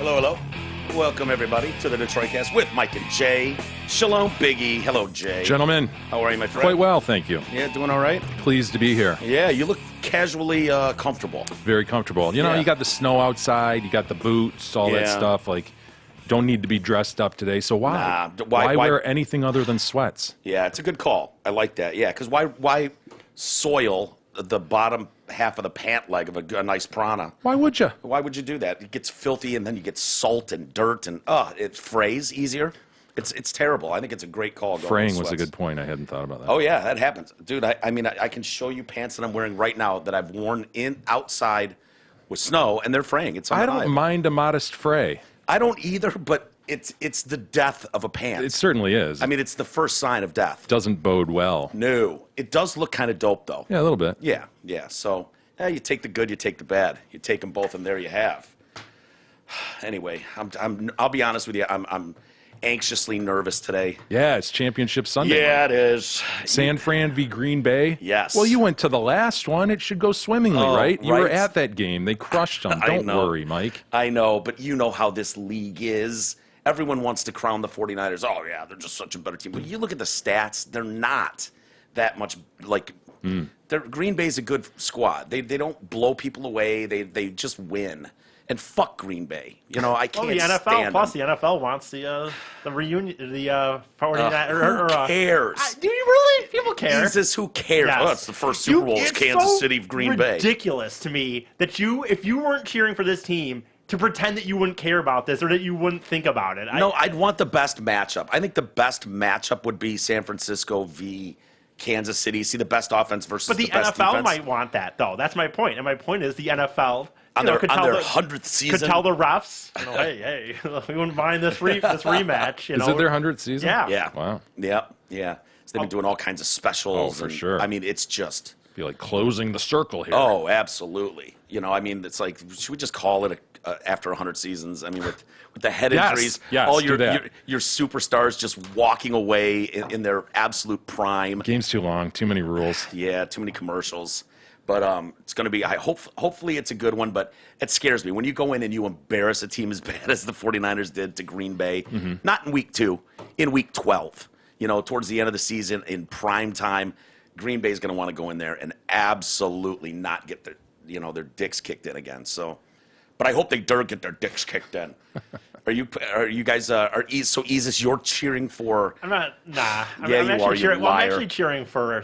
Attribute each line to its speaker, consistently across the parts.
Speaker 1: Hello, hello. Welcome, everybody, to the Detroit Cast with Mike and Jay. Shalom, Biggie. Hello, Jay.
Speaker 2: Gentlemen.
Speaker 1: How are you, my friend?
Speaker 2: Quite well, thank you.
Speaker 1: Yeah, doing all right?
Speaker 2: Pleased to be here.
Speaker 1: Yeah, you look casually comfortable.
Speaker 2: Very comfortable. You know, you got the snow outside, you got the boots, all that stuff. Like, don't need to be dressed up today, so why? Why wear anything other than sweats?
Speaker 1: Yeah, it's a good call. I like that. Yeah, because why soil the bottom half of the pant leg of a nice prana?
Speaker 2: Why would you?
Speaker 1: Why would you do that? It gets filthy, and then you get salt and dirt, and it frays easier. It's terrible. I think it's a great call.
Speaker 2: Fraying was a good point. I hadn't thought about that.
Speaker 1: Oh yeah, that happens, dude. I mean, I can show you pants that I'm wearing right now that I've worn outside with snow, and they're fraying.
Speaker 2: I don't mind a modest fray.
Speaker 1: I don't either, but it's the death of a pant.
Speaker 2: It certainly is.
Speaker 1: I mean, it's the first sign of death.
Speaker 2: Doesn't bode well.
Speaker 1: No, it does look kind of dope though.
Speaker 2: Yeah, a little bit.
Speaker 1: Yeah. So you take the good, you take the bad, you take them both, and there you have. Anyway, I'll be honest with you. I'm anxiously nervous today.
Speaker 2: Yeah, it's Championship Sunday.
Speaker 1: Yeah, it is.
Speaker 2: San Fran v. Green Bay.
Speaker 1: Yes.
Speaker 2: Well, you went to the last one. It should go swimmingly, right? You were at that game. They crushed them. Don't worry, Mike.
Speaker 1: I know, but you know how this league is. Everyone wants to crown the 49ers. Oh, yeah, they're just such a better team. But you look at the stats, they're not that much like Green Bay's a good squad. They don't blow people away. They just win. And fuck Green Bay. You know, I can't stand
Speaker 3: the NFL wants the reunion, the 49ers.
Speaker 1: Who cares?
Speaker 3: Do you really? People care.
Speaker 1: Jesus, who cares?
Speaker 3: Yes.
Speaker 1: Oh, it's the first Super Bowl. It's Kansas City, Green Bay.
Speaker 3: It's ridiculous to me that if you weren't cheering for this team, to pretend that you wouldn't care about this or that you wouldn't think about it.
Speaker 1: No, I'd want the best matchup. I think the best matchup would be San Francisco v. Kansas City. See the best offense versus the best defense.
Speaker 3: But the NFL might want that, though. That's my point. And my point is the NFL
Speaker 1: on their 100th season
Speaker 3: could tell the refs, hey, we wouldn't mind this rematch.
Speaker 2: Is it their 100th season?
Speaker 3: Yeah.
Speaker 2: Wow.
Speaker 1: Yeah. So they've been doing all kinds of specials.
Speaker 2: Oh, for sure.
Speaker 1: I mean, it's just
Speaker 2: be like closing the circle here.
Speaker 1: Oh, absolutely. You know, I mean, it's like, should we just call it after 100 seasons? I mean, with the head injuries, all your superstars just walking away in their absolute prime.
Speaker 2: Game's too long, too many rules.
Speaker 1: Yeah, too many commercials. But it's going to be. Hopefully, it's a good one. But it scares me when you go in and you embarrass a team as bad as the 49ers did to Green Bay. Mm-hmm. Not in week 2, in week 12. You know, towards the end of the season in prime time, Green Bay is going to want to go in there and absolutely not get their dicks kicked in again. So, but I hope they get their dicks kicked in. Are you guys? So Isis, you're cheering for?
Speaker 3: I'm not. Nah.
Speaker 1: I'm
Speaker 3: actually cheering for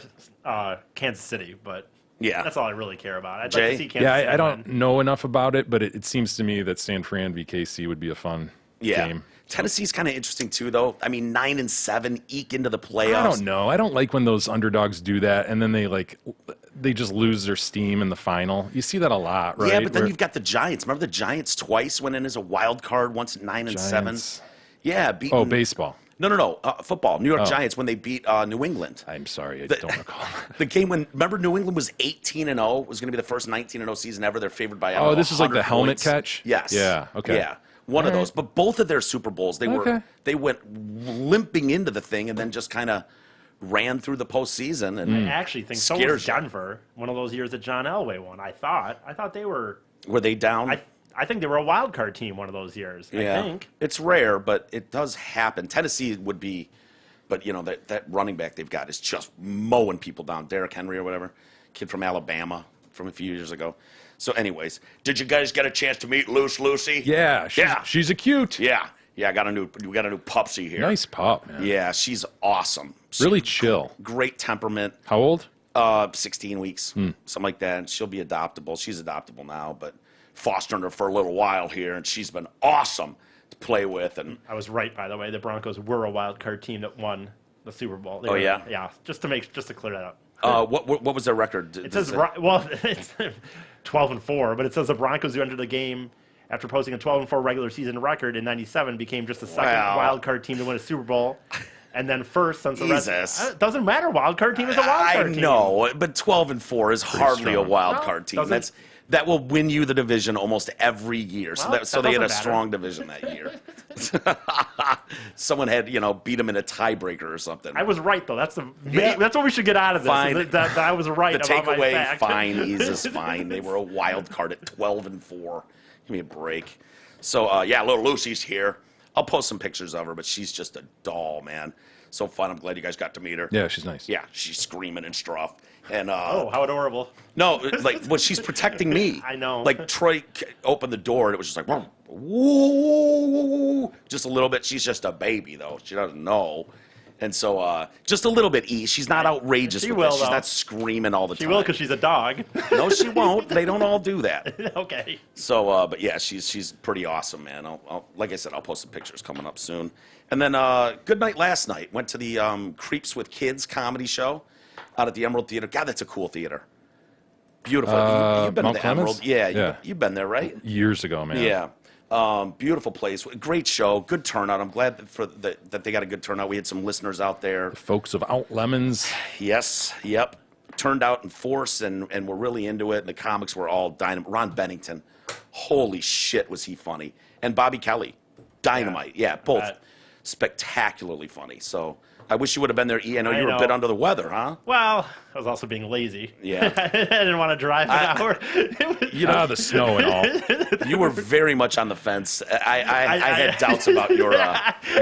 Speaker 3: Kansas City, but.
Speaker 1: Yeah,
Speaker 3: that's all I really care about. I'd
Speaker 1: Jay?
Speaker 3: like to see Kansas City
Speaker 2: I don't know enough about it, but it seems to me that San Fran v. KC would be a fun game.
Speaker 1: Tennessee's kind of interesting too, though. I mean, 9-7 eke into the playoffs.
Speaker 2: I don't know. I don't like when those underdogs do that, and then they just lose their steam in the final. You see that a lot, right?
Speaker 1: Yeah, but then you've got the Giants. Remember the Giants twice went in as a wild card, once at 9-7. Yeah,
Speaker 2: baseball.
Speaker 1: No. Football. New York Giants when they beat New England.
Speaker 2: I'm sorry, I don't recall.
Speaker 1: The game remember New England was 18-0. It was going to be the first 19-0 season ever. They're favored by
Speaker 2: this is like the helmet catch?
Speaker 1: Yes.
Speaker 2: Yeah, okay.
Speaker 1: Yeah, one of those. But both of their Super Bowls, they went limping into the thing and then just kind of ran through the postseason. And
Speaker 3: I actually think so was Denver, one of those years that John Elway won. I thought they were.
Speaker 1: Were they down?
Speaker 3: I think they were a wild card team one of those years.
Speaker 1: Yeah.
Speaker 3: I think.
Speaker 1: It's rare, but it does happen. Tennessee would be, but that running back they've got is just mowing people down. Derrick Henry or whatever, kid from Alabama from a few years ago. So anyways, did you guys get a chance to meet Loose Lucy?
Speaker 2: Yeah, she's a cute.
Speaker 1: Yeah, we got a new pupsy here.
Speaker 2: Nice pup, man.
Speaker 1: Yeah, she's awesome.
Speaker 2: Really chill.
Speaker 1: Great temperament.
Speaker 2: How old?
Speaker 1: 16 weeks, something like that. And she'll be adoptable. She's adoptable now, but fostering her for a little while here, and she's been awesome to play with. And
Speaker 3: I was right, by the way. The Broncos were a wild card team that won the Super Bowl. Yeah. Just to clear that up.
Speaker 1: What was their record?
Speaker 3: It says it's 12-4, but it says the Broncos who entered the game after posting a 12-4 regular season record in '97 became just the second wild card team to win a Super Bowl. And then first, since the rest, it doesn't matter. Wild card team is a wild card team.
Speaker 1: I know, but 12-4 is hardly a wild card team. That will win you the division almost every year. So they had a strong division that year. Someone had beat them in a tiebreaker or something.
Speaker 3: I was right though. That's what we should get out of this.
Speaker 1: Fine.
Speaker 3: That I was right.
Speaker 1: The
Speaker 3: about my fact.
Speaker 1: Fine. Is fine. They were a wild card at 12-4. Give me a break. So, yeah, little Lucy's here. I'll post some pictures of her, but she's just a doll, man. So fun. I'm glad you guys got to meet her.
Speaker 2: Yeah, she's nice.
Speaker 1: Yeah, she's screaming and stuff. And
Speaker 3: oh, how adorable.
Speaker 1: No, like, well, she's protecting me.
Speaker 3: I know.
Speaker 1: Like, Troy opened the door, and it was just like, woo, just a little bit. She's just a baby, though. She doesn't know. And so, just a little bit She's not outrageous with this. She's not screaming all the time.
Speaker 3: She will because she's a dog.
Speaker 1: No, she won't. They don't all do that.
Speaker 3: Okay.
Speaker 1: So, but yeah, she's pretty awesome, man. Like I said, I'll post some pictures coming up soon. And then, good night last night. Went to the Creeps with Kids comedy show out at the Emerald Theater. God, that's a cool theater. Beautiful. You've been
Speaker 2: Mount
Speaker 1: to the Emerald.
Speaker 2: Clemens?
Speaker 1: Yeah, you've been there, right?
Speaker 2: Years ago, man.
Speaker 1: Yeah. Beautiful place. Great show. Good turnout. I'm glad that they got a good turnout. We had some listeners out there.
Speaker 2: The folks of Out Lemons.
Speaker 1: Yes. Yep. Turned out in force, and we're really into it. And the comics were all dynamite. Ron Bennington. Holy shit, was he funny. And Bobby Kelly. Dynamite. Yeah, both spectacularly funny. So I wish you would have been there. I know you were a bit under the weather, huh?
Speaker 3: Well, I was also being lazy.
Speaker 1: Yeah.
Speaker 3: I didn't want to drive an hour.
Speaker 2: You know, the snow and all.
Speaker 1: You were very much on the fence. I had doubts about your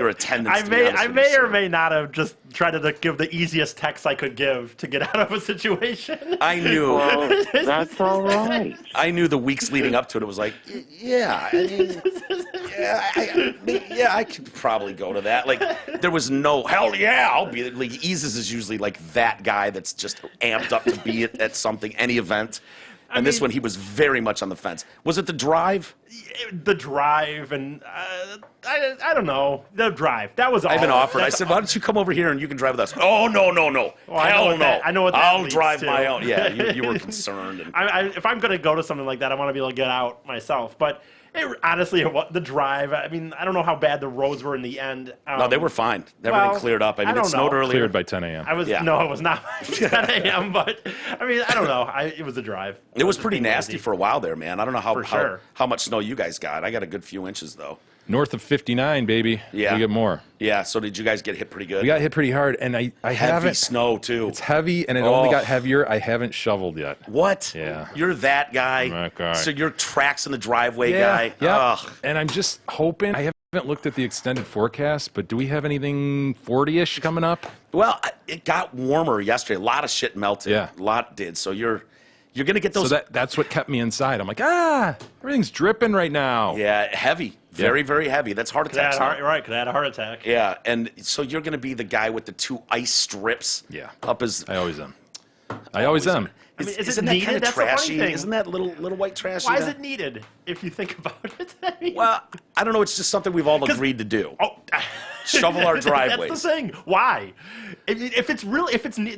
Speaker 1: attendance.
Speaker 3: I may or may not have just tried to give the easiest text I could give to get out of a situation.
Speaker 1: I knew.
Speaker 4: Well, that's all right.
Speaker 1: I knew the weeks leading up to it. It was like, yeah, I could probably go to that. Like, there was no hell yeah, I'll be. Like, Eases is usually like that guy that's just amped up to be at something, any event. And this one, he was very much on the fence. Was it the drive?
Speaker 3: The drive, and I don't know. The drive. That was all.
Speaker 1: I've been offered. I said, why don't you come over here and you can drive with us? Oh, no.
Speaker 3: Well,
Speaker 1: Hell no.
Speaker 3: I know what that
Speaker 1: I'll
Speaker 3: leads
Speaker 1: drive
Speaker 3: to.
Speaker 1: my own. Yeah, you were concerned. And
Speaker 3: if I'm going to go to something like that, I want to be able to get out myself. But honestly, the drive, I mean, I don't know how bad the roads were in the end.
Speaker 1: No, they were fine. Everything cleared up. I mean, it snowed earlier.
Speaker 2: Cleared by 10 a.m.
Speaker 3: No, it was not 10 a.m., but, I mean, I don't know. It was a drive.
Speaker 1: It was pretty nasty for a while there, man. I don't know how much snow you guys got. I got a good few inches, though.
Speaker 2: North of 59, baby.
Speaker 1: Yeah.
Speaker 2: We get more.
Speaker 1: Yeah, so did you guys get hit pretty good?
Speaker 2: We got hit pretty hard, and I haven't.
Speaker 1: Heavy snow, too.
Speaker 2: It's heavy, and it only got heavier. I haven't shoveled yet.
Speaker 1: What?
Speaker 2: Yeah.
Speaker 1: You're that guy?
Speaker 2: I'm that guy.
Speaker 1: So you're tracks in the driveway guy?
Speaker 2: Yeah. And I'm just hoping. I haven't looked at the extended forecast, but do we have anything 40-ish coming up?
Speaker 1: Well, it got warmer yesterday. A lot of shit melted.
Speaker 2: Yeah.
Speaker 1: A lot did. So you're going to get those.
Speaker 2: So that's what kept me inside. I'm like, everything's dripping right now.
Speaker 1: Yeah, heavy. Very, very heavy. That's heart attacks.
Speaker 3: Right, because I had a heart attack.
Speaker 1: Yeah, and so you're going to be the guy with the 2 ice strips.
Speaker 2: Yeah.
Speaker 1: Up his.
Speaker 2: I always am. I always am.
Speaker 3: I mean,
Speaker 1: Isn't
Speaker 3: it
Speaker 1: that
Speaker 3: needed?
Speaker 1: kind of
Speaker 3: That's the funny
Speaker 1: trashy?
Speaker 3: thing.
Speaker 1: Isn't that little white trashy?
Speaker 3: Why is it needed, if you think about it? I mean,
Speaker 1: Well, I don't know. It's just something we've all agreed to do. Shovel our driveways.
Speaker 3: That's the thing. Why? If it's real,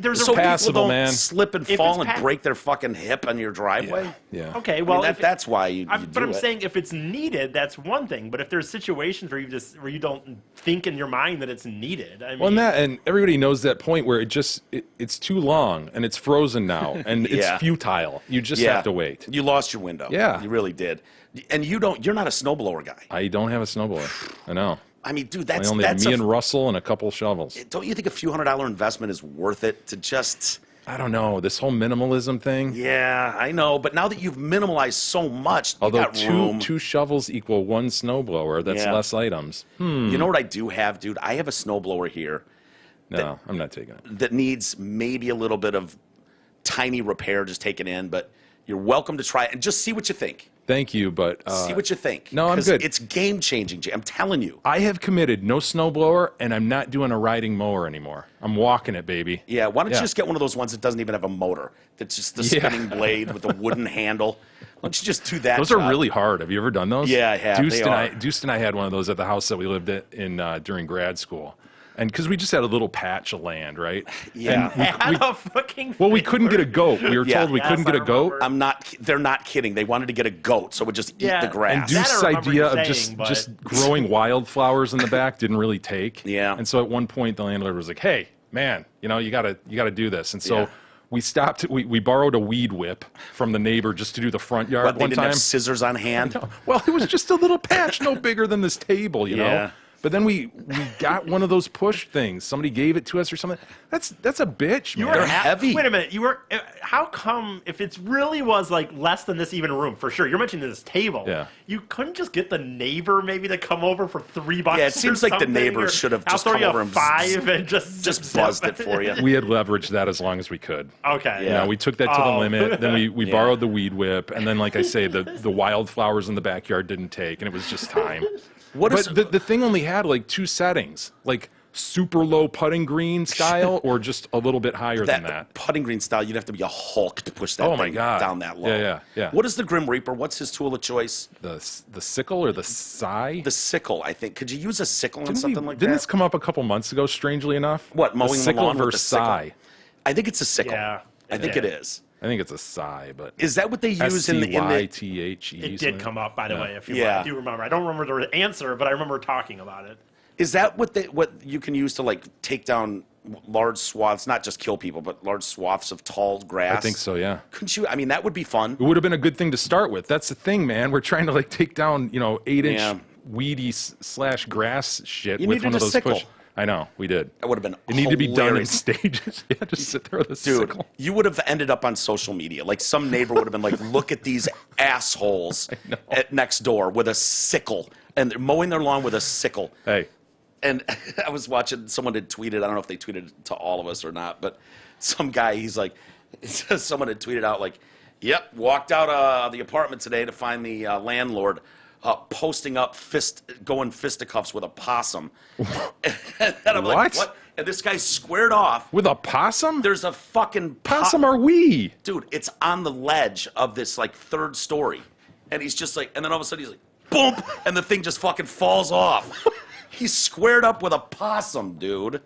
Speaker 3: there's
Speaker 1: So
Speaker 3: a
Speaker 2: passable,
Speaker 1: people don't
Speaker 2: man.
Speaker 1: slip and fall and break their fucking hip on your driveway.
Speaker 2: Yeah.
Speaker 3: Okay, well,
Speaker 1: that's why you do
Speaker 3: but I'm
Speaker 1: it.
Speaker 3: saying if it's needed, that's one thing. But if there's situations where you don't think in your mind that it's needed, I mean,
Speaker 2: and everybody knows that point where it's too long and it's frozen now and it's futile. You just have to wait.
Speaker 1: You lost your window.
Speaker 2: Yeah.
Speaker 1: You really did. And you're not a snowblower guy.
Speaker 2: I don't have a snowblower. I know.
Speaker 1: I mean, dude,
Speaker 2: I only have me and Russell and a couple shovels.
Speaker 1: Don't you think a few $100 investment is worth it to just?
Speaker 2: I don't know, this whole minimalism thing.
Speaker 1: Yeah, I know. But now that you've minimalized so much,
Speaker 2: although
Speaker 1: you got room.
Speaker 2: two shovels equal 1 snowblower, that's less items.
Speaker 1: You know what I do have, dude? I have a snowblower here.
Speaker 2: No, I'm not taking it.
Speaker 1: That needs maybe a little bit of tiny repair, just take it in. But you're welcome to try it and just see what you think.
Speaker 2: Thank you, but
Speaker 1: see what you think.
Speaker 2: No, I'm good.
Speaker 1: It's game changing. I'm telling you.
Speaker 2: I have committed no snowblower, and I'm not doing a riding mower anymore. I'm walking it, baby.
Speaker 1: Yeah, why don't you just get one of those ones that doesn't even have a motor? That's just the spinning blade with the wooden handle. Why don't you just do that?
Speaker 2: Those are really hard. Have you ever done those?
Speaker 1: Yeah, I have.
Speaker 2: Deuce and I had one of those at the house that we lived in during grad school. And because we just had a little patch of land, right?
Speaker 1: Yeah.
Speaker 2: We couldn't get a goat. We were told we couldn't get a goat.
Speaker 1: They're not kidding. They wanted to get a goat, so it would just eat the grass.
Speaker 2: And Deuce's idea of just growing wildflowers in the back didn't really take.
Speaker 1: Yeah.
Speaker 2: And so at one point the landlord was like, "Hey, man, you gotta do this." And so we stopped. We borrowed a weed whip from the neighbor just to do the front yard
Speaker 1: They
Speaker 2: one
Speaker 1: didn't
Speaker 2: time.
Speaker 1: have scissors on hand.
Speaker 2: Well, it was just a little patch, no bigger than this table, you know. But then we got one of those push things. Somebody gave it to us or something. That's a bitch, man.
Speaker 1: They're heavy.
Speaker 3: Wait a minute. How come, if it really was like less than this even room, for sure, you're mentioning this table.
Speaker 2: Yeah.
Speaker 3: You couldn't just get the neighbor maybe to come over for $3?
Speaker 1: Yeah, it seems like the neighbor should have just come over and
Speaker 3: $5 and just
Speaker 1: buzzed it for you.
Speaker 2: We had leveraged that as long as we could.
Speaker 3: Okay.
Speaker 2: Yeah, we took that to the limit. Then we borrowed the weed whip, and then, like I say, the wildflowers in the backyard didn't take, and it was just time. The thing only had like 2 settings, like super low putting green style or just a little bit higher than that.
Speaker 1: Putting green style, you'd have to be a Hulk to push that thing down that low.
Speaker 2: Yeah.
Speaker 1: What is the Grim Reaper? What's his tool of choice?
Speaker 2: The sickle or the scythe?
Speaker 1: The sickle, I think. Could you use a sickle on something like that?
Speaker 2: Didn't this come up a couple months ago, strangely enough?
Speaker 1: What, mowing the lawn with the sickle?
Speaker 2: Scythe.
Speaker 1: I think it's a sickle.
Speaker 3: Yeah.
Speaker 1: I think it is.
Speaker 2: I think it's a sigh, but
Speaker 1: is that what they use in the
Speaker 2: SCYTHE?
Speaker 3: It did come up, by the way. If you I do remember. I don't remember the answer, but I remember talking about it.
Speaker 1: Is that what you can use to like take down large swaths, not just kill people, but large swaths of tall grass?
Speaker 2: I think so. Yeah.
Speaker 1: Couldn't you? I mean, that would be fun.
Speaker 2: It would have been a good thing to start with. That's the thing, man. We're trying to like take down 8-inch weedy / grass shit with one of those
Speaker 1: sickle.
Speaker 2: push. I know, we did.
Speaker 1: That would have been
Speaker 2: It needed to be done in stages. Yeah, just sit there with a sickle.
Speaker 1: You would have ended up on social media. Like some neighbor would have been like, look at these assholes at next door with a sickle. And they're mowing their lawn with a sickle.
Speaker 2: Hey.
Speaker 1: And I was watching, someone had tweeted, I don't know if they tweeted it to all of us or not, but some guy, he's like, someone had tweeted out like, yep, walked out of the apartment today to find the landlord posting up going fisticuffs with a possum. And I'm like, what? And this guy squared off.
Speaker 2: With a possum?
Speaker 1: There's a fucking
Speaker 2: possum are we?
Speaker 1: Dude, it's on the ledge of this like 3rd story. And he's just like, and then all of a sudden he's like, boom, and the thing just fucking falls off. He's squared up with a possum, dude.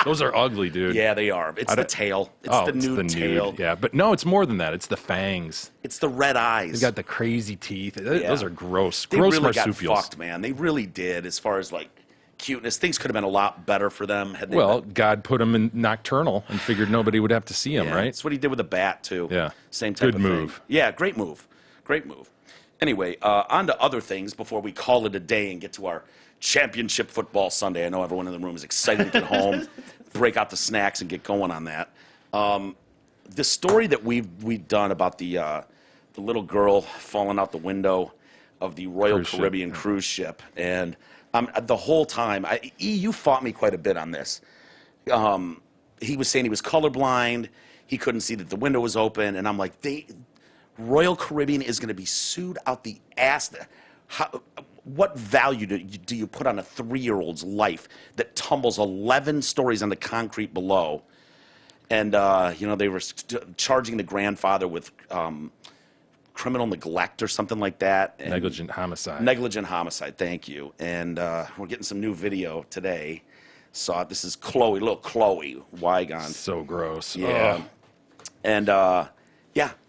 Speaker 2: Those are ugly, dude.
Speaker 1: Yeah, they are. It's the tail. It's the nude tail.
Speaker 2: Yeah, but no, it's more than that. It's the fangs.
Speaker 1: It's the red eyes.
Speaker 2: They got the crazy teeth. Those are gross.
Speaker 1: They
Speaker 2: gross
Speaker 1: really
Speaker 2: marsupials.
Speaker 1: got fucked, man. They really did. As far as like cuteness, things could have been a lot better for them. Had they
Speaker 2: God put them in nocturnal and figured nobody would have to see them, right?
Speaker 1: That's what he did with the bat too.
Speaker 2: Yeah,
Speaker 1: same type
Speaker 2: of move.
Speaker 1: Thing. Yeah, great move. Great move. Anyway, on to other things before we call it a day and get to our championship football Sunday. I know everyone in the room is excited to get home, break out the snacks, and get going on that. The story that we've done about the little girl falling out the window of the Royal Caribbean cruise ship, and the whole time, you fought me quite a bit on this. He was saying he was colorblind, he couldn't see that the window was open, and I'm like, Royal Caribbean is going to be sued out the ass. What value do you put on a 3-year-old's life that tumbles 11 stories on the concrete below? And, they were charging the grandfather with criminal neglect or something like that. And
Speaker 2: negligent homicide.
Speaker 1: Negligent homicide, thank you. And we're getting some new video today. Saw it. This is Chloe, little Chloe Wygon.
Speaker 2: So gross.
Speaker 1: Yeah. Ugh. And,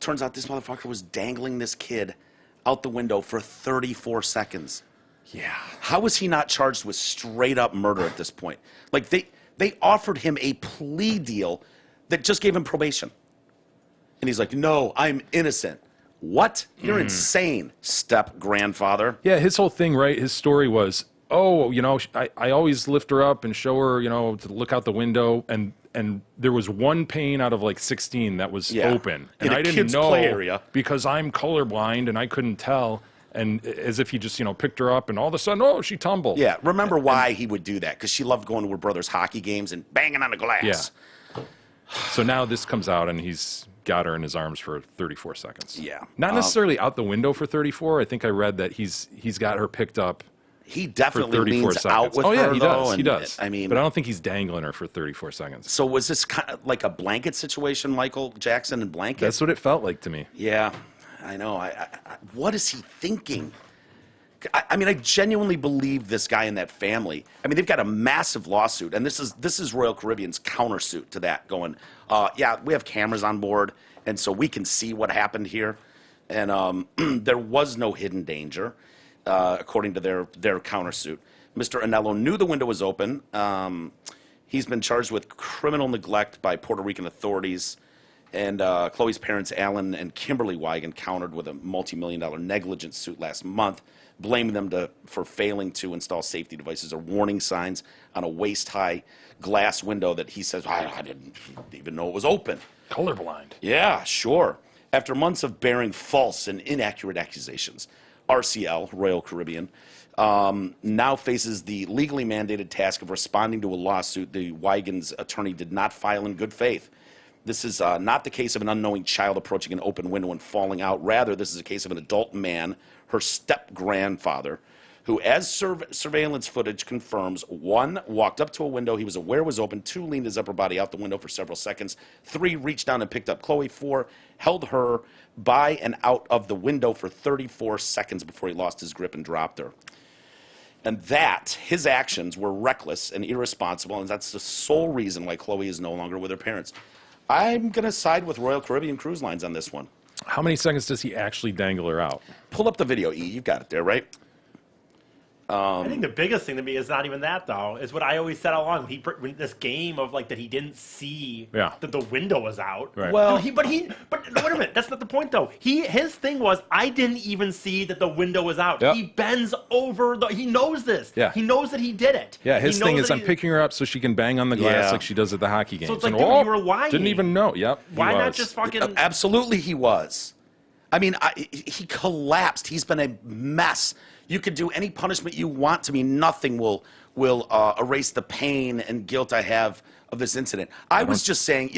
Speaker 1: turns out this motherfucker was dangling this kid out the window for 34 seconds.
Speaker 2: Yeah.
Speaker 1: How was he not charged with straight up murder at this point? Like they offered him a plea deal that just gave him probation. And he's like, "No, I'm innocent." What? You're insane, step grandfather.
Speaker 2: Yeah, his whole thing, right? His story was, I always lift her up and show her, to look out the window, and there was one pane out of like 16 that was open, and I didn't know
Speaker 1: play area.
Speaker 2: Because I'm colorblind and I couldn't tell, and as if he just picked her up, and all of a sudden, she tumbled.
Speaker 1: Yeah, remember why he would do that? Because she loved going to her brother's hockey games and banging on the glass.
Speaker 2: Yeah. So now this comes out, and he's got her in his arms for 34 seconds.
Speaker 1: Yeah,
Speaker 2: not necessarily out the window for 34. I think I read that he's got her picked up.
Speaker 1: He definitely leans out with
Speaker 2: her,
Speaker 1: he does.
Speaker 2: He does.
Speaker 1: I mean,
Speaker 2: but I don't think he's dangling her for 34 seconds.
Speaker 1: So was this kind of like a blanket situation, Michael Jackson and blanket?
Speaker 2: That's what it felt like to me.
Speaker 1: Yeah, I know. What is he thinking? I mean, I genuinely believe this guy and that family. I mean, they've got a massive lawsuit, and this is Royal Caribbean's countersuit to that. Going, we have cameras on board, and so we can see what happened here, and there was no hidden danger. According to their countersuit. Mr. Anello knew the window was open. He's been charged with criminal neglect by Puerto Rican authorities, And Chloe's parents, Alan and Kimberly Wiegand, countered with a multi-million-dollar negligence suit last month, blaming them for failing to install safety devices or warning signs on a waist-high glass window that he says, I didn't even know it was open.
Speaker 2: Colorblind.
Speaker 1: Yeah, sure. After months of bearing false and inaccurate accusations, RCL, Royal Caribbean, now faces the legally mandated task of responding to a lawsuit the Wiegand's attorney did not file in good faith. This is not the case of an unknowing child approaching an open window and falling out. Rather, this is a case of an adult man, her step-grandfather, who, as surveillance footage confirms, 1, walked up to a window he was aware was open, 2, leaned his upper body out the window for several seconds, 3, reached down and picked up Chloe, 4, held her by and out of the window for 34 seconds before he lost his grip and dropped her. And that, his actions were reckless and irresponsible, and that's the sole reason why Chloe is no longer with her parents. I'm going to side with Royal Caribbean Cruise Lines on this one.
Speaker 2: How many seconds does he actually dangle her out?
Speaker 1: Pull up the video, E. You've got it there, right?
Speaker 3: I think the biggest thing to me is not even that, though. Is what I always said all along. When this game of like that he didn't see that the window was out.
Speaker 2: Right.
Speaker 1: Well,
Speaker 3: But wait a minute. That's not the point, though. His thing was I didn't even see that the window was out.
Speaker 2: Yep.
Speaker 3: He bends over. He knows this.
Speaker 2: Yeah.
Speaker 3: He knows that he did it.
Speaker 2: Yeah, his
Speaker 3: He
Speaker 2: thing
Speaker 3: knows
Speaker 2: is
Speaker 3: that
Speaker 2: I'm picking her up so she can bang on the glass like she does at the hockey games.
Speaker 3: So it's like,
Speaker 2: And,
Speaker 3: dude, you were lying.
Speaker 2: Didn't even know. Yep.
Speaker 3: Why not just fucking?
Speaker 1: Absolutely, he was. I mean, he collapsed. He's been a mess. You could do any punishment you want to me. Nothing will erase the pain and guilt I have of this incident. I was just saying,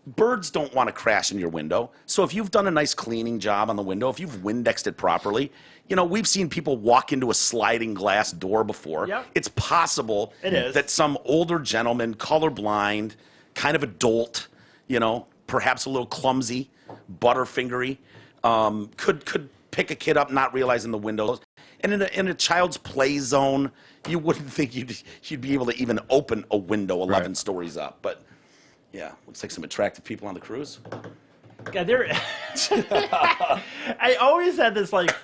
Speaker 1: birds don't want to crash in your window. So if you've done a nice cleaning job on the window, if you've Windexed it properly, we've seen people walk into a sliding glass door before.
Speaker 3: Yep.
Speaker 1: It's possible that some older gentleman, colorblind, kind of adult, perhaps a little clumsy, butterfingery, could pick a kid up not realizing the windows. And in a child's play zone, you wouldn't think you'd be able to even open a window 11 stories up. But yeah, looks like some attractive people on the cruise.
Speaker 3: God, I always had this like.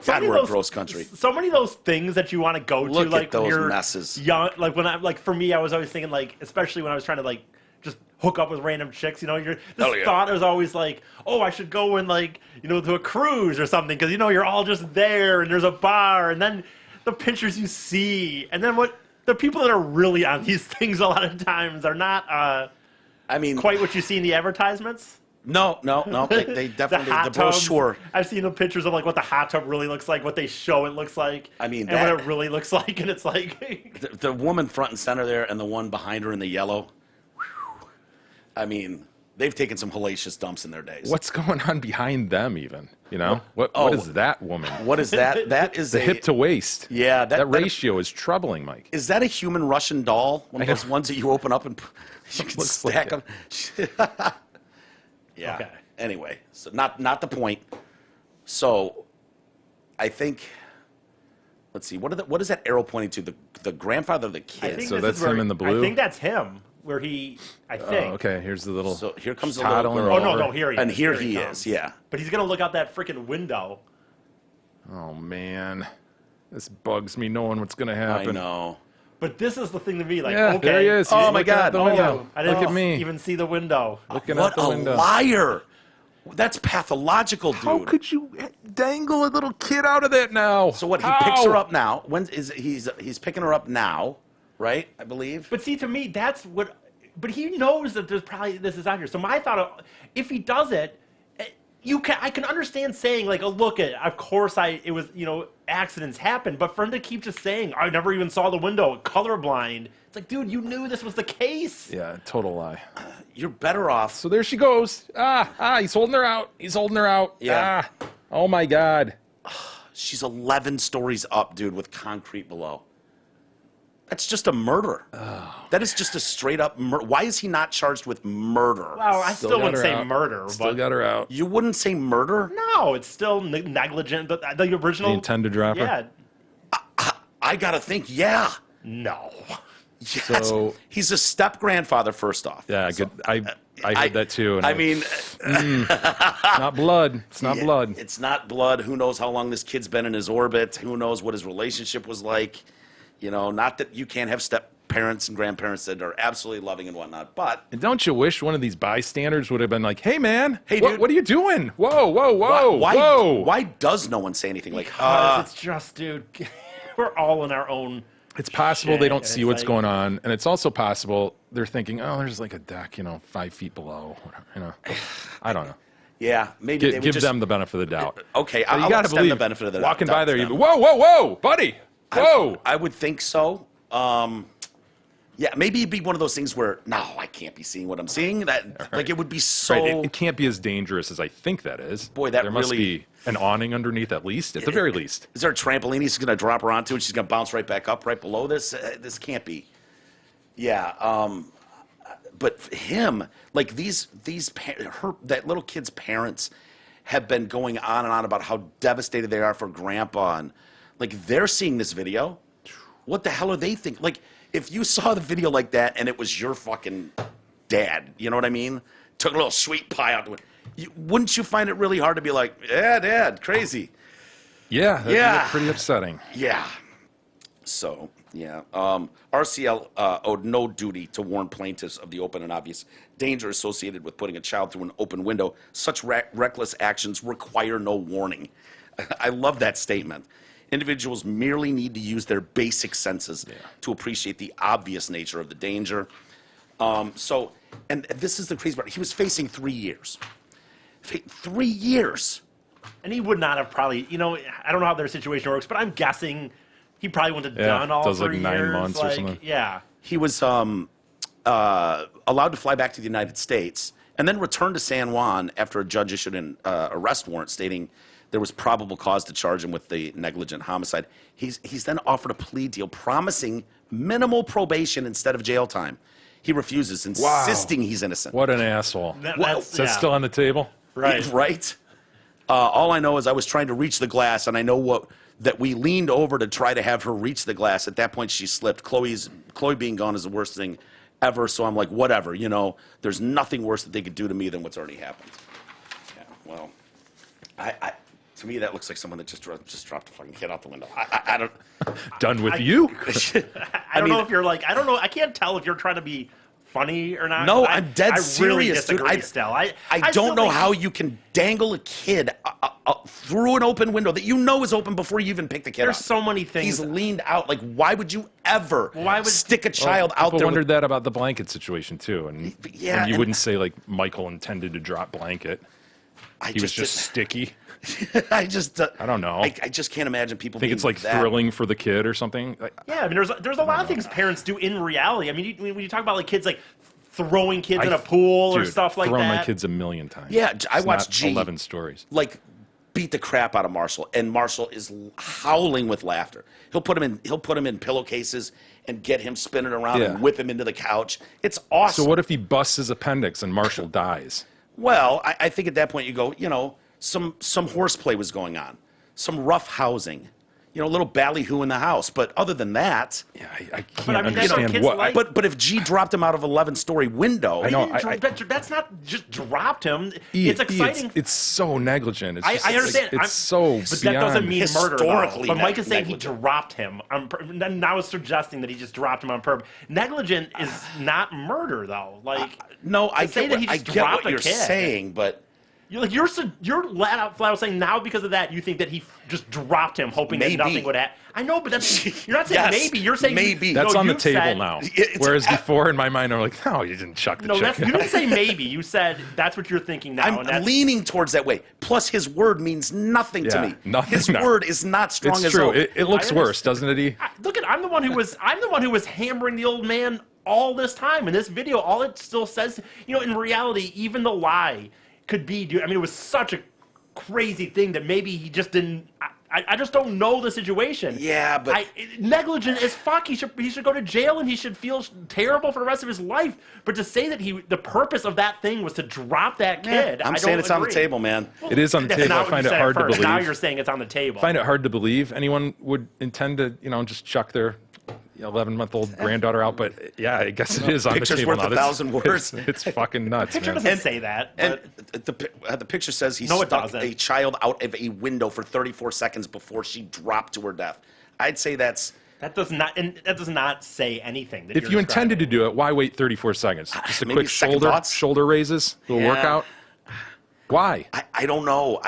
Speaker 1: God, we're a gross country.
Speaker 3: So many of those things that you want to go to,
Speaker 1: Look
Speaker 3: like
Speaker 1: at those
Speaker 3: when you're
Speaker 1: messes.
Speaker 3: young, like when for me, I was always thinking like, especially when I was trying to like just hook up with random chicks, thought was always like, oh, I should go and like, to a cruise or something because you're all just there and there's a bar and then the pictures you see and then what the people that are really on these things a lot of times are not. Quite what you see in the advertisements.
Speaker 1: No. They definitely the brochure.
Speaker 3: I've seen the pictures of like what the hot tub really looks like, what they show it looks like.
Speaker 1: And
Speaker 3: what it really looks like, and it's like
Speaker 1: the woman front and center there, and the one behind her in the yellow. Whew. They've taken some hellacious dumps in their days.
Speaker 2: What's going on behind them, even? What is that woman?
Speaker 1: What is that? That is
Speaker 2: the hip to waist.
Speaker 1: Yeah,
Speaker 2: that ratio is troubling, Mike.
Speaker 1: Is that a human Russian doll? One of those ones that you open up and you can stack them. Yeah.
Speaker 3: Okay.
Speaker 1: Anyway, so not the point. So, I think. Let's see. What is that arrow pointing to? The grandfather of the kid.
Speaker 2: So that's him in the blue.
Speaker 3: I think that's him. Where I think.
Speaker 2: Oh, okay. Here's the little.
Speaker 1: So here comes the little girl.
Speaker 3: Oh no! Here he is.
Speaker 1: And here he is. Yeah.
Speaker 3: But he's gonna look out that freaking window.
Speaker 2: Oh man, this bugs me knowing what's gonna happen.
Speaker 1: I know.
Speaker 3: But this is the thing to me, like,
Speaker 2: yeah,
Speaker 3: okay.
Speaker 2: There he is.
Speaker 1: Oh my God!
Speaker 2: The window.
Speaker 3: I didn't
Speaker 2: Look at me.
Speaker 3: even see the window.
Speaker 2: Looking
Speaker 1: What
Speaker 2: out the window.
Speaker 1: a liar! That's pathological, dude.
Speaker 2: How could you dangle a little kid out of that now?
Speaker 1: So what? He picks her up now. He's picking her up now, right? I believe.
Speaker 3: But see, to me, that's what. But he knows that there's probably this is out here. So my thought, if he does it, I can understand saying like, oh look, of course it was accidents happen. But for him to keep just saying, I never even saw the window, colorblind. It's like, dude, you knew this was the case.
Speaker 2: Yeah, total lie.
Speaker 1: You're better off.
Speaker 2: So there she goes. He's holding her out.
Speaker 1: Yeah.
Speaker 2: Oh my God.
Speaker 1: She's 11 stories up, dude, with concrete below. That's just a murder. Oh, that is just a straight up murder. Why is he not charged with murder?
Speaker 3: Well, I still wouldn't say murder.
Speaker 2: Still got her out.
Speaker 1: You wouldn't say murder?
Speaker 3: No, it's still negligent. But the original.
Speaker 2: The intended dropper?
Speaker 3: Yeah.
Speaker 1: I gotta think, yeah.
Speaker 3: No.
Speaker 1: Yes.
Speaker 2: So,
Speaker 1: he's a step grandfather, first off.
Speaker 2: Yeah, good. I heard that too. And
Speaker 1: it's
Speaker 2: not blood. It's not blood.
Speaker 1: It's not blood. Who knows how long this kid's been in his orbit? Who knows what his relationship was like? Not that you can't have step parents and grandparents that are absolutely loving and whatnot. But
Speaker 2: And don't you wish one of these bystanders would have been like, "Hey, man,
Speaker 1: Hey,
Speaker 2: what,
Speaker 1: dude.
Speaker 2: what are you doing? Whoa, whoa, whoa, whoa!"
Speaker 1: why does no one say anything? Like,
Speaker 3: Because it's just, dude, we're all in our own.
Speaker 2: It's possible they
Speaker 3: shit,
Speaker 2: don't
Speaker 3: and
Speaker 2: see
Speaker 3: it's
Speaker 2: what's
Speaker 3: like-
Speaker 2: going on, and it's also possible they're thinking, "Oh, there's like a deck, 5 feet below." I don't know.
Speaker 1: yeah, maybe they would
Speaker 2: Give
Speaker 1: just,
Speaker 2: them the benefit of the doubt.
Speaker 1: Okay,
Speaker 2: But
Speaker 1: I'll
Speaker 2: gotta
Speaker 1: extend the benefit of the doubt.
Speaker 2: walking by there,
Speaker 1: to
Speaker 2: you
Speaker 1: them.
Speaker 2: whoa, whoa, whoa, buddy, whoa.
Speaker 1: I would think so. Yeah, maybe it'd be one of those things where no, I can't be seeing what I'm seeing. That like it would be so.
Speaker 2: Right, it can't be as dangerous as I think that is.
Speaker 1: Boy, that
Speaker 2: there must
Speaker 1: really-
Speaker 2: be an awning underneath at least, at the very least.
Speaker 1: Is there a trampoline he's going to drop her onto and she's going to bounce right back up right below this? This can't be. Yeah. But him, like that little kid's parents have been going on and on about how devastated they are for grandpa. And like they're seeing this video. What the hell are they thinking? Like if you saw the video like that and it was your fucking dad, you know what I mean? Took a little sweet pie out to it. Wouldn't you find it really hard to be like, yeah, Dad, crazy?
Speaker 2: Yeah, that'd
Speaker 1: Yeah.
Speaker 2: be pretty upsetting.
Speaker 1: Yeah. So, yeah. RCL owed no duty to warn plaintiffs of the open and obvious danger associated with putting a child through an open window. Such reckless actions require no warning. I love that statement. Individuals merely need to use their basic senses to appreciate the obvious nature of the danger. And this is the crazy part. He was facing 3 years. 3 years.
Speaker 3: And he would not have probably, I don't know how their situation works, but I'm guessing he probably wouldn't have done all
Speaker 2: does
Speaker 3: 3
Speaker 2: like 9
Speaker 3: years.
Speaker 2: months or something.
Speaker 3: Yeah.
Speaker 1: He was allowed to fly back to the United States and then returned to San Juan after a judge issued an arrest warrant stating there was probable cause to charge him with the negligent homicide. He's then offered a plea deal promising minimal probation instead of jail time. He refuses, insisting he's innocent.
Speaker 2: What an asshole.
Speaker 3: That's
Speaker 2: Is that still on the table?
Speaker 3: Right.
Speaker 1: Right? All I know is I was trying to reach the glass, and I know that we leaned over to try to have her reach the glass. At that point, she slipped. Chloe being gone is the worst thing ever, so I'm like, whatever, there's nothing worse that they could do to me than what's already happened. Yeah, well, to me, that looks like someone that just dropped a fucking kid out the window. I don't...
Speaker 2: Done with you?
Speaker 3: I don't know if you're like, I don't know. I can't tell if you're trying to be funny or not.
Speaker 1: No, I'm dead serious,
Speaker 3: I really
Speaker 1: dude.
Speaker 3: disagree, Stell.
Speaker 1: I
Speaker 3: still
Speaker 1: don't know
Speaker 3: think-
Speaker 1: how you can dangle a kid through an open window that you know is open before you even pick the kid
Speaker 3: There's
Speaker 1: up.
Speaker 3: so many things.
Speaker 1: He's leaned out. Like, why would you ever stick a child out
Speaker 2: People
Speaker 1: there?
Speaker 2: wondered that about the blanket situation too, and
Speaker 1: Yeah,
Speaker 2: you
Speaker 1: and-
Speaker 2: wouldn't say like Michael intended to drop blanket. He was just sticky.
Speaker 1: I just
Speaker 2: I don't know.
Speaker 1: I just can't imagine people
Speaker 2: Think
Speaker 1: being
Speaker 2: it's like
Speaker 1: that.
Speaker 2: thrilling for the kid or something.
Speaker 3: Yeah, I mean, there's a lot of things parents do in reality. I mean, when you talk about like kids like throwing kids in a pool or
Speaker 2: Dude,
Speaker 3: stuff like
Speaker 2: thrown
Speaker 3: that.
Speaker 2: my kids a million times.
Speaker 1: Yeah, I
Speaker 2: It's
Speaker 1: watched
Speaker 2: not
Speaker 1: G
Speaker 2: 11 stories.
Speaker 1: like beat the crap out of Marshall, and Marshall is howling with laughter. He'll put him in pillowcases and get him spinning around and whip him into the couch. It's awesome.
Speaker 2: So what if he busts his appendix and Marshall dies?
Speaker 1: Well, I think at that point you go, some horseplay was going on, some rough housing, a little ballyhoo in the house. But other than that,
Speaker 2: Yeah, I can't
Speaker 3: I mean, that's what
Speaker 2: understand
Speaker 3: kids
Speaker 2: what.
Speaker 3: like.
Speaker 1: but if G dropped him out of 11-story window,
Speaker 2: I know.
Speaker 3: That's not just dropped him.
Speaker 2: E,
Speaker 3: It's exciting.
Speaker 2: It's so negligent. It's just,
Speaker 3: I understand.
Speaker 2: It's so
Speaker 3: but
Speaker 2: beyond.
Speaker 3: that doesn't mean murder. Though.
Speaker 1: Historically
Speaker 3: But Mike is saying he
Speaker 1: negligent.
Speaker 3: dropped him. Now it's suggesting that he just dropped him on purpose. Negligent is not murder, though. Like
Speaker 1: no, I
Speaker 3: say
Speaker 1: get
Speaker 3: that
Speaker 1: what,
Speaker 3: he
Speaker 1: I
Speaker 3: just
Speaker 1: get
Speaker 3: dropped
Speaker 1: what
Speaker 3: a
Speaker 1: you're
Speaker 3: kid.
Speaker 1: saying, but
Speaker 3: you're flat out saying now because of that you think that he just dropped him, hoping
Speaker 1: Maybe.
Speaker 3: that nothing would happen. I know, but that's you're not saying
Speaker 1: Yes,
Speaker 3: maybe. You're saying
Speaker 1: maybe.
Speaker 2: That's
Speaker 3: no,
Speaker 2: on the
Speaker 3: you
Speaker 2: table
Speaker 3: said-
Speaker 2: now.
Speaker 1: It's-
Speaker 2: Whereas before, in my mind, I'm like, no, you didn't chuck the
Speaker 3: No,
Speaker 2: chicken.
Speaker 3: you didn't say maybe. You said that's what you're thinking now. and
Speaker 1: I'm
Speaker 3: that's,
Speaker 1: leaning towards that way. Plus, his word means nothing to
Speaker 2: Yeah,
Speaker 1: me.
Speaker 2: nothing,
Speaker 1: His
Speaker 2: no.
Speaker 1: word is not strong
Speaker 2: It's
Speaker 1: as
Speaker 2: true.
Speaker 1: oak.
Speaker 2: It looks
Speaker 3: I
Speaker 2: worse, doesn't it? E?
Speaker 3: Look at I'm the one who was hammering the old man all this time. In this video, all it still says, in reality, even the lie could be. I mean, it was such a crazy thing that maybe he just didn't. I just don't know the situation.
Speaker 1: Yeah, but
Speaker 3: negligent as fuck. He should go to jail and he should feel terrible for the rest of his life. But to say that the purpose of that thing was to drop that kid,
Speaker 1: I'm
Speaker 3: I
Speaker 1: saying
Speaker 3: don't
Speaker 1: it's on the
Speaker 3: agree.
Speaker 1: table, man.
Speaker 2: It is on the
Speaker 3: That's
Speaker 2: table.
Speaker 3: not
Speaker 2: I
Speaker 3: what
Speaker 2: find
Speaker 3: you
Speaker 2: it
Speaker 3: said
Speaker 2: hard to
Speaker 3: first.
Speaker 2: believe.
Speaker 3: Now you're saying it's on the table.
Speaker 2: I find it hard to believe anyone would intend to, just chuck their 11-month-old granddaughter out. But yeah, I guess it is on the
Speaker 1: Picture's
Speaker 2: table
Speaker 1: worth
Speaker 2: now.
Speaker 1: 1,000 words.
Speaker 2: It's fucking nuts,
Speaker 3: Picture
Speaker 2: man.
Speaker 3: doesn't say that.
Speaker 1: And
Speaker 3: But
Speaker 1: the picture says he
Speaker 3: No, it
Speaker 1: stuck
Speaker 3: doesn't.
Speaker 1: a child out of a window for 34 seconds before she dropped to her death. I'd say that's
Speaker 3: That does not say anything. That
Speaker 2: If you intended to do it, why wait 34 seconds? Just a
Speaker 1: Maybe
Speaker 2: quick
Speaker 1: second thoughts?
Speaker 2: shoulder raises, little workout. Why?
Speaker 1: I don't know.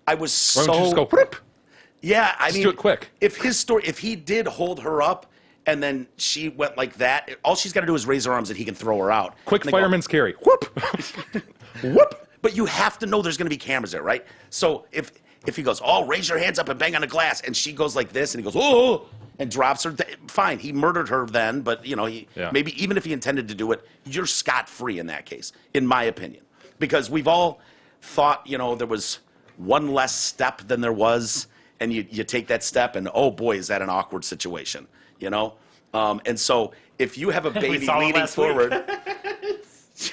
Speaker 1: I was
Speaker 2: Why
Speaker 1: so.
Speaker 2: don't you just go? Whoop?
Speaker 1: Yeah, I
Speaker 2: Just
Speaker 1: mean,
Speaker 2: do it quick.
Speaker 1: If he did hold her up and then she went like that, all she's got to do is raise her arms and he can throw her out.
Speaker 2: Quick
Speaker 1: And they go,
Speaker 2: fireman's carry. Whoop.
Speaker 1: whoop. But you have to know there's going to be cameras there, right? So if he goes, oh, raise your hands up and bang on the glass, and she goes like this, and he goes, oh, and drops her, fine, he murdered her then, but maybe even if he intended to do it, you're scot-free in that case, in my opinion. Because we've all thought, there was one less step than there was, and you take that step, and oh boy, is that an awkward situation, And so if you have a baby leaning forward.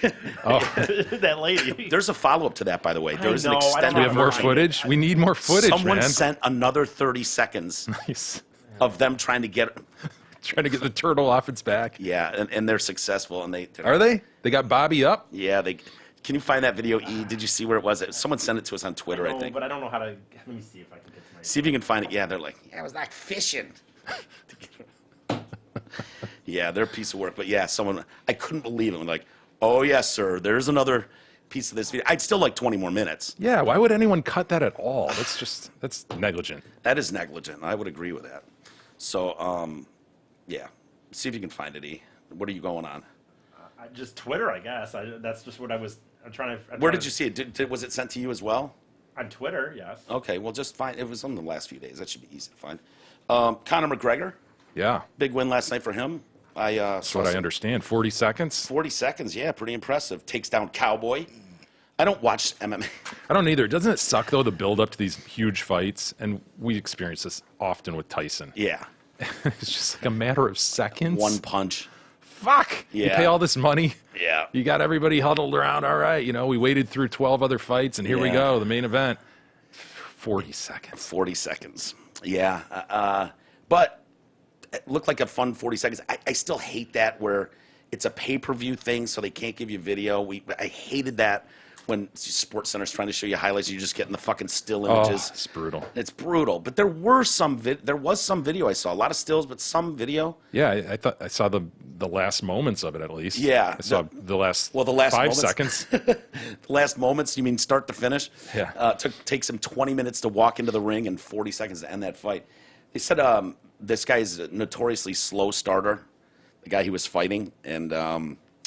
Speaker 3: That lady.
Speaker 1: There's a follow-up to that, by the way. There's an
Speaker 3: I
Speaker 1: extended.
Speaker 3: don't
Speaker 2: We have more footage. We need more footage,
Speaker 1: Someone
Speaker 2: man.
Speaker 1: sent another 30 seconds
Speaker 2: Nice.
Speaker 1: of them trying to get.
Speaker 2: Trying to get the turtle off its back.
Speaker 1: Yeah, and they're successful, and
Speaker 2: Are they? They got Bobby up?
Speaker 1: Yeah, they. Can you find that video, E? Did you see where it was? Someone sent it to us on Twitter, I think.
Speaker 3: But I don't know how to. Let me see if I can get to my.
Speaker 1: See if you can find it. Yeah, they're like, yeah, it was like fishing. Yeah, they're a piece of work. But yeah, I couldn't believe it. Like, oh yes, sir. There's another piece of this video. I'd still like 20 more minutes.
Speaker 2: Yeah, why would anyone cut that at all? That's negligent.
Speaker 1: That is negligent. I would agree with that. So, yeah. See if you can find it, E. What are you going on?
Speaker 3: Just Twitter, I guess. That's just what I'm trying to.
Speaker 1: Where did you see it? Was it sent to you as well?
Speaker 3: On Twitter, yes.
Speaker 1: Okay, well, just find. It was on the last few days. That should be easy to find. Conor McGregor,
Speaker 2: Yeah.
Speaker 1: big win last night for him.
Speaker 2: That's what I understand. 40 seconds?
Speaker 1: 40 seconds, yeah, pretty impressive. Takes down Cowboy. I don't watch MMA.
Speaker 2: I don't either. Doesn't it suck, though, the build up to these huge fights? And we experience this often with Tyson.
Speaker 1: Yeah,
Speaker 2: It's just like a matter of seconds.
Speaker 1: one punch.
Speaker 2: Fuck. You
Speaker 1: Yeah.
Speaker 2: pay all this money.
Speaker 1: Yeah.
Speaker 2: You got everybody huddled around. All right. We waited through 12 other fights, and here we
Speaker 1: Yeah.
Speaker 2: go, the main event. 40 seconds.
Speaker 1: 40 seconds. Yeah, but it looked like a fun 40 seconds. I still hate that where it's a pay-per-view thing, so they can't give you video. I hated that when Sports Center's trying to show you highlights, and you're just getting the fucking still images.
Speaker 2: It's brutal.
Speaker 1: It's brutal. But there was some video I saw. A lot of stills, but some video.
Speaker 2: Yeah, I thought I saw the last moments of it at least.
Speaker 1: Yeah.
Speaker 2: I saw the last 5
Speaker 1: moments.
Speaker 2: seconds.
Speaker 1: The last moments, you mean start to finish?
Speaker 2: Yeah.
Speaker 1: Takes him 20 minutes to walk into the ring and 40 seconds to end that fight. They said this guy's a notoriously slow starter, the guy he was fighting, and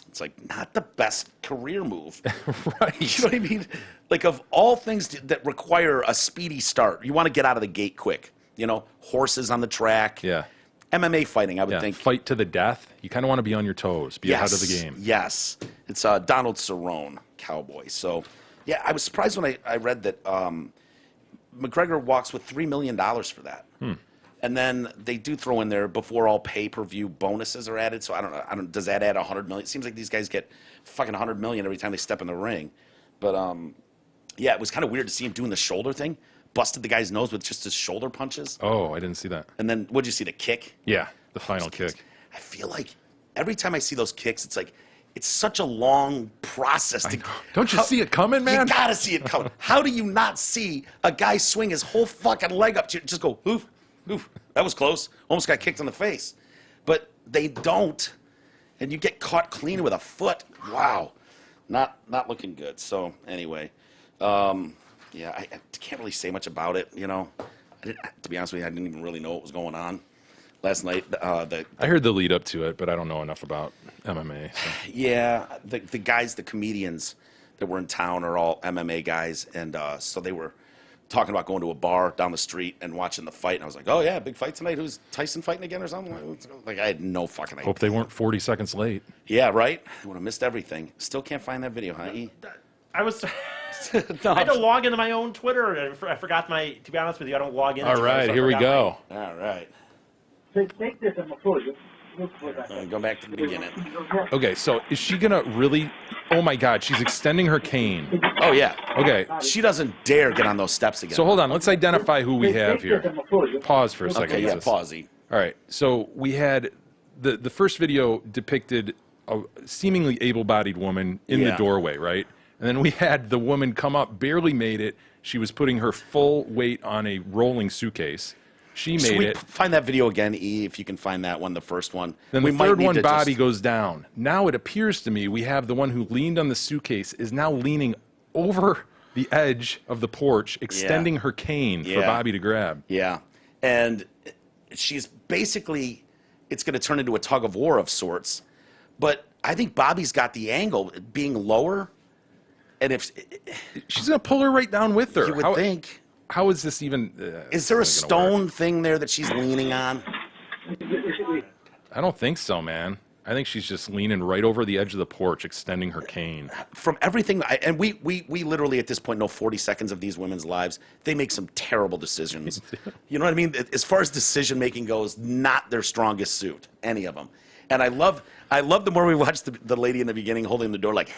Speaker 1: it's like not the best career move.
Speaker 2: Right.
Speaker 1: You know what I mean? Like of all things that require a speedy start, you want to get out of the gate quick. Horses on the track.
Speaker 2: Yeah.
Speaker 1: MMA fighting, I would think.
Speaker 2: Fight to the death. You kind of want to be on your toes, be ahead of the game.
Speaker 1: Yes. It's Donald Cerrone, Cowboy. So, yeah, I was surprised when I read that McGregor walks with $3 million for that. And then they do throw in there before all pay-per-view bonuses are added. So I don't know. Does that add $100 million? It seems like these guys get fucking $100 million every time they step in the ring. But yeah, it was kind of weird to see him doing the shoulder thing. Busted the guy's nose with just his shoulder punches.
Speaker 2: Oh, I didn't see that.
Speaker 1: And then what'd you see? The kick?
Speaker 2: Yeah, the final kick.
Speaker 1: I feel like every time I see those kicks, it's like it's such a long process.
Speaker 2: Don't you see it coming, man?
Speaker 1: You gotta see it coming. How do you not see a guy swing his whole fucking leg up to you? Just go, oof, oof. That was close. Almost got kicked in the face. But they don't, and you get caught clean with a foot. Wow, not looking good. So anyway, yeah, I can't really say much about it. To be honest with you, I didn't even really know what was going on last night.
Speaker 2: I heard the lead up to it, but I don't know enough about MMA. So.
Speaker 1: Yeah, the guys, the comedians that were in town are all MMA guys, and so they were talking about going to a bar down the street and watching the fight. And I was like, oh yeah, big fight tonight. Who's Tyson fighting again or something? Like I had no fucking idea.
Speaker 2: Hope they weren't 40 seconds late.
Speaker 1: Yeah, right. I would have missed everything. Still can't find that video, huh? E?
Speaker 3: I was.
Speaker 1: No.
Speaker 3: I had to log into my own Twitter. And I forgot to be honest with you, I don't log in.
Speaker 2: All right, here we go.
Speaker 1: All right.
Speaker 5: Take this and
Speaker 1: Go back to the beginning.
Speaker 2: Okay, so is she going to really... Oh, my God, she's extending her cane.
Speaker 1: Oh, yeah.
Speaker 2: Okay,
Speaker 1: She doesn't dare get on those steps again.
Speaker 2: so hold on. Let's identify who we have here. Pause for a second.
Speaker 1: Okay, yeah,
Speaker 2: Isis.
Speaker 1: pausey.
Speaker 2: All right, so we had... The first video depicted a seemingly able-bodied woman in the
Speaker 1: Yeah.
Speaker 2: doorway, right? And then we had the woman come up, barely made it. She was putting her full weight on a rolling suitcase. She
Speaker 1: Should
Speaker 2: made
Speaker 1: we
Speaker 2: it.
Speaker 1: find that video again, E, if you can find that one, the first one.
Speaker 2: Then
Speaker 1: we
Speaker 2: the
Speaker 1: might
Speaker 2: third
Speaker 1: need
Speaker 2: one,
Speaker 1: to
Speaker 2: Bobby
Speaker 1: just-
Speaker 2: goes down. Now it appears to me we have the one who leaned on the suitcase is now leaning over the edge of the porch, extending her cane for
Speaker 1: Yeah.
Speaker 2: Bobby to grab.
Speaker 1: Yeah. And she's basically, it's going to turn into a tug of war of sorts. But I think Bobby's got the angle being lower. And if
Speaker 2: She's going to pull her right down with her.
Speaker 1: you would think,
Speaker 2: How is this even?
Speaker 1: is there a
Speaker 2: this isn't gonna work.
Speaker 1: stone thing there that she's leaning on?
Speaker 2: I don't think so, man. I think she's just leaning right over the edge of the porch, extending her cane.
Speaker 1: From everything, and we literally at this point know 40 seconds of these women's lives. They make some terrible decisions. You know what I mean? As far as decision making goes, not their strongest suit, any of them. And I love the more we watch the lady in the beginning holding the door like,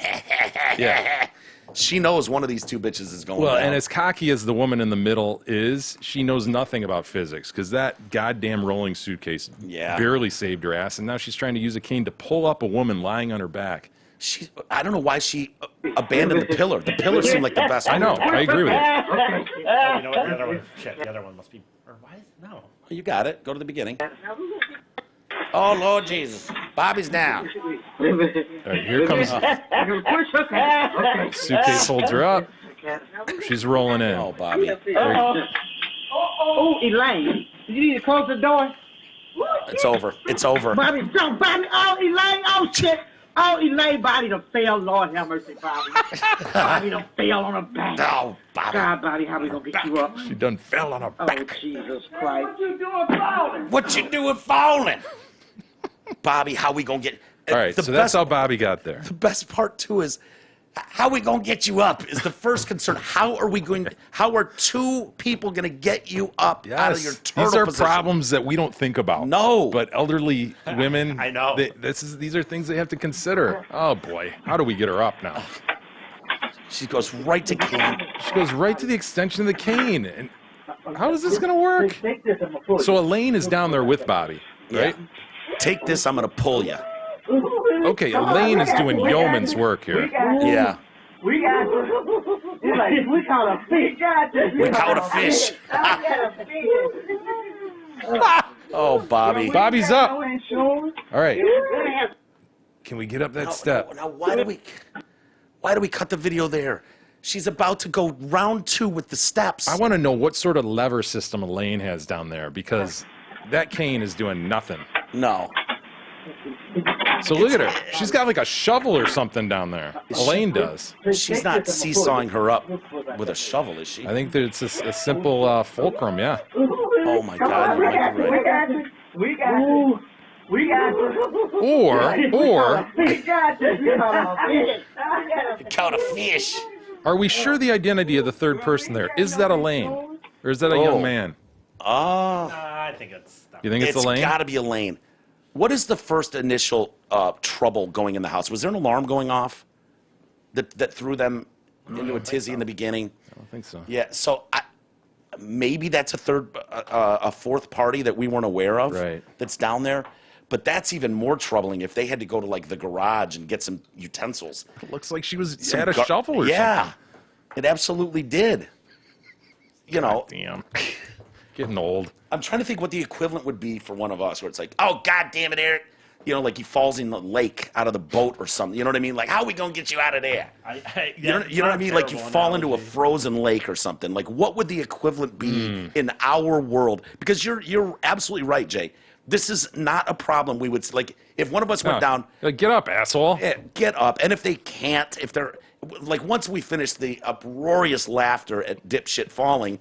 Speaker 2: Yeah.
Speaker 1: She knows one of these two bitches is going
Speaker 2: Well,
Speaker 1: down.
Speaker 2: and as cocky as the woman in the middle is, she knows nothing about physics because that goddamn rolling suitcase barely saved her ass, and now she's trying to use a cane to pull up a woman lying on her back.
Speaker 1: I don't know why she abandoned the pillar. The pillar seemed like the best.
Speaker 2: I know. I agree with you.
Speaker 3: Oh, you know what? The other one. Shit. The other one must be. Or why is no?
Speaker 1: You got it. Go to the beginning. Oh, Lord Jesus. Bobby's down.
Speaker 2: All right, here comes. Suitcase holds her up. She's rolling in.
Speaker 1: Oh, Bobby.
Speaker 5: Oh, Elaine. You need to close the door?
Speaker 1: It's over. It's over.
Speaker 5: Bobby, don't, Bobby. Oh, Elaine. Oh, shit. Oh, Elaine, Bobby done fell. Lord have mercy, Bobby. Bobby done fell on her back.
Speaker 1: Oh, Bobby.
Speaker 5: God, Bobby, how we gonna get you up?
Speaker 2: She done fell on her
Speaker 5: Oh,
Speaker 2: back.
Speaker 5: Jesus Christ. What you doing falling?
Speaker 1: What you doing falling? Bobby, how we gonna get...
Speaker 2: All right, so that's how Bobby got there.
Speaker 1: The best part, too, is how we gonna get you up is the first concern. How are two people gonna get you up out of your
Speaker 2: Yes,
Speaker 1: turtle
Speaker 2: these are
Speaker 1: position?
Speaker 2: problems that we don't think about.
Speaker 1: No.
Speaker 2: But elderly women,
Speaker 3: I know.
Speaker 2: These are things they have to consider. Oh boy, how do we get her up now?
Speaker 1: She goes right to cane.
Speaker 2: She goes right to the extension of the cane. And how is this going to work? So Elaine is down there with Bobby, right?
Speaker 1: Yeah. Take this, I'm gonna pull you.
Speaker 2: Okay, Elaine is doing yeoman's work here.
Speaker 1: Yeah.
Speaker 5: We got you. He's like, we caught a fish.
Speaker 1: We caught a fish. Oh, Bobby.
Speaker 2: Bobby's up. All right. Can we get up that step?
Speaker 1: Now, why do we cut the video there? She's about to go round 2 with the steps.
Speaker 2: I want to know what sort of lever system Elaine has down there because that cane is doing nothing.
Speaker 1: No.
Speaker 2: So look at her. She's got like a shovel or something down there. Elaine does.
Speaker 1: She's not seesawing her up with a shovel, is she?
Speaker 2: I think that it's a simple fulcrum, yeah.
Speaker 1: Oh, my God. You might be right.
Speaker 5: We got you. We got you.
Speaker 2: Or
Speaker 5: We got you. You caught a fish.
Speaker 1: You caught a fish.
Speaker 2: are we sure the identity of the third person there? Is that Elaine? Or is that a young man?
Speaker 3: I think it's.
Speaker 2: You think it's Elaine?
Speaker 1: It's got to be Elaine. What is the first initial trouble going in the house? Was there an alarm going off that threw them into a tizzy in the beginning?
Speaker 2: I don't think so.
Speaker 1: Yeah, so maybe that's a fourth party that we weren't aware of that's down there. But that's even more troubling if they had to go to like the garage and get some utensils.
Speaker 2: It looks like she had a shovel or
Speaker 1: yeah,
Speaker 2: something.
Speaker 1: it absolutely did. You know,
Speaker 2: Damn. Getting old.
Speaker 1: I'm trying to think what the equivalent would be for one of us, where it's like, oh, God damn it, Eric. You know, like he falls in the lake out of the boat or something. You know what I mean? Like, how are we going to get you out of there? You know what I mean? Like you fall into a frozen lake or something. Like, what would the equivalent be in our world? Because you're absolutely right, Jay. This is not a problem we would, like, if one of us went down.
Speaker 2: Like, get up, asshole.
Speaker 1: Yeah, get up. And if they can't, if they're, like, once we finish the uproarious laughter at dipshit falling,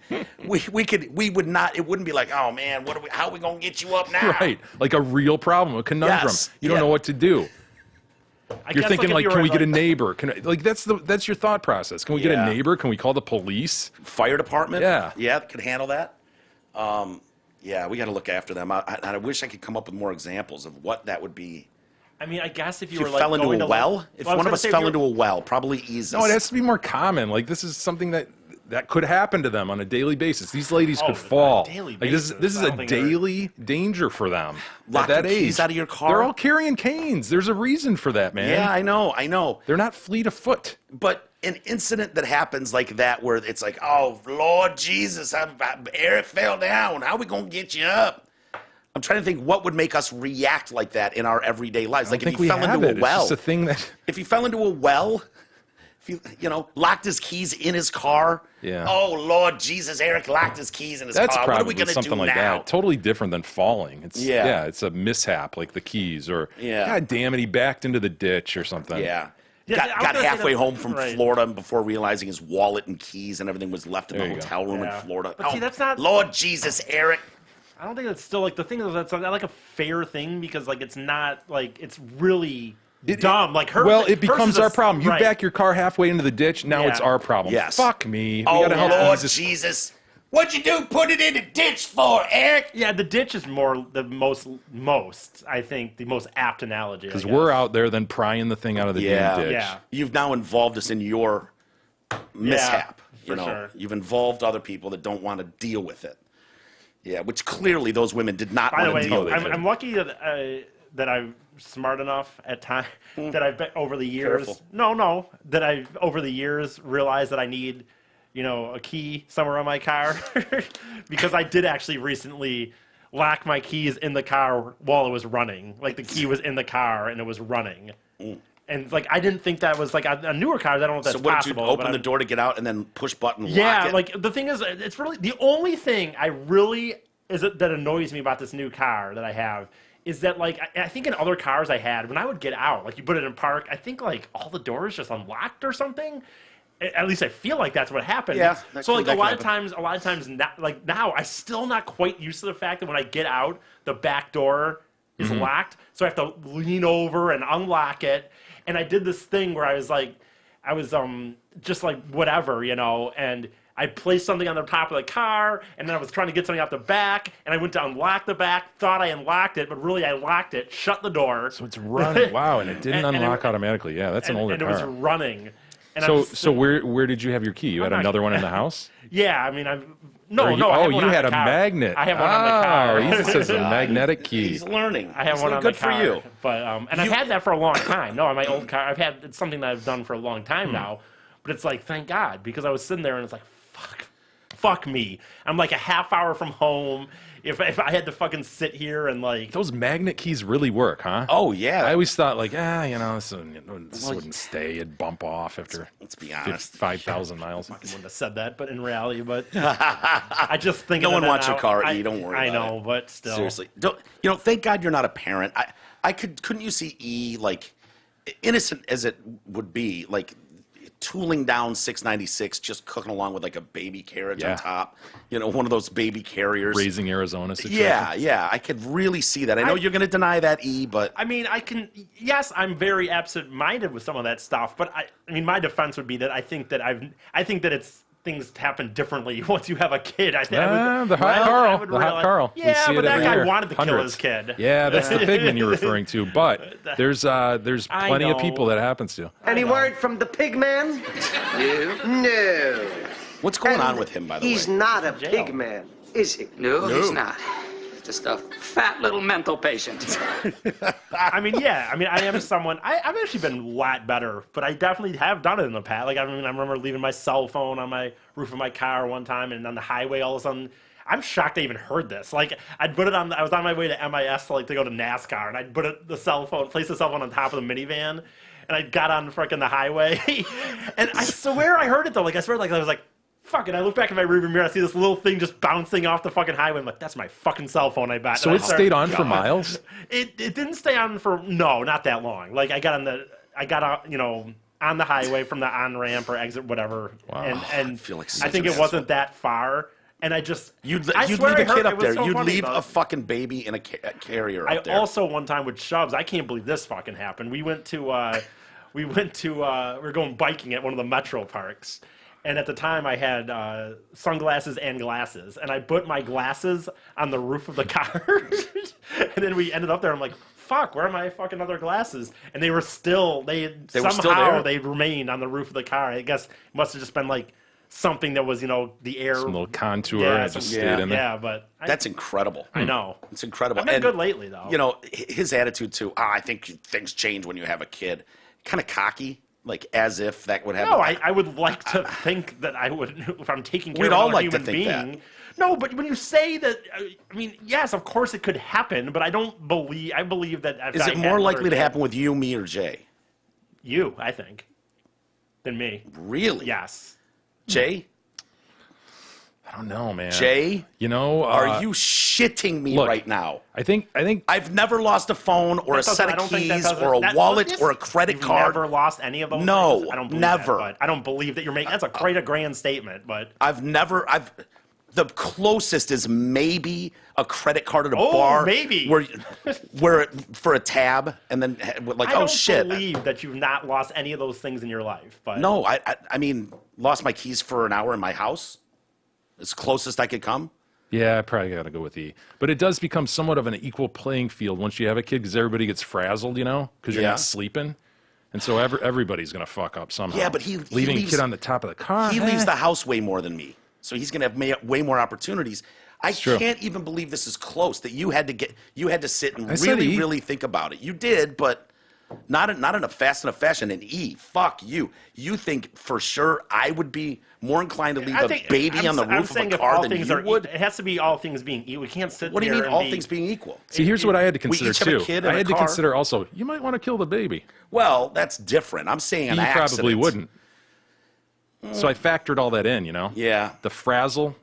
Speaker 1: we would not, it wouldn't be like, oh man, how are we going to get you up now?
Speaker 2: Right. Like a real problem, a conundrum.
Speaker 1: Yes.
Speaker 2: You don't know what to do. You're thinking like, can we get a neighbor? That's your thought process. Can we get a neighbor? Can we call the police?
Speaker 1: Fire department?
Speaker 2: Yeah.
Speaker 1: Yeah, could handle that. Yeah, we got to look after them. I wish I could come up with more examples of what that would be.
Speaker 3: I mean, I guess if you
Speaker 1: If
Speaker 3: were
Speaker 1: you
Speaker 3: like
Speaker 1: fell into
Speaker 3: going
Speaker 1: a
Speaker 3: to
Speaker 1: well, if one of us fell into a well, probably easy.
Speaker 2: No, it has to be more common. Like this is something that could happen to them on a daily basis. These ladies could fall.
Speaker 3: On a daily
Speaker 2: Like this
Speaker 3: basis,
Speaker 2: is
Speaker 3: I
Speaker 2: a
Speaker 3: don't think they're-
Speaker 2: daily danger for them.
Speaker 1: Lock
Speaker 2: at that
Speaker 1: your
Speaker 2: age,
Speaker 1: keys out of your car.
Speaker 2: They're all carrying canes. There's a reason for that, man.
Speaker 1: Yeah, I know.
Speaker 2: They're not fleet of foot.
Speaker 1: But an incident that happens like that where it's like, oh, Lord Jesus, Eric fell down. How are we going to get you up? I'm trying to think what would make us react like that in our everyday lives. Like if he fell into a well.
Speaker 2: It's just a thing that...
Speaker 1: If he fell into a well, if he, locked his keys in his car.
Speaker 2: Yeah.
Speaker 1: Oh, Lord Jesus, Eric locked his keys in his car. What are we going to do
Speaker 2: something like
Speaker 1: now?
Speaker 2: that. Totally different than falling. It's
Speaker 1: Yeah.
Speaker 2: It's a mishap, like the keys, or
Speaker 1: Yeah.
Speaker 2: God damn it, he backed into the ditch or something.
Speaker 1: Yeah.
Speaker 3: Yeah,
Speaker 1: Got halfway home from
Speaker 3: right.
Speaker 1: Florida before realizing his wallet and keys and everything was left in the
Speaker 2: There you
Speaker 1: hotel room in
Speaker 3: Yeah.
Speaker 1: Florida.
Speaker 3: But see, that's not-
Speaker 1: Lord Jesus, Eric.
Speaker 3: I don't think that's still like the thing is that's not like a fair thing because like it's not like it's really dumb. Like her.
Speaker 2: Well, it
Speaker 3: hers
Speaker 2: becomes
Speaker 3: is
Speaker 2: our problem. You
Speaker 3: right.
Speaker 2: back your car halfway into the ditch. Now
Speaker 3: Yeah.
Speaker 2: it's our problem.
Speaker 1: Yes.
Speaker 2: Fuck me. We
Speaker 1: Oh,
Speaker 2: gotta help
Speaker 1: Lord
Speaker 2: ease this-
Speaker 1: Jesus. What'd you do? Put it in the ditch for, Eric?
Speaker 3: Yeah, the ditch is more the most I think the most apt analogy.
Speaker 2: Because we're out there then prying the thing out of the
Speaker 1: Yeah.
Speaker 2: damn ditch.
Speaker 3: Yeah.
Speaker 1: You've now involved us in your mishap.
Speaker 3: for sure.
Speaker 1: You've involved other people that don't want to deal with it. Yeah, which clearly those women did not
Speaker 3: By the
Speaker 1: want to
Speaker 3: way,
Speaker 1: deal with it.
Speaker 3: I'm lucky that I'm smart enough at time that I've been over the years.
Speaker 1: Careful.
Speaker 3: No, that I've over the years realized that I need, a key somewhere on my car because I did actually recently lock my keys in the car while it was running. Like the key was in the car and it was running. And like I didn't think that was like a newer car. I don't know if that's
Speaker 1: So what,
Speaker 3: possible.
Speaker 1: did you open
Speaker 3: but
Speaker 1: the door to get out and then push button lock
Speaker 3: yeah,
Speaker 1: it?
Speaker 3: like the thing is, it's really the only thing I really that annoys me about this new car that I have is that like I think in other cars I had when I would get out, like you put it in park, I think like all the doors just unlocked or something. At least I feel like that's what happened.
Speaker 1: Yeah,
Speaker 3: So like
Speaker 1: that
Speaker 3: a lot
Speaker 1: could
Speaker 3: of times, now I'm still not quite used to the fact that when I get out, the back door is locked, so I have to lean over and unlock it. And I did this thing where I was just like whatever, and I placed something on the top of the car, and then I was trying to get something out the back, and I went to unlock the back, thought I unlocked it, but really I locked it, shut the door.
Speaker 2: So it's running. Wow, and it didn't
Speaker 3: And
Speaker 2: unlock automatically. Yeah, that's an older
Speaker 3: and it
Speaker 2: car.
Speaker 3: was running. And
Speaker 2: So where did you have your key? You had
Speaker 3: not-
Speaker 2: another one in the house?
Speaker 3: Yeah, I mean, I
Speaker 2: Or
Speaker 3: have
Speaker 2: you
Speaker 3: one on
Speaker 2: had
Speaker 3: the
Speaker 2: a
Speaker 3: car.
Speaker 2: magnet.
Speaker 3: I have one on the car.
Speaker 2: He says a magnetic key.
Speaker 1: He's learning.
Speaker 3: I have
Speaker 1: He's
Speaker 3: one
Speaker 1: learning.
Speaker 3: on
Speaker 1: Good
Speaker 3: the car.
Speaker 1: for you.
Speaker 3: But and I've had that for a long time. No, on my old car, it's something that I've done for a long time now. But it's like, thank God, because I was sitting there and it's like, fuck me. I'm like a half hour from home. If I had to fucking sit here and like
Speaker 2: Those magnet keys really work, huh?
Speaker 1: Oh, yeah.
Speaker 2: I always thought like, this wouldn't stay. It'd bump off after
Speaker 1: Let's be honest.
Speaker 2: 5,000 miles.
Speaker 3: I wouldn't have said that, but in reality, but I just think
Speaker 1: No
Speaker 3: of
Speaker 1: one
Speaker 3: it
Speaker 1: wants
Speaker 3: now.
Speaker 1: your car, E. Don't worry
Speaker 3: I
Speaker 1: about
Speaker 3: know,
Speaker 1: it.
Speaker 3: but still.
Speaker 1: Seriously. Thank God you're not a parent. Couldn't you see E, like, innocent as it would be, like, tooling down 696, just cooking along with like a baby carriage
Speaker 2: Yeah.
Speaker 1: on top, one of those baby carriers.
Speaker 2: Raising Arizona situation.
Speaker 1: Yeah, I could really see that. I know you're going to deny that, E, but
Speaker 3: I mean, yes, I'm very absent-minded with some of that stuff, but I mean, my defense would be that I think that things happen differently once you have a kid. I think
Speaker 2: The hot Carl. We
Speaker 3: Yeah,
Speaker 2: see
Speaker 3: but
Speaker 2: it
Speaker 3: that
Speaker 2: every
Speaker 3: guy
Speaker 2: year.
Speaker 3: wanted to kill
Speaker 2: Hundreds.
Speaker 3: his kid.
Speaker 2: Yeah, that's the pigman you're referring to. But there's plenty of
Speaker 3: know.
Speaker 2: people that happens to.
Speaker 6: Any word from the pig man? No.
Speaker 1: what's going on with him, by the
Speaker 6: He's
Speaker 1: way?
Speaker 6: not a pig man, is he?
Speaker 7: No, he's not. Just a fat little mental patient.
Speaker 3: I mean, I am someone. I've actually been a lot better, but I definitely have done it in the past. Like, I remember leaving my cell phone on my roof of my car one time, and on the highway, all of a sudden, I'm shocked I even heard this. Like, I'd put it on. I was on my way to MIS to go to NASCAR, and I'd place the cell phone on top of the minivan, and I got on freaking the highway, and I swear I heard it though. Like, I swear, like I was like. Fuck it, I look back in my rearview mirror, I see this little thing just bouncing off the fucking highway. I'm like, that's my fucking cell phone, I bet.
Speaker 2: So
Speaker 3: And
Speaker 2: it
Speaker 3: I started-
Speaker 2: stayed on for miles?
Speaker 3: It didn't stay on for, no, not that long. Like, I got on the highway from the on-ramp or exit, whatever.
Speaker 2: Wow.
Speaker 3: And
Speaker 1: I feel like
Speaker 3: I think
Speaker 1: such
Speaker 3: it
Speaker 1: an
Speaker 3: wasn't that far. And I just,
Speaker 1: You'd
Speaker 3: I
Speaker 1: leave
Speaker 3: swear
Speaker 1: a
Speaker 3: I heard
Speaker 1: kid
Speaker 3: it
Speaker 1: up
Speaker 3: was
Speaker 1: there.
Speaker 3: so
Speaker 1: You'd
Speaker 3: funny,
Speaker 1: leave
Speaker 3: though.
Speaker 1: a fucking baby in a carrier
Speaker 3: I
Speaker 1: up there.
Speaker 3: also one time with Chubbs, I can't believe this fucking happened. We were going biking at one of the metro parks. And at the time, I had sunglasses and glasses. And I put my glasses on the roof of the car. And then we ended up there. I'm like, fuck, where are my fucking other glasses? And they were still, they
Speaker 1: were still there?
Speaker 3: they remained on the roof of the car. I guess it must have just been like something that was, the air.
Speaker 2: Some little contour
Speaker 3: Yeah,
Speaker 2: and it just stayed in there.
Speaker 3: Yeah, but
Speaker 1: That's incredible.
Speaker 3: I know.
Speaker 1: It's incredible.
Speaker 3: I've been
Speaker 1: And,
Speaker 3: good lately, though.
Speaker 1: His attitude too. I think things change when you have a kid. Kind of cocky.
Speaker 3: Like
Speaker 1: as if that would happen.
Speaker 3: No, I would like to think that I would, if I'm taking care
Speaker 1: We'd
Speaker 3: of
Speaker 1: all
Speaker 3: another
Speaker 1: like to
Speaker 3: human
Speaker 1: think
Speaker 3: being.
Speaker 1: that.
Speaker 3: No, but when you say that, I mean, yes, of course it could happen, but I believe that. If
Speaker 1: Is it more likely to happen with you, me, or Jay?
Speaker 3: You, I think, than me.
Speaker 1: Really?
Speaker 3: Yes.
Speaker 1: Jay?
Speaker 2: I don't know, man.
Speaker 1: Jay?
Speaker 2: You know,
Speaker 1: are you shitting me right now?
Speaker 2: I think
Speaker 1: I've never lost a phone or a set of keys or a wallet or a credit card.
Speaker 3: Never lost any of those
Speaker 1: No,
Speaker 3: things? I don't believe
Speaker 1: never.
Speaker 3: That, but I don't believe that you're making. That's quite a grand statement, but
Speaker 1: The closest is maybe a credit card at a
Speaker 3: Oh,
Speaker 1: bar.
Speaker 3: maybe.
Speaker 1: Where for a tab and then like,
Speaker 3: I don't
Speaker 1: shit.
Speaker 3: believe that you've not lost any of those things in your life. But
Speaker 1: No, I mean, lost my keys for an hour in my house. As closest I could come.
Speaker 2: Yeah, I probably got to go with E. But it does become somewhat of an equal playing field once you have a kid because everybody gets frazzled, you know, because you're not sleeping. And so everybody's going to fuck up somehow.
Speaker 1: Yeah, but
Speaker 2: leaving a kid on the top of the car.
Speaker 1: He leaves the house way more than me. So he's going to have way more opportunities. I can't even believe this is close, that you had to sit and really think about it. You did, but not in a fast enough fashion. And E, fuck you. You think for sure I would be more inclined to leave a baby on the roof of a car than you would?
Speaker 3: It has to be all things being equal. We can't sit
Speaker 1: What do you
Speaker 3: here
Speaker 1: mean all things being equal?
Speaker 2: See, here's what I had to consider
Speaker 1: each have a
Speaker 2: too.
Speaker 1: kid and
Speaker 2: I
Speaker 1: a
Speaker 2: had to
Speaker 1: car.
Speaker 2: consider also, you might want to kill the baby.
Speaker 1: Well, that's different. I'm saying an accident.
Speaker 2: He probably wouldn't. So I factored all that in, you know?
Speaker 1: Yeah.
Speaker 2: The frazzle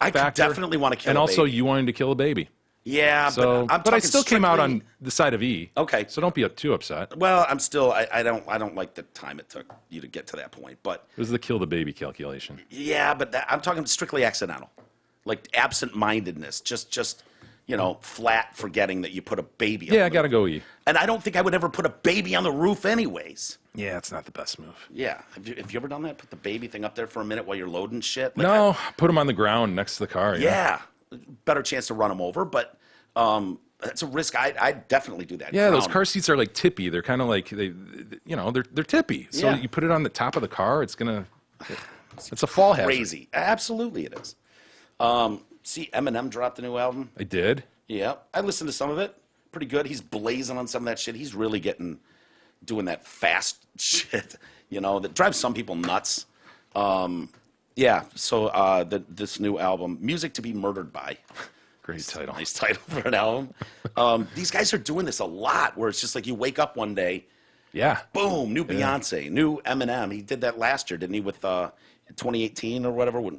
Speaker 1: I could definitely want to kill
Speaker 2: and
Speaker 1: a
Speaker 2: also
Speaker 1: baby.
Speaker 2: you wanting to kill a baby.
Speaker 1: Yeah,
Speaker 2: so,
Speaker 1: but
Speaker 2: I still came out on the side of E.
Speaker 1: Okay.
Speaker 2: So don't be too upset.
Speaker 1: Well, I'm still I don't like the time it took you to get to that point, but
Speaker 2: it was the kill the baby calculation.
Speaker 1: Yeah, but I'm talking strictly accidental. Like absent-mindedness, just flat forgetting that you put a baby on
Speaker 2: I got to go E.
Speaker 1: And I don't think I would ever put a baby on the roof anyways.
Speaker 2: Yeah, it's not the best move.
Speaker 1: Yeah. Have you ever done that? Put the baby thing up there for a minute while you're loading shit? Like,
Speaker 2: no, put him on the ground next to the car.
Speaker 1: Yeah. Better chance to run him over, but that's a risk. I'd definitely do that.
Speaker 2: Yeah, those car seats are like tippy. They're kind of like they're tippy. So you put it on the top of the car, it's a fall hazard.
Speaker 1: Crazy. Absolutely, it is. See, Eminem dropped a new album.
Speaker 2: I did.
Speaker 1: Yeah, I listened to some of it. Pretty good. He's blazing on some of that shit. He's really doing that fast shit, that drives some people nuts. Yeah, so this new album, Music to be Murdered By.
Speaker 2: Great title.
Speaker 1: Nice title for an album. These guys are doing this a lot, where it's just like you wake up one day, boom, new Beyonce, new Eminem. He did that last year, didn't he, with 2018 or whatever, was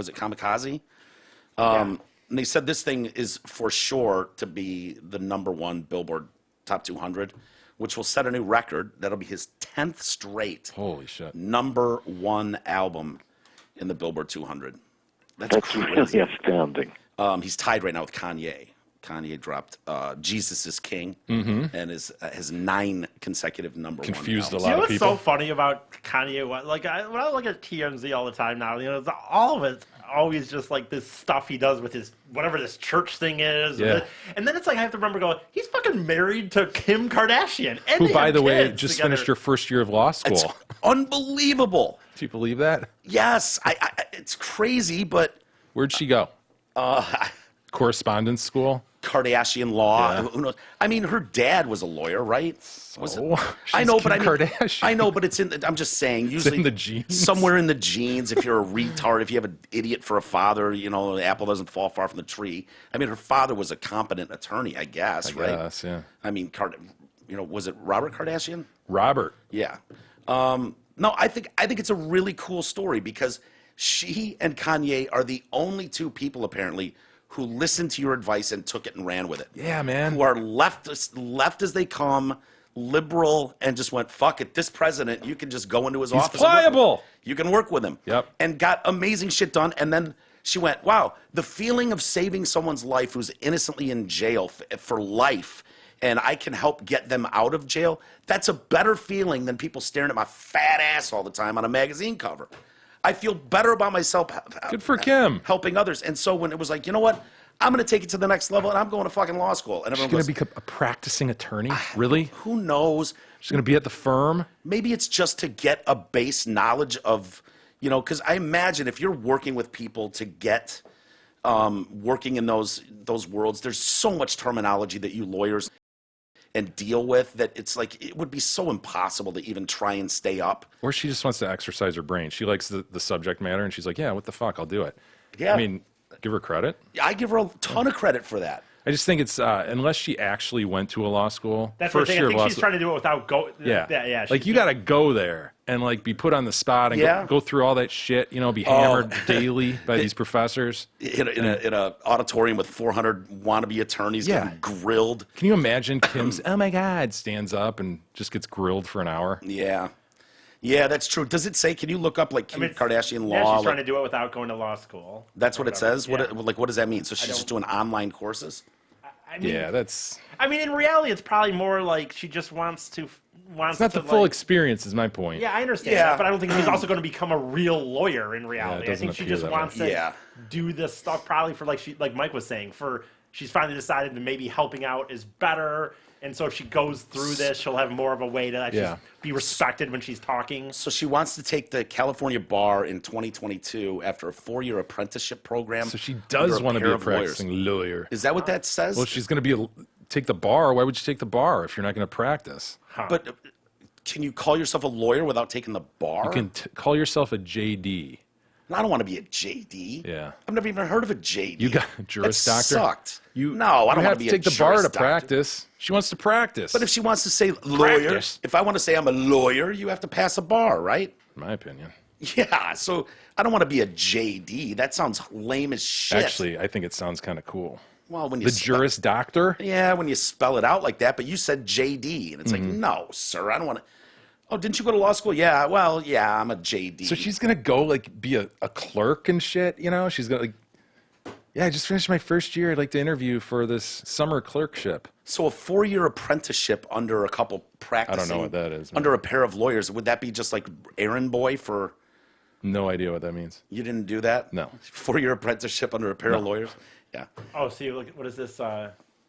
Speaker 1: it Kamikaze? And they said this thing is for sure to be the #1 Billboard Top 200, which will set a new record. That'll be his 10th straight.
Speaker 2: Holy shit.
Speaker 1: #1 album in the Billboard 200.
Speaker 4: That's really astounding.
Speaker 1: He's tied right now with Kanye. Kanye dropped Jesus is King and has 9 consecutive #1
Speaker 2: Confused
Speaker 1: albums.
Speaker 2: a lot of people.
Speaker 3: What's so funny about Kanye? When I look at TMZ all the time now, all of it's always just like this stuff he does with his whatever this church thing is.
Speaker 2: Yeah.
Speaker 3: And then it's like I have to remember he's fucking married to Kim Kardashian. And
Speaker 2: who,
Speaker 3: they
Speaker 2: by
Speaker 3: have
Speaker 2: the way,
Speaker 3: kids
Speaker 2: just
Speaker 3: together.
Speaker 2: finished her first year of law school.
Speaker 1: It's unbelievable.
Speaker 2: Do you believe that?
Speaker 1: Yes, it's crazy, but
Speaker 2: Where'd she go? Correspondence school?
Speaker 1: Kardashian law.
Speaker 2: Yeah.
Speaker 1: Who knows? I mean, her dad was a lawyer, right? Was it?
Speaker 2: She's
Speaker 1: I know,
Speaker 2: Kim
Speaker 1: but
Speaker 2: Kardashian.
Speaker 1: I know, but it's in. I'm just saying. Usually,
Speaker 2: in the genes.
Speaker 1: Somewhere in the genes. If you're a retard, if you have an idiot for a father, the apple doesn't fall far from the tree. I mean, her father was a competent attorney, I guess, right?
Speaker 2: Yes, yeah.
Speaker 1: I mean, was it Robert Kardashian?
Speaker 2: Robert.
Speaker 1: Yeah. No, I think it's a really cool story because she and Kanye are the only two people apparently who listened to your advice and took it and ran with it.
Speaker 2: Yeah, man.
Speaker 1: Who are left as they come, liberal, and just went, fuck it, this president, you can just go into his office.
Speaker 2: He's pliable.
Speaker 1: You can work with him.
Speaker 2: Yep.
Speaker 1: And got amazing shit done. And then she went, wow, the feeling of saving someone's life who's innocently in jail for life, and I can help get them out of jail, that's a better feeling than people staring at my fat ass all the time on a magazine cover. I feel better about myself.
Speaker 2: Good for Kim.
Speaker 1: Helping others. And so when it was like, you know what? I'm going to take it to the next level, and I'm going to fucking law school. And
Speaker 2: She's
Speaker 1: everyone
Speaker 2: going to become a practicing attorney? Really?
Speaker 1: who knows?
Speaker 2: She's going to be at the firm?
Speaker 1: Maybe it's just to get a base knowledge of, because I imagine if you're working with people to get working in those worlds, there's so much terminology that you lawyers, and deal with that it's like it would be so impossible to even try and stay up.
Speaker 2: Or she just wants to exercise her brain. She likes the subject matter, and she's like, yeah, what the fuck, I'll do it.
Speaker 1: Yeah.
Speaker 2: I mean, give her credit.
Speaker 1: I give her a ton of credit for that.
Speaker 2: I just think it's unless she actually went to a law school.
Speaker 3: That's
Speaker 2: first
Speaker 3: the thing.
Speaker 2: year
Speaker 3: I
Speaker 2: of law
Speaker 3: think she's
Speaker 2: school.
Speaker 3: trying to do it without
Speaker 2: Yeah,
Speaker 3: yeah.
Speaker 2: Like you got to go there and like be put on the spot and go through all that shit. You know, be hammered daily by these professors
Speaker 1: in a auditorium with 400 wannabe attorneys getting grilled.
Speaker 2: Can you imagine Kim's? Oh my God! Stands up and just gets grilled for an hour.
Speaker 1: Yeah. Yeah, that's true. Does it say? Can you look up like Kim Kardashian law?
Speaker 3: Yeah, she's trying to do it without going to law school.
Speaker 1: That's what it says.
Speaker 3: Yeah.
Speaker 1: What does that mean? So she's just doing online courses?
Speaker 3: I mean,
Speaker 2: Yeah, that's.
Speaker 3: I mean, in reality, it's probably more like she just wants to.
Speaker 2: It's not the full experience, is my point.
Speaker 3: Yeah, I understand that, but I don't think she's also going to become a real lawyer in reality. I think she just wants to do this stuff probably for like Mike was saying, she's finally decided that maybe helping out is better. And so if she goes through this, she'll have more of a way to actually be respected when she's talking.
Speaker 1: So she wants to take the California bar in 2022 after a 4-year apprenticeship program.
Speaker 2: So she does want to be a practicing lawyer.
Speaker 1: Is that what that says?
Speaker 2: Well, she's going to take the bar. Why would you take the bar if you're not going to practice?
Speaker 1: But can you call yourself a lawyer without taking the bar?
Speaker 2: You can call yourself a JD.
Speaker 1: I don't want to be a JD.
Speaker 2: Yeah.
Speaker 1: I've never even heard of a JD.
Speaker 2: You got a juris doctor?
Speaker 1: Sucked. I don't
Speaker 2: you
Speaker 1: want to
Speaker 2: have
Speaker 1: be
Speaker 2: to take
Speaker 1: a
Speaker 2: the bar to
Speaker 1: juris doctor.
Speaker 2: practice. She wants to practice.
Speaker 1: But if she wants to say lawyer, if I want to say I'm a lawyer, you have to pass a bar, right?
Speaker 2: In my opinion.
Speaker 1: Yeah, so I don't want to be a JD. That sounds lame as shit.
Speaker 2: Actually, I think it sounds kind of cool.
Speaker 1: Well, when you
Speaker 2: juris doctor?
Speaker 1: Yeah, when you spell it out like that, but you said JD, and it's like, no, sir, I don't want to. Oh, didn't you go to law school? Yeah, well, yeah, I'm a JD.
Speaker 2: So she's going to go, like, be a clerk and shit, you know? She's going to, like, yeah, I just finished my first year. I'd like to interview for this summer clerkship.
Speaker 1: So a 4-year apprenticeship under a couple practicing.
Speaker 2: I don't know what that is.
Speaker 1: Under a pair of lawyers. Would that be just like errand boy for?
Speaker 2: No idea what that means.
Speaker 1: You didn't do that?
Speaker 2: No.
Speaker 1: 4-year apprenticeship under a pair of lawyers? Yeah.
Speaker 3: Oh, see, look, what is this?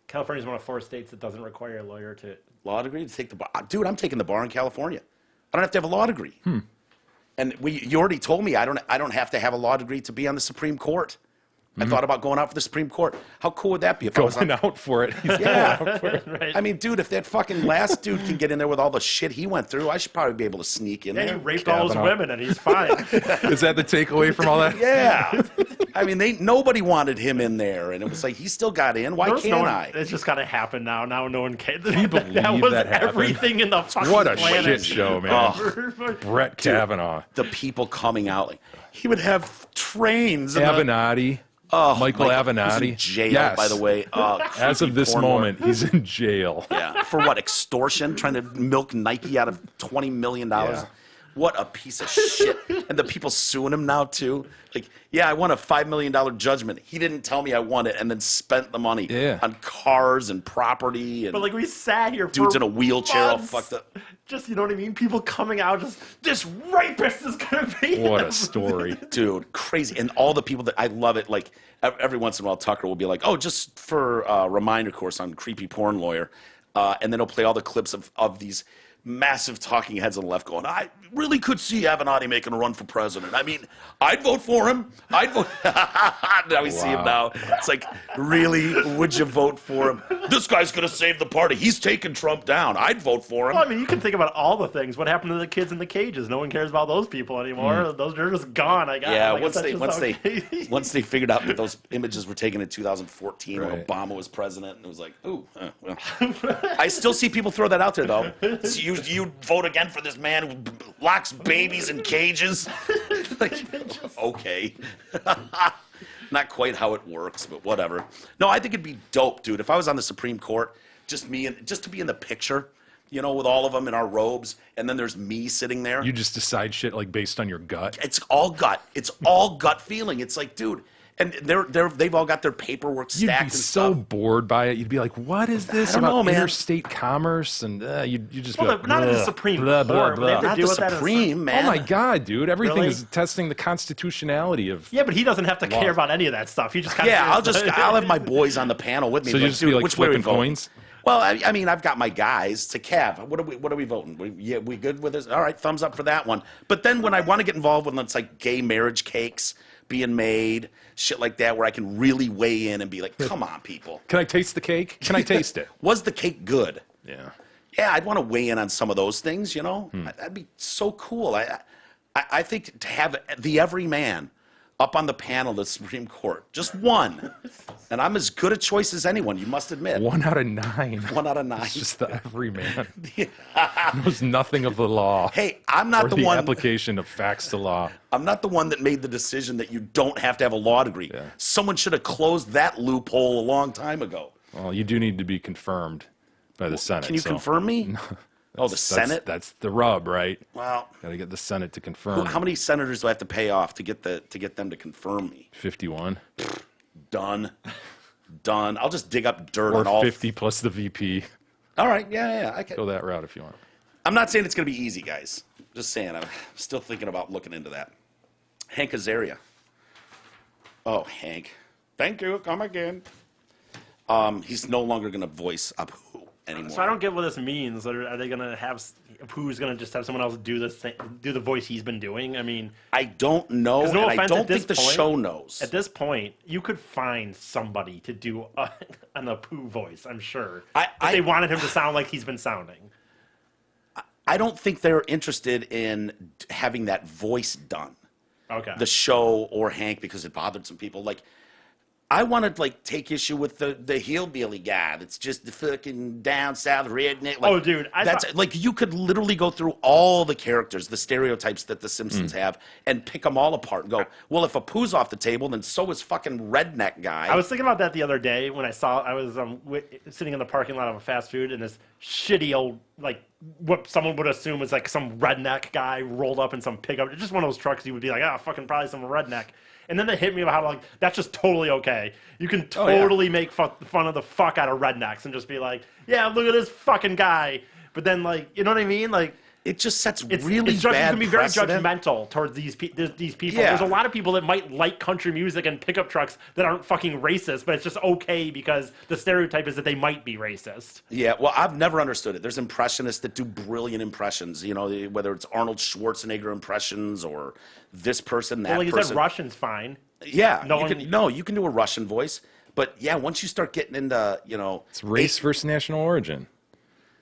Speaker 3: California is one of 4 states that doesn't require a lawyer to.
Speaker 1: Law degree to take the bar. Dude, I'm taking the bar in California. I don't have to have a law degree. And you already told me I don't have to have a law degree to be on the Supreme Court. I thought about going out for the Supreme Court. How cool would that be if I was
Speaker 2: out for it?
Speaker 1: Right. I mean, dude, if that fucking last dude can get in there with all the shit he went through, I should probably be able to sneak in there.
Speaker 3: He raped all those women and he's fine.
Speaker 2: Is that the takeaway from all that?
Speaker 1: Yeah. I mean, nobody wanted him in there, and it was like he still got in. Why can't I?
Speaker 3: It's just got to happen now. Now no one can.
Speaker 2: Can you believe
Speaker 3: that was
Speaker 2: that happened?
Speaker 3: everything in the fucking
Speaker 2: What a
Speaker 3: planet.
Speaker 2: shit show, man. Brett Kavanaugh.
Speaker 1: The people coming out, like he would have trains.
Speaker 2: Avenatti. Michael Avenatti.
Speaker 1: He's in jail, by the way.
Speaker 2: As of this moment, he's in jail.
Speaker 1: Yeah. For what? Extortion? Trying to milk Nike out of $20 million? Yeah. What a piece of shit. And the people suing him now, too. Like, yeah, I won a $5 million judgment. He didn't tell me I won it and then spent the money on cars and property. And
Speaker 3: but, like, we sat here
Speaker 1: dudes
Speaker 3: for
Speaker 1: in a wheelchair all
Speaker 3: months,
Speaker 1: fucked up.
Speaker 3: Just, you know what I mean? People coming out just, this rapist is going to be
Speaker 2: What
Speaker 3: him.
Speaker 2: a story.
Speaker 1: Dude, crazy. And all the people that, I love it, like, every once in a while, Tucker will be like, oh, just for a reminder course on Creepy Porn Lawyer. And then he'll play all the clips of these massive talking heads on the left going, I really could see Avenatti making a run for president. I mean, I'd vote for him. I'd vote. Now we see him now. It's like, really? Would you vote for him? This guy's going to save the party. He's taking Trump down. I'd vote for him.
Speaker 3: Well, I mean, you can think about all the things. What happened to the kids in the cages? No one cares about those people anymore. Those are just gone, I guess.
Speaker 1: Yeah,
Speaker 3: like,
Speaker 1: once they figured out that those images were taken in 2014 when Obama was president, and it was like, ooh, well. I still see people throw that out there, though. So you vote again for this man who locks babies in cages? Like, okay. Not quite how it works, but whatever. No, I think it'd be dope, dude. If I was on the Supreme Court, just to be in the picture, you know, with all of them in our robes, and then there's me sitting there.
Speaker 2: You just decide shit like based on your gut.
Speaker 1: It's all gut. It's all gut feeling. It's like, dude, and they've all got their paperwork stacked.
Speaker 2: You'd be so bored by it. You'd be like, "What is this
Speaker 1: I don't
Speaker 2: about
Speaker 1: know, man.
Speaker 2: interstate commerce?" And you just be like,
Speaker 3: not in the Supreme Court.
Speaker 1: Not the Supreme, man.
Speaker 2: Oh my God, dude! Everything
Speaker 3: Really?
Speaker 2: is testing the constitutionality of.
Speaker 3: Yeah, but he doesn't have to care about any of that stuff. He just kind
Speaker 1: I'll have my boys on the panel with me.
Speaker 2: So you just be like
Speaker 1: which way are we
Speaker 2: flipping
Speaker 1: voting?
Speaker 2: coins.
Speaker 1: Well, I mean, I've got my guys to Cav. What are we voting? We good with this? All right, thumbs up for that one. But then when I want to get involved with, it's like gay marriage cakes being made, shit like that, where I can really weigh in and be like, come on, people.
Speaker 2: Can I taste the cake? Can I taste it?
Speaker 1: Was the cake good?
Speaker 2: Yeah.
Speaker 1: Yeah, I'd want to weigh in on some of those things, you know? That'd be so cool. I think to have the everyman up on the panel of the Supreme Court, just one, and I'm as good a choice as anyone, you must admit.
Speaker 2: 1 out of 9.
Speaker 1: 1 out of 9.
Speaker 2: It's just the everyman. Knows nothing of the law.
Speaker 1: Hey, I'm not
Speaker 2: or
Speaker 1: the one.
Speaker 2: application of facts to law.
Speaker 1: I'm not the one that made the decision that you don't have to have a law degree.
Speaker 2: Yeah.
Speaker 1: Someone should have closed that loophole a long time ago.
Speaker 2: Well, you do need to be confirmed by the Senate.
Speaker 1: Can you confirm me? Oh, the Senate?
Speaker 2: That's the rub, right?
Speaker 1: Well,
Speaker 2: Got to get the Senate to confirm.
Speaker 1: how many senators do I have to pay off to get them to confirm me?
Speaker 2: 51.
Speaker 1: Done. I'll just dig up dirt
Speaker 2: Or
Speaker 1: on all
Speaker 2: 50 plus the VP.
Speaker 1: All right, yeah.
Speaker 2: Go that route if you want.
Speaker 1: I'm not saying it's going to be easy, guys. Just saying. I'm still thinking about looking into that. Hank Azaria. Oh, Hank. Thank you. Come again. He's no longer going to voice Apu anymore.
Speaker 3: So I don't get what this means. Are they going to have who's going to just have someone else do the voice he's been doing? I mean,
Speaker 1: I don't know, and I don't think the show knows.
Speaker 3: At this point, you could find somebody to do an Apu voice. I'm sure. If they wanted him to sound like he's been sounding.
Speaker 1: I don't think they're interested in having that voice done.
Speaker 3: Okay.
Speaker 1: The show or Hank, because it bothered some people. Like, I want to take issue with the hillbilly guy that's just the fucking down south redneck. Like,
Speaker 3: oh, dude,
Speaker 1: you could literally go through all the characters, the stereotypes that the Simpsons have, and pick them all apart and go, well, if Apu's off the table, then so is fucking redneck guy.
Speaker 3: I was thinking about that the other day when I was sitting in the parking lot of a fast food, and this shitty old what someone would assume is some redneck guy rolled up in some pickup. It's just one of those trucks you would be like, fucking probably some redneck. And then they hit me about how that's just totally okay. You can totally make fun of the fuck out of rednecks and just be like, yeah, look at this fucking guy. But then you know what I mean?
Speaker 1: It just sets
Speaker 3: it's
Speaker 1: really
Speaker 3: bad
Speaker 1: bad
Speaker 3: You can be
Speaker 1: precedent.
Speaker 3: very judgmental towards these people.
Speaker 1: Yeah.
Speaker 3: There's a lot of people that might like country music and pickup trucks that aren't fucking racist, but it's just okay because the stereotype is that they might be racist.
Speaker 1: Yeah, well, I've never understood it. There's impressionists that do brilliant impressions, whether it's Arnold Schwarzenegger impressions or this person, that person.
Speaker 3: Well, you said Russian's fine.
Speaker 1: Yeah, you can do a Russian voice. But, yeah, once you start getting into,
Speaker 2: It's race versus national origin.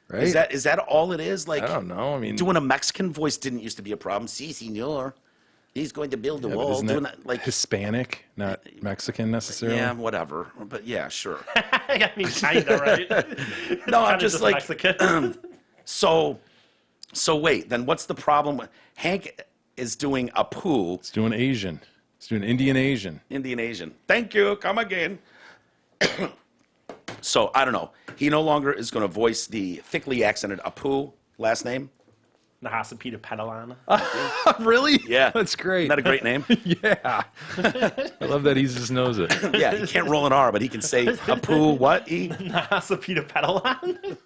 Speaker 2: Right?
Speaker 1: Is that all it is?
Speaker 2: I don't know. I mean,
Speaker 1: doing a Mexican voice didn't used to be a problem. Si, senor. He's going to build a wall.
Speaker 2: Isn't
Speaker 1: doing
Speaker 2: that
Speaker 1: that,
Speaker 2: Hispanic, not Mexican necessarily?
Speaker 1: Yeah, whatever. But, yeah, sure.
Speaker 3: I mean, kind of, right?
Speaker 1: No, I'm just
Speaker 3: Mexican.
Speaker 1: So wait, then what's the problem? Hank is doing Apu.
Speaker 2: It's doing Asian. It's doing Indian Asian.
Speaker 1: Thank you. Come again. So, I don't know. He no longer is going to voice the thickly accented Apu last name.
Speaker 3: Nahasa Peter Petalan.
Speaker 2: Really?
Speaker 1: Yeah.
Speaker 2: That's great.
Speaker 1: Isn't that a great name?
Speaker 2: Yeah. I love that he just knows it.
Speaker 1: Yeah, he can't roll an R, but he can say Apu what?
Speaker 3: Nahasa Peter Petalan.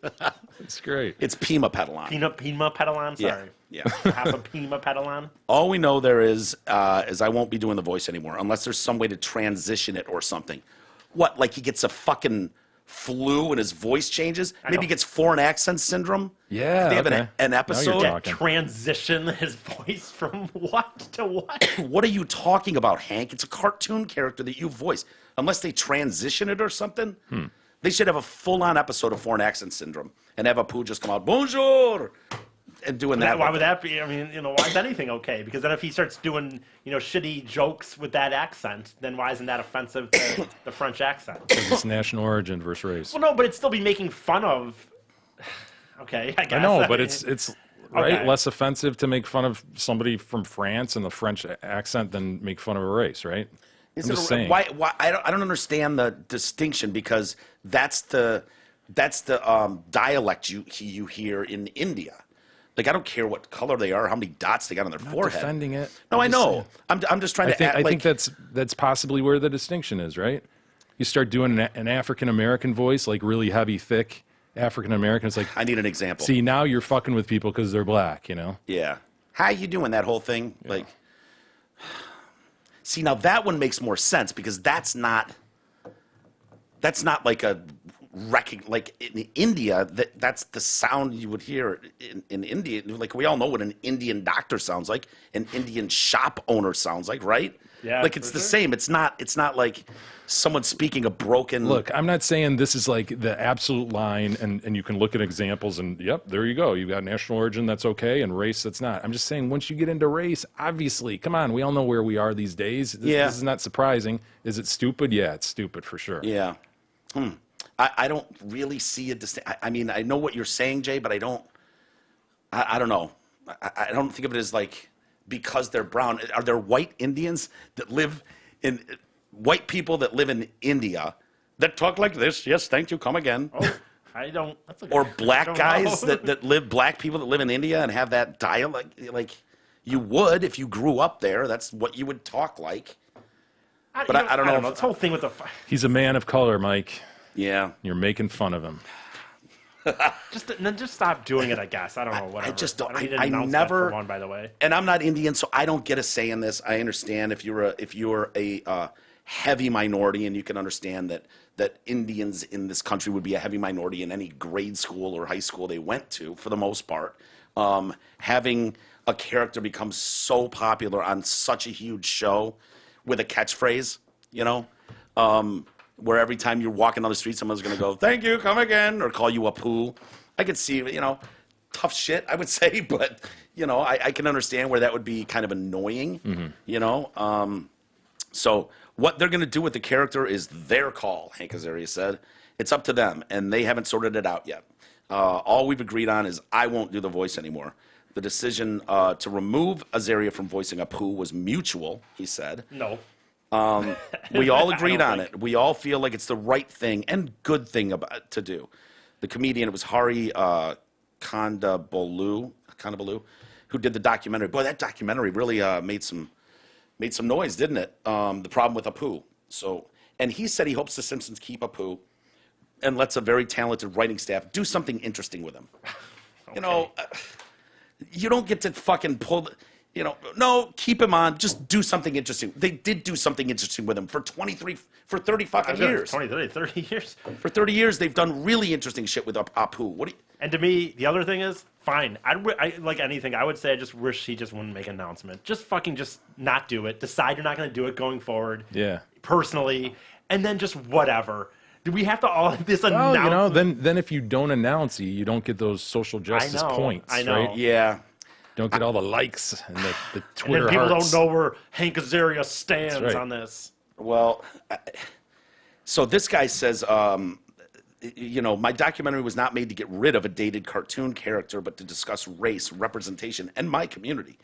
Speaker 2: That's great.
Speaker 1: It's Pima Petalan.
Speaker 3: Pima Petalan, sorry.
Speaker 1: Yeah.
Speaker 3: Nahasa Pima Petalan.
Speaker 1: All we know there is I won't be doing the voice anymore unless there's some way to transition it or something. What, like he gets a fucking flu and his voice changes? Maybe he gets foreign accent syndrome?
Speaker 2: Yeah,
Speaker 1: They have
Speaker 2: okay.
Speaker 1: an
Speaker 2: Now
Speaker 1: episode?
Speaker 2: you're talking.
Speaker 3: Transition his voice from what to what?
Speaker 1: What are you talking about, Hank? It's a cartoon character that you voice. Unless they transition it or something. They should have a full-on episode of foreign accent syndrome and have Apu just come out, bonjour, and doing that.
Speaker 3: Why would that be? I mean, why is anything okay? Because then if he starts doing, shitty jokes with that accent, then why isn't that offensive to the French accent?
Speaker 2: It's national origin versus race.
Speaker 3: Well, no, but it'd still be making fun of. Okay, I guess.
Speaker 2: I know, but it's right
Speaker 3: Okay.
Speaker 2: less offensive to make fun of somebody from France and the French accent than make fun of a race, right? I'm just saying.
Speaker 1: Why I don't understand the distinction because that's the dialect you hear in India. Like I don't care what color they are, how many dots they got on their forehead.
Speaker 2: Defending it.
Speaker 1: No, I
Speaker 2: I'm just
Speaker 1: know.
Speaker 2: saying.
Speaker 1: I'm just trying to.
Speaker 2: I think that's possibly where the distinction is, right? You start doing an African American voice, like really heavy, thick African American. It's like
Speaker 1: I need an example.
Speaker 2: See, now you're fucking with people because they're black,
Speaker 1: Yeah. How you doing that whole thing? Yeah. Like, see, now that one makes more sense because that's not like a like in India. That's the sound you would hear in India. Like we all know what an Indian doctor sounds like, an Indian shop owner sounds like, right?
Speaker 3: Yeah,
Speaker 1: like it's the same. It's not like someone speaking a broken.
Speaker 2: Look, I'm not saying this is like the absolute line, and you can look at examples and yep, there you go. You've got national origin, that's okay, and race, that's not. I'm just saying once you get into race, obviously, come on, we all know where we are these days. This is not surprising. Is it stupid? Yeah, it's stupid for sure.
Speaker 1: Yeah. I don't really see a distinct. I mean, I know what you're saying, Jay, but I don't know. I don't think of it as like because they're brown. Are there white Indians that live in white people that live in India that talk like this? Yes, thank you. Come again.
Speaker 3: Oh, I don't. That's a,
Speaker 1: Or black guys
Speaker 3: know.
Speaker 1: black people that live in India and have that dialect. Like you would if you grew up there. That's what you would talk like. I don't know.
Speaker 3: This whole thing with the.
Speaker 2: He's a man of color, Mike.
Speaker 1: Yeah.
Speaker 2: You're making fun of him.
Speaker 3: Just stop doing it. I guess I don't know. Whatever.
Speaker 1: I just don't.
Speaker 3: I
Speaker 1: never.
Speaker 3: One, by the way.
Speaker 1: And I'm not Indian, so I don't get a say in this. I understand if you're a heavy minority, and you can understand that Indians in this country would be a heavy minority in any grade school or high school they went to, for the most part. Having a character become so popular on such a huge show with a catchphrase, where every time you're walking down the street, someone's going to go, "Thank you, come again," or call you a poo. I could see, tough shit, I would say, but, I can understand where that would be kind of annoying, So what they're going to do with the character is their call, Hank Azaria said. It's up to them, and they haven't sorted it out yet. All we've agreed on is I won't do the voice anymore. The decision to remove Azaria from voicing a poo was mutual, he said.
Speaker 3: No.
Speaker 1: We all agreed on it. We all feel like it's the right thing and good thing to do. The comedian, it was Hari Kondabolu, who did the documentary. Boy, that documentary really made some noise, didn't it? The problem with Apu. And he said he hopes the Simpsons keep Apu and lets a very talented writing staff do something interesting with him. Okay. You don't get to fucking pull. No, keep him on. Just do something interesting. They did do something interesting with him for 30 fucking years.
Speaker 3: 30 years.
Speaker 1: For 30 years, they've done really interesting shit with Apu.
Speaker 3: And to me, the other thing is, fine. I like anything. I would say I just wish he just wouldn't make an announcement. Just not do it. Decide you're not going to do it going forward.
Speaker 2: Yeah.
Speaker 3: Personally. And then just whatever. Do we have to all this announcement?
Speaker 2: Well, then if you don't announce you don't get those social justice points.
Speaker 3: I know.
Speaker 2: Right?
Speaker 1: Yeah.
Speaker 2: Don't get all the likes and the Twitter
Speaker 3: and then people
Speaker 2: hearts.
Speaker 3: don't know where Hank Azaria stands
Speaker 2: right.
Speaker 3: on this.
Speaker 1: Well, so this guy says, my documentary was not made to get rid of a dated cartoon character, but to discuss race, representation, and my community.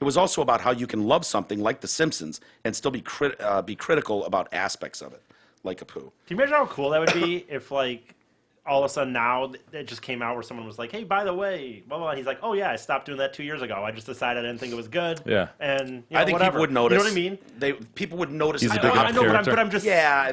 Speaker 1: It was also about how you can love something like The Simpsons and still be critical about aspects of it, like Apu.
Speaker 3: Can you imagine how cool that would be if, all of a sudden now it just came out where someone was like, "Hey, by the way, blah, blah, blah." He's like, "Oh yeah, I stopped doing that 2 years ago. I just decided I didn't think it was good."
Speaker 2: Yeah.
Speaker 3: And
Speaker 1: I think
Speaker 3: whatever.
Speaker 1: people would notice.
Speaker 3: You know what I mean?
Speaker 1: People would notice.
Speaker 2: He's a
Speaker 3: I
Speaker 2: big
Speaker 3: know,
Speaker 2: enough character.
Speaker 3: but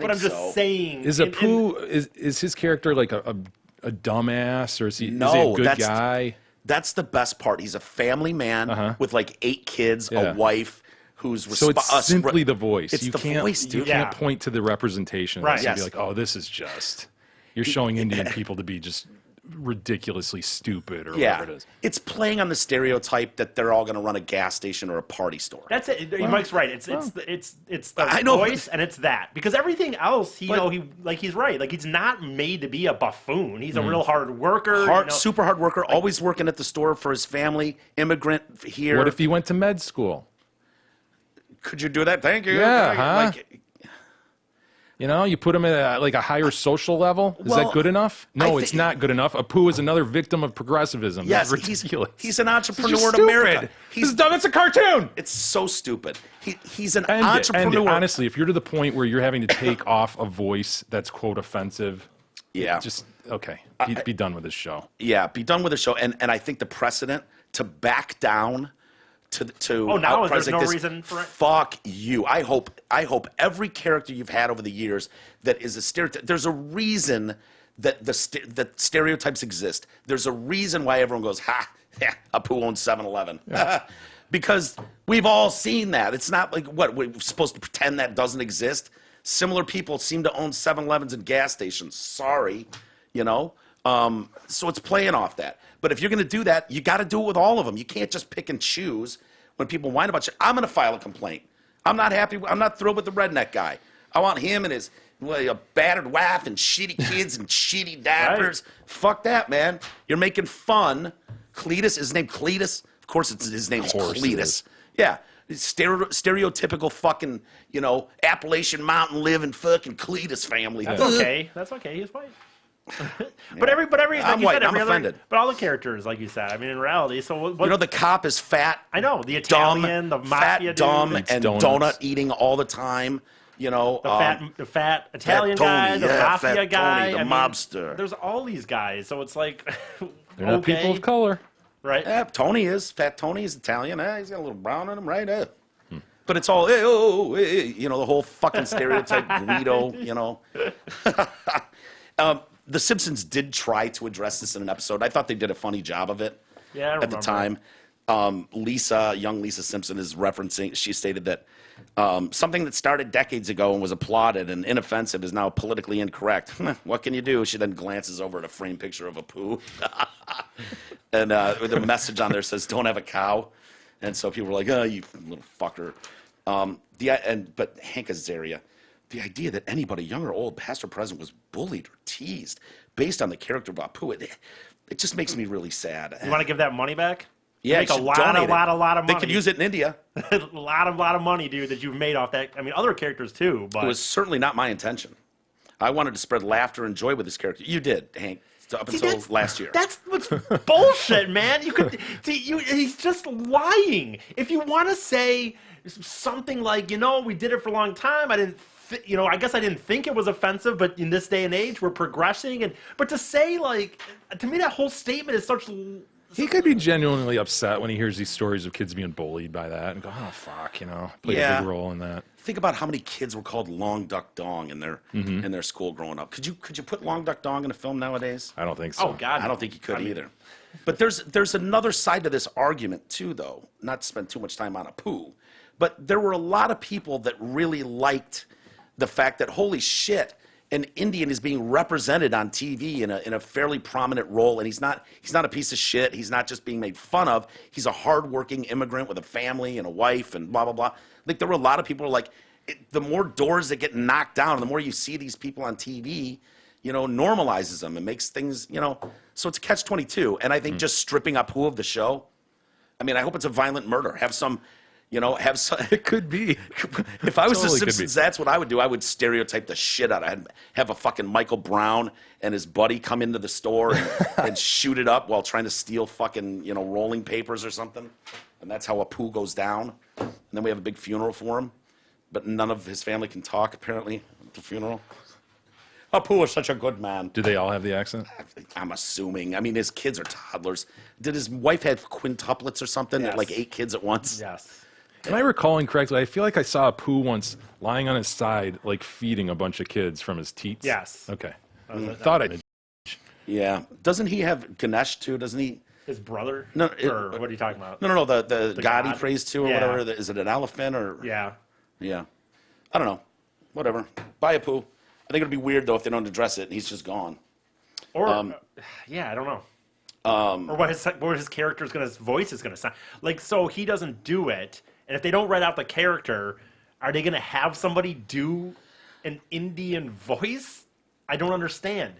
Speaker 3: I'm just saying.
Speaker 2: Is Apu is his character like a dumbass, or is he
Speaker 1: No,
Speaker 2: a good guy?
Speaker 1: That's the best part. He's a family man with 8 kids, a wife who's
Speaker 2: so it's simply the voice.
Speaker 1: It's the voice, dude.
Speaker 2: You can't point to the representation
Speaker 3: Right.
Speaker 2: and be like, "Oh, this is just." You're showing Indian people to be just ridiculously stupid or whatever it is.
Speaker 1: It's playing on the stereotype that they're all going to run a gas station or a party store.
Speaker 3: That's it. Mike's right. It's the voice and it's that, because everything else he's right. Like, he's not made to be a buffoon. He's a real hard worker.
Speaker 1: Super hard worker, always working at the store for his family. Immigrant here.
Speaker 2: What if he went to med school?
Speaker 1: Could you do that? Thank you.
Speaker 2: Yeah, you put him at a higher social level. Is that good enough? No, it's not good enough. Apu is another victim of progressivism.
Speaker 1: Yes,
Speaker 2: That's ridiculous.
Speaker 1: He's an entrepreneur in
Speaker 2: stupid.
Speaker 1: America.
Speaker 2: It's a cartoon.
Speaker 1: It's so stupid. He's an entrepreneur.
Speaker 2: And honestly, if you're to the point where you're having to take off a voice that's quote offensive, just be done with this show.
Speaker 1: Yeah, be done with the show. And I think the precedent to back down to
Speaker 3: now there's
Speaker 1: like
Speaker 3: no
Speaker 1: this,
Speaker 3: reason for it.
Speaker 1: Fuck you. I hope every character you've had over the years that is a stereotype. There's a reason that that stereotypes exist. There's a reason why everyone goes, Apu owns 7-Eleven. Yeah. Because we've all seen that. It's not like we're supposed to pretend that doesn't exist. Similar people seem to own 7-Elevens and gas stations. Sorry, So it's playing off that. But if you're going to do that, you got to do it with all of them. You can't just pick and choose when people whine about you. I'm going to file a complaint. I'm not happy. I'm not thrilled with the redneck guy. I want him and his a battered wife and shitty kids and shitty diapers. Right. Fuck that, man. You're making fun. Cletus, his name Cletus? Of course his name's Cletus. Yeah. Stereotypical fucking, Appalachian Mountain living fucking Cletus family.
Speaker 3: That's okay. That's okay. He's white. But every like
Speaker 1: I'm
Speaker 3: you
Speaker 1: white.
Speaker 3: said,
Speaker 1: I'm offended.
Speaker 3: But all the characters, like you said, I mean, in reality, so what?
Speaker 1: The cop is fat.
Speaker 3: I know the Italian,
Speaker 1: dumb,
Speaker 3: the mafia
Speaker 1: fat, dumb,
Speaker 3: dude,
Speaker 1: and donut eating all the time.
Speaker 3: The fat Italian
Speaker 1: fat
Speaker 3: guy,
Speaker 1: Tony,
Speaker 3: the mafia
Speaker 1: fat
Speaker 3: guy,
Speaker 1: Tony, the mobster.
Speaker 3: There's all these guys, so it's like
Speaker 2: they're not people of color,
Speaker 3: right?
Speaker 1: Yeah, Fat Tony is Italian. He's got a little brown in him, right? But it's all, the whole fucking stereotype Guido, The Simpsons did try to address this in an episode. I thought they did a funny job of it at the time. Young Lisa Simpson is referencing, she stated that something that started decades ago and was applauded and inoffensive is now politically incorrect. What can you do? She then glances over at a framed picture of a poo. And the message on there says, don't have a cow. And so people were like, oh, you little fucker. But Hank Azaria, the idea that anybody, young or old, past or present, was bullied or teased based on the character of Apu, it just makes me really sad.
Speaker 3: You want to give that money back?
Speaker 1: Yeah,
Speaker 3: make a lot of money.
Speaker 1: They could use it in India.
Speaker 3: a lot of money, dude, that you've made off that. I mean, other characters too, but
Speaker 1: it was certainly not my intention. I wanted to spread laughter and joy with this character. You did, Hank, up until last year.
Speaker 3: That's what's bullshit, man. You could he's just lying. If you want to say something like, we did it for a long time. I didn't. I guess I didn't think it was offensive, but in this day and age, we're progressing. But to say, to me, that whole statement is such.
Speaker 2: He could be genuinely upset when he hears these stories of kids being bullied by that and go, oh, fuck, play a big role in that.
Speaker 1: Think about how many kids were called Long Duck Dong in their school growing up. Could you put Long Duck Dong in a film nowadays?
Speaker 2: I don't think so.
Speaker 3: Oh, God.
Speaker 1: I don't think you could either. But there's another side to this argument, too, though. Not to spend too much time on Apu. But there were a lot of people that really liked the fact that, holy shit, an Indian is being represented on TV in a fairly prominent role, and he's not a piece of shit. He's not just being made fun of. He's a hardworking immigrant with a family and a wife and blah blah blah. There were a lot of people who were like, the more doors that get knocked down, the more you see these people on TV, normalizes them and makes things, So it's a catch-22, and I think just stripping Apu of the show. I mean, I hope it's a violent murder. Have some.
Speaker 2: It could be.
Speaker 1: If I was the Simpsons, that's what I would do. I would stereotype the shit out. I'd have a fucking Michael Brown and his buddy come into the store and shoot it up while trying to steal fucking, rolling papers or something. And that's how Apu goes down. And then we have a big funeral for him. But none of his family can talk, apparently, at the funeral. Apu is such a good man.
Speaker 2: Do they all have the accent?
Speaker 1: I'm assuming. I mean, his kids are toddlers. Did his wife have quintuplets or something?
Speaker 3: Yes.
Speaker 1: Like 8 kids at once?
Speaker 3: Yes.
Speaker 2: Am I recalling correctly? I feel like I saw Apu once lying on his side, feeding a bunch of kids from his teats.
Speaker 3: Yes.
Speaker 2: Okay. Thought I did.
Speaker 1: Yeah. Doesn't he have Ganesh, too? Doesn't he?
Speaker 3: His brother?
Speaker 1: No.
Speaker 3: Or what are you talking about?
Speaker 1: No. The God he prays to or
Speaker 3: Yeah.
Speaker 1: whatever. Is it an elephant or?
Speaker 3: Yeah.
Speaker 1: Yeah. I don't know. Whatever. Bye, Apu. I think it'd be weird, though, if they don't address it and he's just gone.
Speaker 3: Or, yeah, I don't know. Or what his character's his voice is going to sound. So he doesn't do it. And if they don't write out the character, are they going to have somebody do an Indian voice? I don't understand.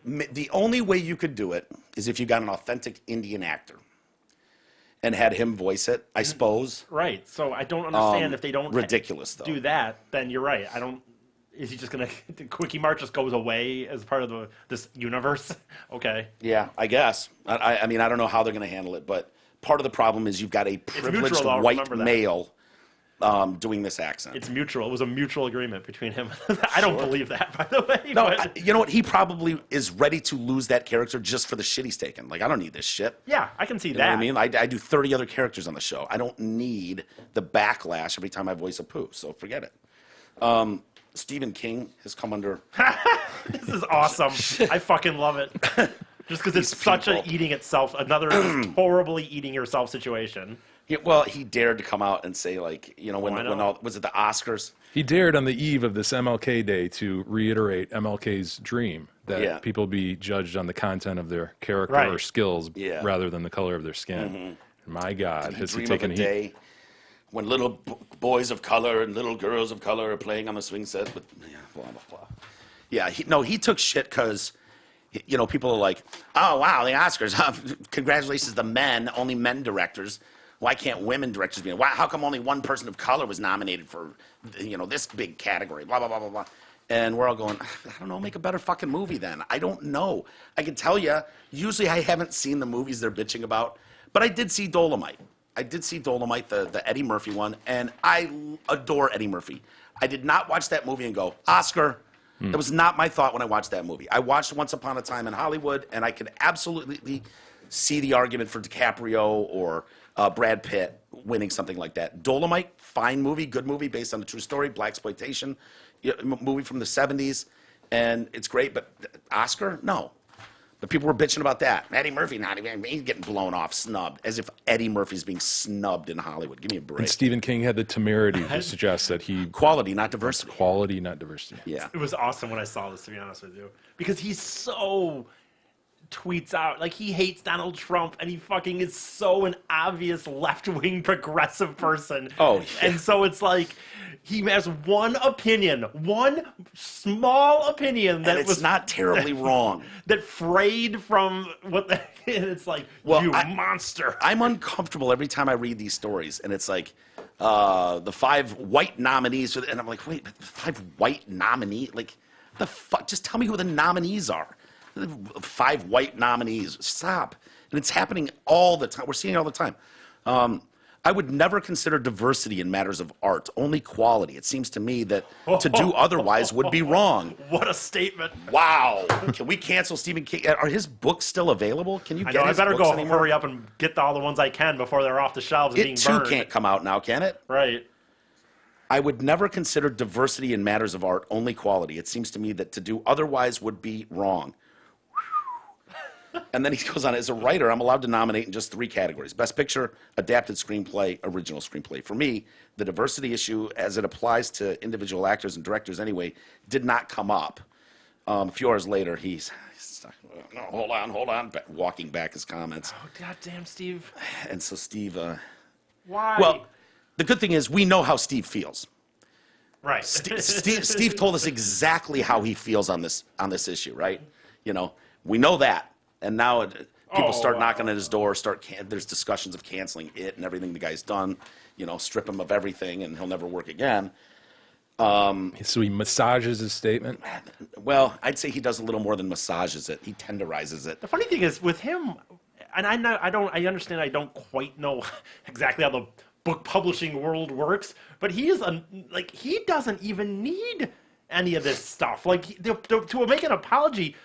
Speaker 1: The only way you could do it is if you got an authentic Indian actor and had him voice it, I suppose.
Speaker 3: Right. So I don't understand if they don't
Speaker 1: ridiculous, though.
Speaker 3: do that, then you're right. Is he just going to... Quickie Mart just goes away as part of this universe? Okay.
Speaker 1: Yeah, I guess. I mean, I don't know how they're going to handle it, but... Part of the problem is you've got a privileged white male doing this accent.
Speaker 3: It's mutual. It was a mutual agreement between him. I don't believe that, by the way.
Speaker 1: No, you know what? He probably is ready to lose that character just for the shit he's taken. I don't need this shit.
Speaker 3: Yeah, I can see that.
Speaker 1: You know what I mean? I do 30 other characters on the show. I don't need the backlash every time I voice a poo, so forget it. Stephen King has come under...
Speaker 3: This is awesome. I fucking love it. Just because it's such an eating itself, another horribly eating yourself situation.
Speaker 1: Yeah, well, he dared to come out and say, was it the Oscars?
Speaker 2: He dared on the eve of this MLK Day to reiterate MLK's dream that people be judged on the content of their character or skills rather than the color of their skin. My God,
Speaker 1: has he taken a day when little boys of color and little girls of color are playing on the swing set, but blah blah blah. Yeah, he took shit because, people are like, oh wow, the Oscars, congratulations to the men, only men directors. Why can't women directors be? Why? How come only one person of color was nominated for, this big category? Blah blah blah blah blah. And we're all going, I don't know, make a better fucking movie then. I don't know. I can tell you, usually I haven't seen the movies they're bitching about, but I did see Dolomite. The Eddie Murphy one, and I adore Eddie Murphy. I did not watch that movie and go, Oscar. That was not my thought when I watched that movie. I watched Once Upon a Time in Hollywood, and I could absolutely see the argument for DiCaprio or Brad Pitt winning something like that. Dolomite, fine movie, good movie based on a true story, blaxploitation movie from the 70s, and it's great, but Oscar? No. But people were bitching about that. Eddie Murphy, he's getting blown off, snubbed, as if Eddie Murphy's being snubbed in Hollywood. Give me a break.
Speaker 2: And Stephen King had the temerity to suggest that
Speaker 1: Quality, not diversity.
Speaker 2: Quality, not diversity.
Speaker 1: Yeah.
Speaker 3: It was awesome when I saw this, to be honest with you. Because he's so tweets out, like, he hates Donald Trump, and he fucking is so an obvious left-wing progressive person.
Speaker 1: Oh, yeah.
Speaker 3: And so it's like, he has one opinion, one small opinion that
Speaker 1: was not terribly wrong.
Speaker 3: That frayed from what the, and it's like, monster.
Speaker 1: I'm uncomfortable every time I read these stories, and it's like the 5 white nominees, and I'm like, wait, 5 white nominees? Like, the fuck? Just tell me who the nominees are. 5 white nominees. Stop. And it's happening all the time. We're seeing it all the time. I would never consider diversity in matters of art, only quality. It seems to me that to do otherwise would be wrong.
Speaker 3: What a statement.
Speaker 1: Wow. Can we cancel Stephen King? Are his books still available? Can you get his
Speaker 3: I better
Speaker 1: books
Speaker 3: go
Speaker 1: anymore?
Speaker 3: hurry up and get all the ones I can before they're off the shelves and being burned.
Speaker 1: It too can't come out now, can it?
Speaker 3: Right.
Speaker 1: I would never consider diversity in matters of art, only quality. It seems to me that to do otherwise would be wrong. And then he goes on, as a writer, I'm allowed to nominate in just 3 categories. Best Picture, Adapted Screenplay, Original Screenplay. For me, the diversity issue, as it applies to individual actors and directors anyway, did not come up. A few hours later, he's no, hold on, walking back his comments.
Speaker 3: Oh, goddamn, Steve.
Speaker 1: And so Steve...
Speaker 3: Why?
Speaker 1: Well, the good thing is we know how Steve feels.
Speaker 3: Right.
Speaker 1: Steve told us exactly how he feels on this issue, right? We know that. And now people start knocking at his door, there's discussions of canceling it and everything the guy's done, strip him of everything and he'll never work again.
Speaker 2: So he massages his statement?
Speaker 1: Well, I'd say he does a little more than massages it. He tenderizes it.
Speaker 3: The funny thing is with him, and I understand I don't quite know exactly how the book publishing world works, but he doesn't even need any of this stuff. Like, to make an apology,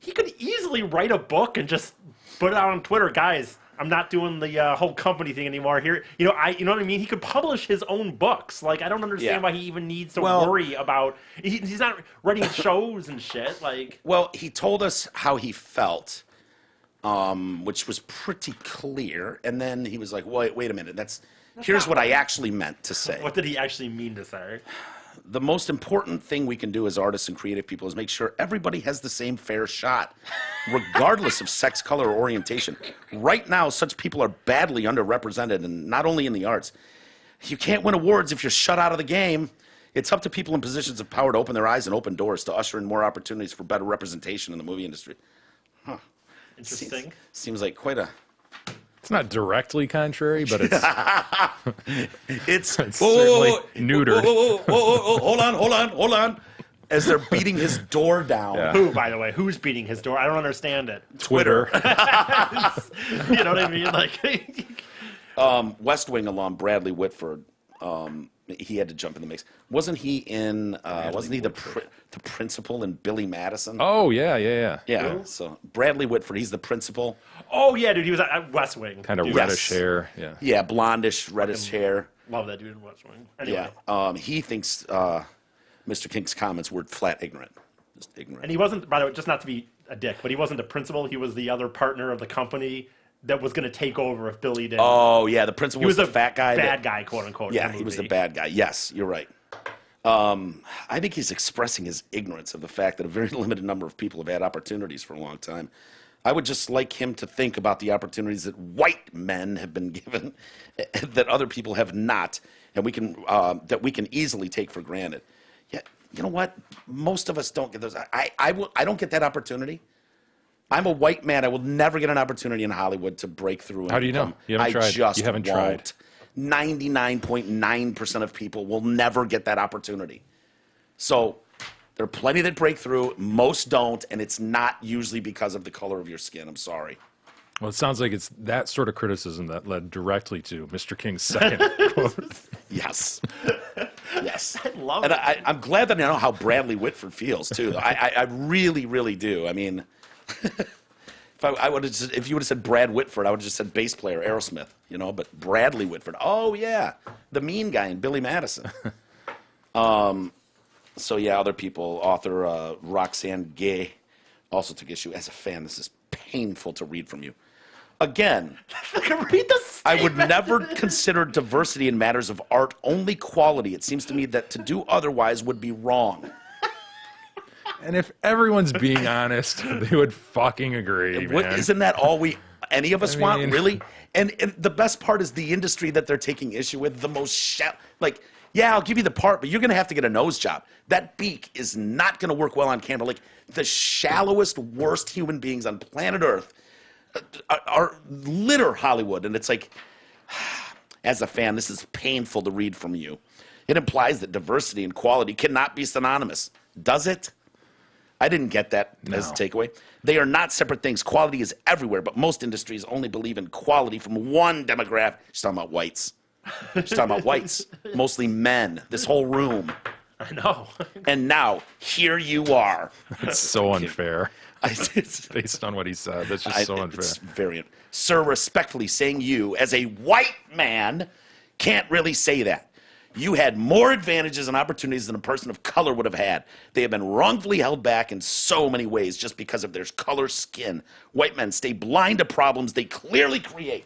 Speaker 3: he could easily write a book and just put it out on Twitter. Guys, I'm not doing the whole company thing anymore. Here, you know what I mean? He could publish his own books. Like, I don't understand why he even needs to worry about. He's not writing shows and shit. Like,
Speaker 1: well, he told us how he felt, which was pretty clear, and then he was like, "Wait a minute. Here's what I actually meant to say."
Speaker 3: What did he actually mean to say?
Speaker 1: The most important thing we can do as artists and creative people is make sure everybody has the same fair shot, regardless of sex, color, or orientation. Right now, such people are badly underrepresented, and not only in the arts. You can't win awards if you're shut out of the game. It's up to people in positions of power to open their eyes and open doors to usher in more opportunities for better representation in the movie industry. Huh.
Speaker 3: Interesting.
Speaker 1: Seems like quite a...
Speaker 2: It's not directly contrary, but it's
Speaker 1: it's
Speaker 2: certainly neutered.
Speaker 1: Hold on. As they're beating his door down.
Speaker 2: Yeah.
Speaker 3: Who, by the way? Who's beating his door? I don't understand it.
Speaker 2: Twitter.
Speaker 3: You know what I mean? Like,
Speaker 1: West Wing alum Bradley Whitford. He had to jump in the mix. Wasn't he in? Wasn't he the principal in Billy Madison?
Speaker 2: Oh yeah.
Speaker 1: Yeah. So Bradley Whitford, he's the principal.
Speaker 3: oh yeah, dude, he was at West Wing.
Speaker 2: Kind of
Speaker 3: Dude,
Speaker 2: reddish hair. Yeah.
Speaker 1: Yeah, blondish, reddish hair.
Speaker 3: Love that dude in West Wing. Anyway.
Speaker 1: Yeah. He thinks Mr. King's comments were flat ignorant. Just ignorant.
Speaker 3: And he wasn't, by the way, just not to be a dick, but he wasn't the principal. He was the other partner of the company that was going to take over if Billy didn't.
Speaker 1: Oh yeah, the principal was the fat guy.
Speaker 3: Bad guy, quote unquote.
Speaker 1: Yeah, he was the bad guy. Yes, you're right. I think he's expressing his ignorance of the fact that a very limited number of people have had opportunities for a long time. I would just like him to think about the opportunities that white men have been given that other people have not, and that we can easily take for granted. Yeah, you know what? Most of us don't get those. I don't get that opportunity. I'm a white man. I will never get an opportunity in Hollywood to break through.
Speaker 2: How do you know? You haven't tried.
Speaker 1: Just
Speaker 2: you haven't
Speaker 1: won't.
Speaker 2: tried.
Speaker 1: 99.9% of people will never get that opportunity. So there are plenty that break through. Most don't, and it's not usually because of the color of your skin. I'm sorry.
Speaker 2: Well, it sounds like it's that sort of criticism that led directly to Mr. King's second quote.
Speaker 1: Yes. Yes.
Speaker 3: I love
Speaker 1: and
Speaker 3: it.
Speaker 1: I'm glad that I know how Bradley Whitford feels, too. I really, really do. I mean, if you would have said Brad Whitford, I would have just said bass player, Aerosmith, but Bradley Whitford. Oh, yeah. The mean guy in Billy Madison. So, yeah, other people, author Roxanne Gay also took issue. As a fan, this is painful to read from you. Again, I would never consider diversity in matters of art only quality. It seems to me that to do otherwise would be wrong.
Speaker 2: And if everyone's being honest, they would fucking agree, man.
Speaker 1: Isn't that all any of us want, really? And the best part is the industry that they're taking issue with, the most yeah, I'll give you the part, but you're going to have to get a nose job. That beak is not going to work well on camera. Like, the shallowest, worst human beings on planet Earth are litter Hollywood. And it's like, as a fan, this is painful to read from you. It implies that diversity and quality cannot be synonymous. Does it? I didn't get that as a takeaway. They are not separate things. Quality is everywhere, but most industries only believe in quality from one demographic. She's talking about whites. She's talking about whites, mostly men, this whole room.
Speaker 3: I know.
Speaker 1: And now, here you are.
Speaker 2: It's so unfair. Based on what he said. That's just so unfair.
Speaker 1: It's very, sir, respectfully saying you, as a white man, can't really say that. You had more advantages and opportunities than a person of color would have had. They have been wrongfully held back in so many ways just because of their color skin. White men stay blind to problems they clearly create.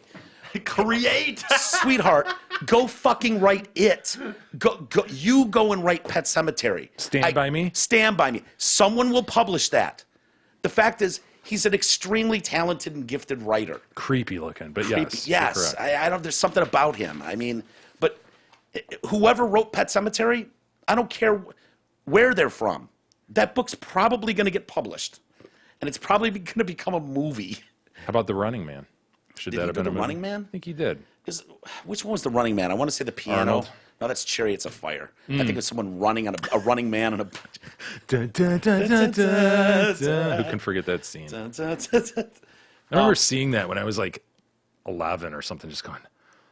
Speaker 1: Sweetheart, go fucking write it. You go and write Pet Sematary.
Speaker 2: Stand by Me?
Speaker 1: Stand by Me. Someone will publish that. The fact is, he's an extremely talented and gifted writer.
Speaker 2: Creepy looking, but
Speaker 1: Yes.
Speaker 2: Yes.
Speaker 1: I don't. There's something about him. I mean, but whoever wrote Pet Sematary, I don't care where they're from. That book's probably going to get published, and it's probably going to become a movie.
Speaker 2: How about The Running Man? Should
Speaker 1: Did
Speaker 2: that
Speaker 1: he
Speaker 2: have
Speaker 1: do
Speaker 2: been
Speaker 1: The
Speaker 2: a
Speaker 1: Running
Speaker 2: movie?
Speaker 1: Man?
Speaker 2: I think he did.
Speaker 1: Which one was The Running Man? I want to say The Piano.
Speaker 2: Arnold.
Speaker 1: No, that's Chariots of Fire. I think it was someone running on a running man on a.
Speaker 2: Dun, dun, dun, dun, dun, dun. Who can forget that scene? I remember seeing that when I was like 11 or something, just going,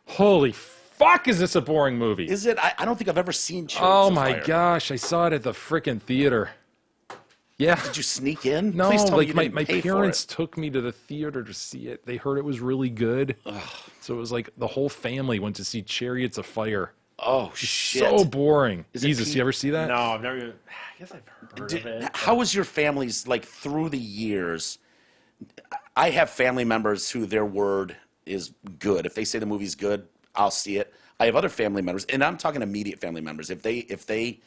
Speaker 2: "Holy fuck, is this a boring movie?"
Speaker 1: Is it? I don't think I've ever seen Chariots
Speaker 2: Oh
Speaker 1: of
Speaker 2: my
Speaker 1: Fire.
Speaker 2: gosh, I saw it at the frickin' theater. Yeah.
Speaker 1: Did you sneak in?
Speaker 2: No,
Speaker 1: Please tell me
Speaker 2: like
Speaker 1: you
Speaker 2: my
Speaker 1: didn't pay for
Speaker 2: parents
Speaker 1: it.
Speaker 2: took me to the theater to see it. They heard it was really good. So it was like the whole family went to see Chariots of Fire.
Speaker 1: Oh shit!
Speaker 2: So boring.
Speaker 1: Is it
Speaker 2: Jesus, you ever see that?
Speaker 3: No, I've never even. I guess I've heard of it.
Speaker 1: How was your family's like through the years? I have family members who their word is good. If they say the movie's good, I'll see it. I have other family members, and I'm talking immediate family members. If they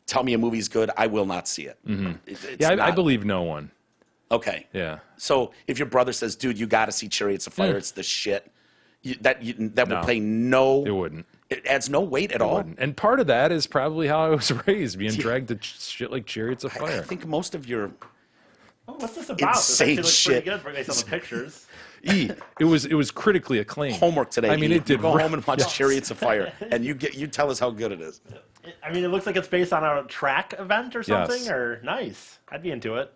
Speaker 1: tell me a movie's good, I will not see it. It's
Speaker 2: Yeah, I
Speaker 1: not-
Speaker 2: believe no one.
Speaker 1: Okay.
Speaker 2: Yeah.
Speaker 1: So if your brother says, "Dude, you got to see Chariots of Fire. It's the shit," that would
Speaker 2: No.
Speaker 1: play no.
Speaker 2: It wouldn't.
Speaker 1: It adds no weight at all.
Speaker 2: And part of that is probably how I was raised, being dragged to shit like Chariots of
Speaker 1: I
Speaker 2: Fire.
Speaker 1: think most of your
Speaker 3: Oh, what's this about?
Speaker 1: Insane
Speaker 3: This
Speaker 1: shit.
Speaker 3: actually looks pretty good based on the pictures.
Speaker 2: It was critically acclaimed.
Speaker 1: homework today.
Speaker 2: I mean,
Speaker 1: E.
Speaker 2: it did.
Speaker 1: You go home and watch
Speaker 2: Yes.
Speaker 1: Chariots of Fire, and you tell us how good it is.
Speaker 3: I mean, it looks like it's based on a track event or something.
Speaker 2: Yes.
Speaker 3: Or nice. I'd be into it.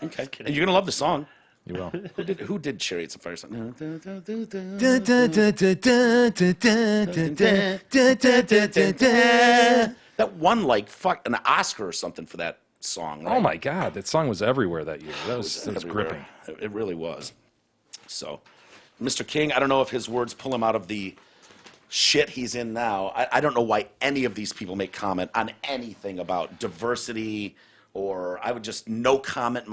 Speaker 1: Okay, and you're gonna love the song.
Speaker 2: You will.
Speaker 1: Who did Chariots of Fire? That won like an Oscar or something for that song. Right?
Speaker 2: Oh my God, that song was everywhere that year. That was
Speaker 1: Everywhere.
Speaker 2: gripping.
Speaker 1: It really was. So, Mr. King, I don't know if his words pull him out of the shit he's in now. I don't know why any of these people make comment on anything about diversity, or I would just no comment.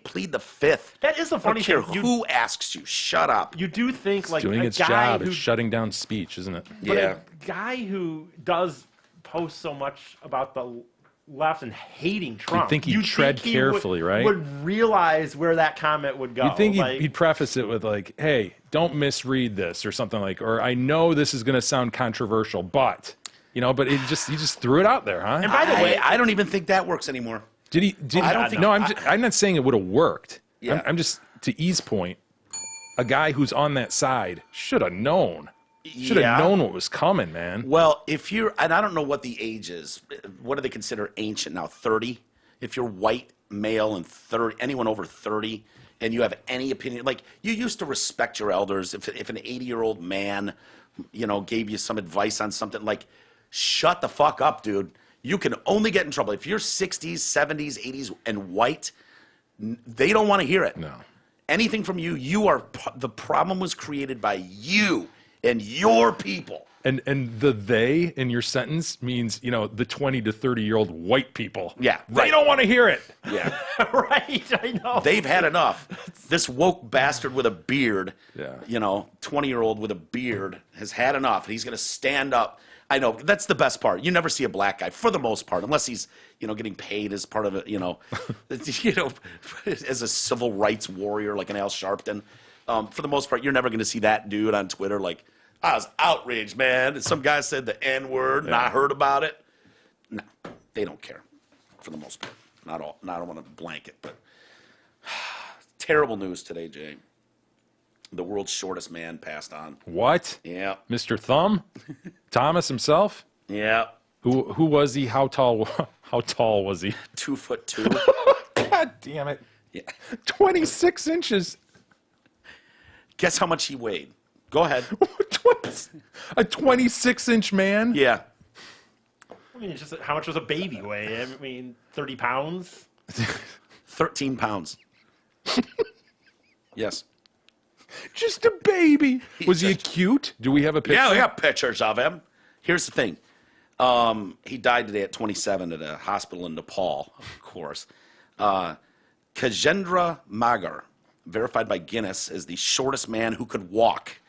Speaker 1: Plead the fifth.
Speaker 3: That is the
Speaker 1: I
Speaker 3: funny
Speaker 1: don't care
Speaker 3: thing.
Speaker 1: who asks you. Shut up.
Speaker 3: You do think like
Speaker 2: Doing
Speaker 3: a
Speaker 2: its
Speaker 3: guy
Speaker 2: job
Speaker 3: who
Speaker 2: is shutting down speech, isn't it?
Speaker 3: But
Speaker 1: Yeah.
Speaker 3: a guy who does post so much about the left and hating Trump.
Speaker 2: You'd think he'd tread carefully, right?
Speaker 3: Would realize where that comment would go.
Speaker 2: You'd think he'd preface it with like, "Hey, don't misread this," or something like, or "I know this is going to sound controversial, but," but he just threw it out there, huh?
Speaker 3: And by the way,
Speaker 1: I don't even think that works anymore.
Speaker 2: Did he?
Speaker 1: I don't think.
Speaker 2: No, I'm not saying it would have worked.
Speaker 1: Yeah.
Speaker 2: I'm just, to E's point, a guy who's on that side should have known. Should have known what was coming, man.
Speaker 1: Well, and I don't know what the age is. What do they consider ancient now? 30? If you're white, male, and 30, anyone over 30, and you have any opinion, like you used to respect your elders. If an 80-year-old man, gave you some advice on something, like, shut the fuck up, dude. You can only get in trouble if you're 60s, 70s, 80s, and white. They don't want to hear it.
Speaker 2: No.
Speaker 1: Anything from you, the problem was created by you and your people.
Speaker 2: And the they in your sentence means, the 20 to 30-year-old white people.
Speaker 1: Yeah.
Speaker 2: They don't want to hear it.
Speaker 1: Yeah.
Speaker 3: right, I know.
Speaker 1: They've had enough. This woke bastard with a beard,
Speaker 2: Yeah.
Speaker 1: 20-year-old with a beard has had enough. He's going to stand up. I know. That's the best part. You never see a black guy, for the most part, unless he's, getting paid as part of it, as a civil rights warrior like an Al Sharpton. For the most part, you're never going to see that dude on Twitter like, I was outraged, man. Some guy said the N-word, and I heard about it. No, they don't care, for the most part. Not all. I don't want to blanket, but terrible news today, Jay. The world's shortest man passed on.
Speaker 2: What?
Speaker 1: Yeah.
Speaker 2: Mr. Thumb? Thomas himself?
Speaker 1: Yeah.
Speaker 2: Who was he? How tall was he?
Speaker 1: 2'2".
Speaker 2: God damn it.
Speaker 1: Yeah.
Speaker 2: 26 inches.
Speaker 1: Guess how much he weighed? Go ahead.
Speaker 2: A 26-inch man?
Speaker 1: Yeah.
Speaker 3: I mean, it's just how much does a baby weigh? I mean, 30 pounds?
Speaker 1: 13 pounds. Yes.
Speaker 2: Just a baby. Was he cute? Do we have a picture?
Speaker 1: Yeah, we got pictures of him. Here's the thing. He died today at 27 at a hospital in Nepal, of course. Cassandra Mugger, verified by Guinness as the shortest man who could walk.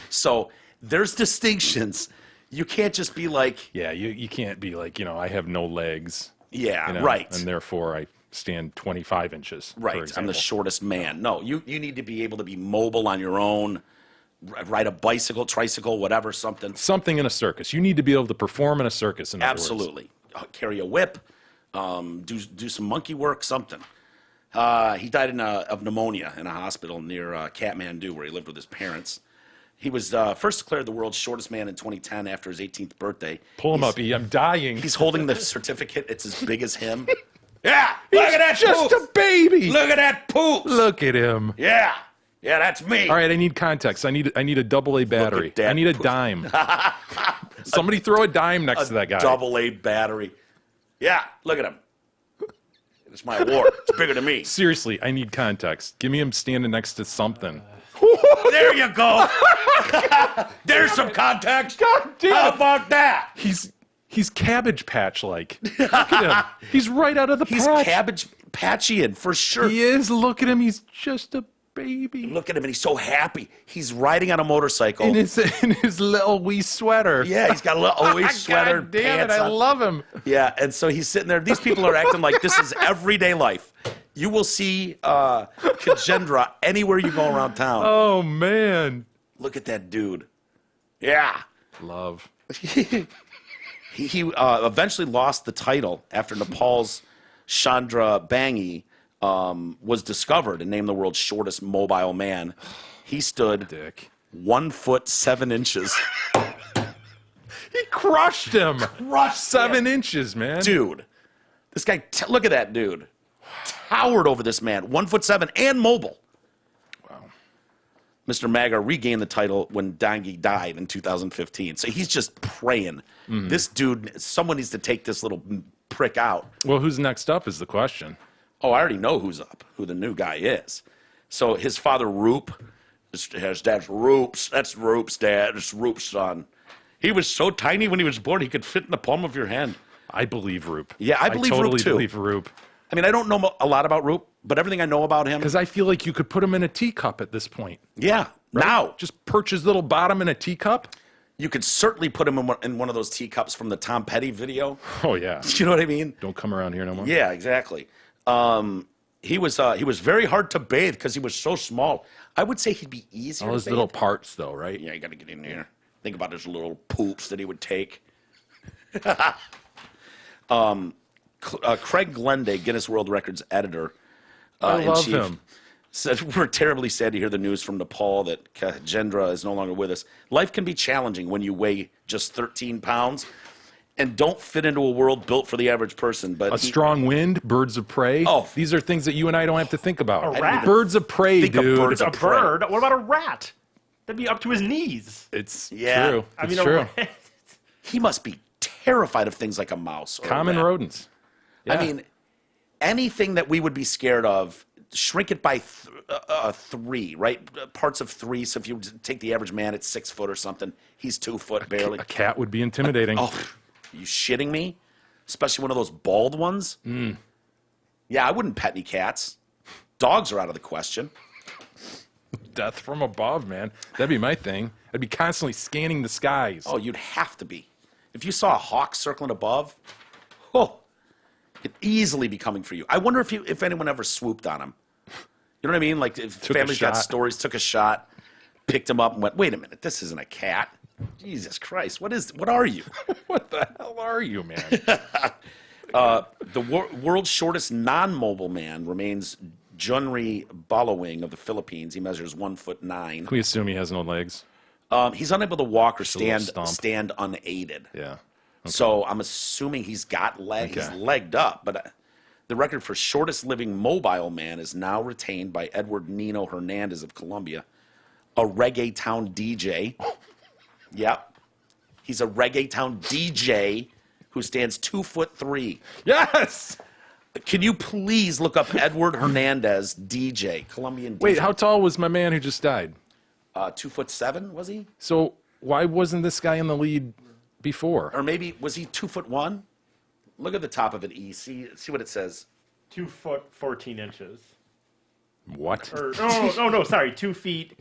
Speaker 1: So there's distinctions. You can't just be like...
Speaker 2: Yeah, you can't be like, I have no legs.
Speaker 1: Yeah, right.
Speaker 2: And therefore I stand 25 inches.
Speaker 1: Right, I'm the shortest man. No, you need to be able to be mobile on your own, ride a bicycle, tricycle, whatever, something.
Speaker 2: Something in a circus. You need to be able to perform in a circus, in other words.
Speaker 1: Absolutely. Carry a whip, do some monkey work, something. He died of pneumonia in a hospital near Kathmandu, where he lived with his parents. He was first declared the world's shortest man in 2010 after his 18th birthday.
Speaker 2: Pull him up, E. I'm dying.
Speaker 1: He's holding the certificate. It's as big as him. Yeah, look at that
Speaker 2: just
Speaker 1: poop.
Speaker 2: A baby.
Speaker 1: Look at that poop.
Speaker 2: Look at him.
Speaker 1: Yeah, that's me.
Speaker 2: All right, I need context. I need a AA battery. I need a dime. Somebody throw a dime next to that guy.
Speaker 1: AA battery. Yeah, look at him. It's my award. It's bigger than me.
Speaker 2: Seriously, I need context. Give me him standing next to something.
Speaker 1: There you go. There's some context.
Speaker 2: God damn.
Speaker 1: How about that?
Speaker 2: He's Cabbage Patch like. Look at him. He's right out of the
Speaker 1: He's
Speaker 2: patch.
Speaker 1: Cabbage Patchian for sure.
Speaker 2: He is. Look at him. He's just a baby.
Speaker 1: Look at him, and he's so happy. He's riding on a motorcycle.
Speaker 2: In his little wee sweater.
Speaker 1: Yeah, he's got a little wee sweater.
Speaker 2: God damn
Speaker 1: pants
Speaker 2: it, I
Speaker 1: on.
Speaker 2: love him.
Speaker 1: Yeah, and so he's sitting there. These people are acting like this is everyday life. You will see Cassandra anywhere you go around town.
Speaker 2: Oh, man.
Speaker 1: Look at that dude. Yeah.
Speaker 2: Love.
Speaker 1: He eventually lost the title after Nepal's Chandra Bangi was discovered and named the world's shortest mobile man. He stood 1 foot 7 inches.
Speaker 2: He crushed him.
Speaker 1: Crushed
Speaker 2: 7 inches, man.
Speaker 1: Dude, this guy, look at that dude. Towered over this man, 1 foot 7 and mobile.
Speaker 2: Wow.
Speaker 1: Mr. Mugger regained the title when Dangi died in 2015. So he's just praying. Mm-hmm. This dude, someone needs to take this little prick out.
Speaker 2: Well, who's next up is the question.
Speaker 1: Oh, I already know who's up, who the new guy is. So his father, Roop, his dad's Roop's. That's Roop's dad. It's Roop's son. He was so tiny when he was born, he could fit in the palm of your hand.
Speaker 2: I believe Roop.
Speaker 1: Yeah, I believe
Speaker 2: totally
Speaker 1: Roop, too.
Speaker 2: believe Roop.
Speaker 1: I mean, I don't know a lot about Roop, but everything I know about him...
Speaker 2: Because I feel like you could put him in a teacup at this point.
Speaker 1: Yeah,
Speaker 2: right?
Speaker 1: now.
Speaker 2: Just perch his little bottom in a teacup.
Speaker 1: You could certainly put him in one of those teacups from the Tom Petty video.
Speaker 2: Oh yeah.
Speaker 1: You know what I mean?
Speaker 2: Don't come around here no more.
Speaker 1: Yeah, exactly. He was very hard to bathe because he was so small. I would say he'd be easier.
Speaker 2: All his
Speaker 1: to
Speaker 2: little
Speaker 1: bathe.
Speaker 2: parts, though, right?
Speaker 1: Yeah, you got to get in there. Think about his little poops that he would take. Craig Glenday, Guinness World Records editor,
Speaker 2: I
Speaker 1: in
Speaker 2: love
Speaker 1: chief,
Speaker 2: him.
Speaker 1: said, "We're terribly sad to hear the news from Nepal that Cassandra is no longer with us. Life can be challenging when you weigh just 13 pounds and don't fit into a world built for the average person." But
Speaker 2: A strong wind, birds of prey.
Speaker 1: Oh.
Speaker 2: These are things that you and I don't have to think about.
Speaker 3: A rat.
Speaker 2: Birds of prey,
Speaker 1: Think of
Speaker 2: dude.
Speaker 1: birds
Speaker 3: A
Speaker 1: of prey.
Speaker 3: bird? What about a rat? That'd be up to his knees.
Speaker 2: It's
Speaker 1: Yeah.
Speaker 2: true.
Speaker 3: I
Speaker 2: It's
Speaker 3: mean,
Speaker 2: true.
Speaker 1: He must be terrified of things like a mouse. Or a
Speaker 2: Common
Speaker 1: rat.
Speaker 2: rodents.
Speaker 1: I
Speaker 2: Yeah.
Speaker 1: mean, anything that we would be scared of, shrink it by 3, right? Parts of 3. So if you take the average man at 6 foot or something, he's 2 foot barely.
Speaker 2: A cat would be intimidating.
Speaker 1: Oh, are you shitting me? Especially one of those bald ones? Yeah, I wouldn't pet any cats. Dogs are out of the question.
Speaker 2: Death from above, man. That'd be my thing. I'd be constantly scanning the skies.
Speaker 1: Oh, you'd have to be. If you saw a hawk circling above, oh, it'd easily be coming for you. I wonder if anyone ever swooped on him. You know what I mean? Like if
Speaker 2: Took a
Speaker 1: families got
Speaker 2: shot.
Speaker 1: stories, took a shot, picked him up and went, wait a minute, this isn't a cat. Jesus Christ, what are you?
Speaker 2: What the hell are you, man?
Speaker 1: The world's shortest non-mobile man remains Junri Balawing of the Philippines. He measures 1'9".
Speaker 2: Can we assume he has no legs?
Speaker 1: He's unable to walk or
Speaker 2: a little stump.
Speaker 1: stand unaided.
Speaker 2: Yeah.
Speaker 1: So I'm assuming he's got legs.
Speaker 2: Okay.
Speaker 1: He's legged up. But the record for shortest living mobile man is now retained by Edward Nino Hernandez of Colombia, a reggae town DJ. Yep. He's a reggae town DJ who stands 2'3".
Speaker 2: Yes!
Speaker 1: Can you please look up Edward Hernandez, DJ, Colombian DJ?
Speaker 2: Wait, how tall was my man who just died?
Speaker 1: 2'7", was he?
Speaker 2: So why wasn't this guy in the lead before?
Speaker 1: Or maybe, was he 2'1"? Look at the top of it, E. See what it says.
Speaker 3: 2 foot 14 inches.
Speaker 2: What?
Speaker 3: Or no, sorry, 2 feet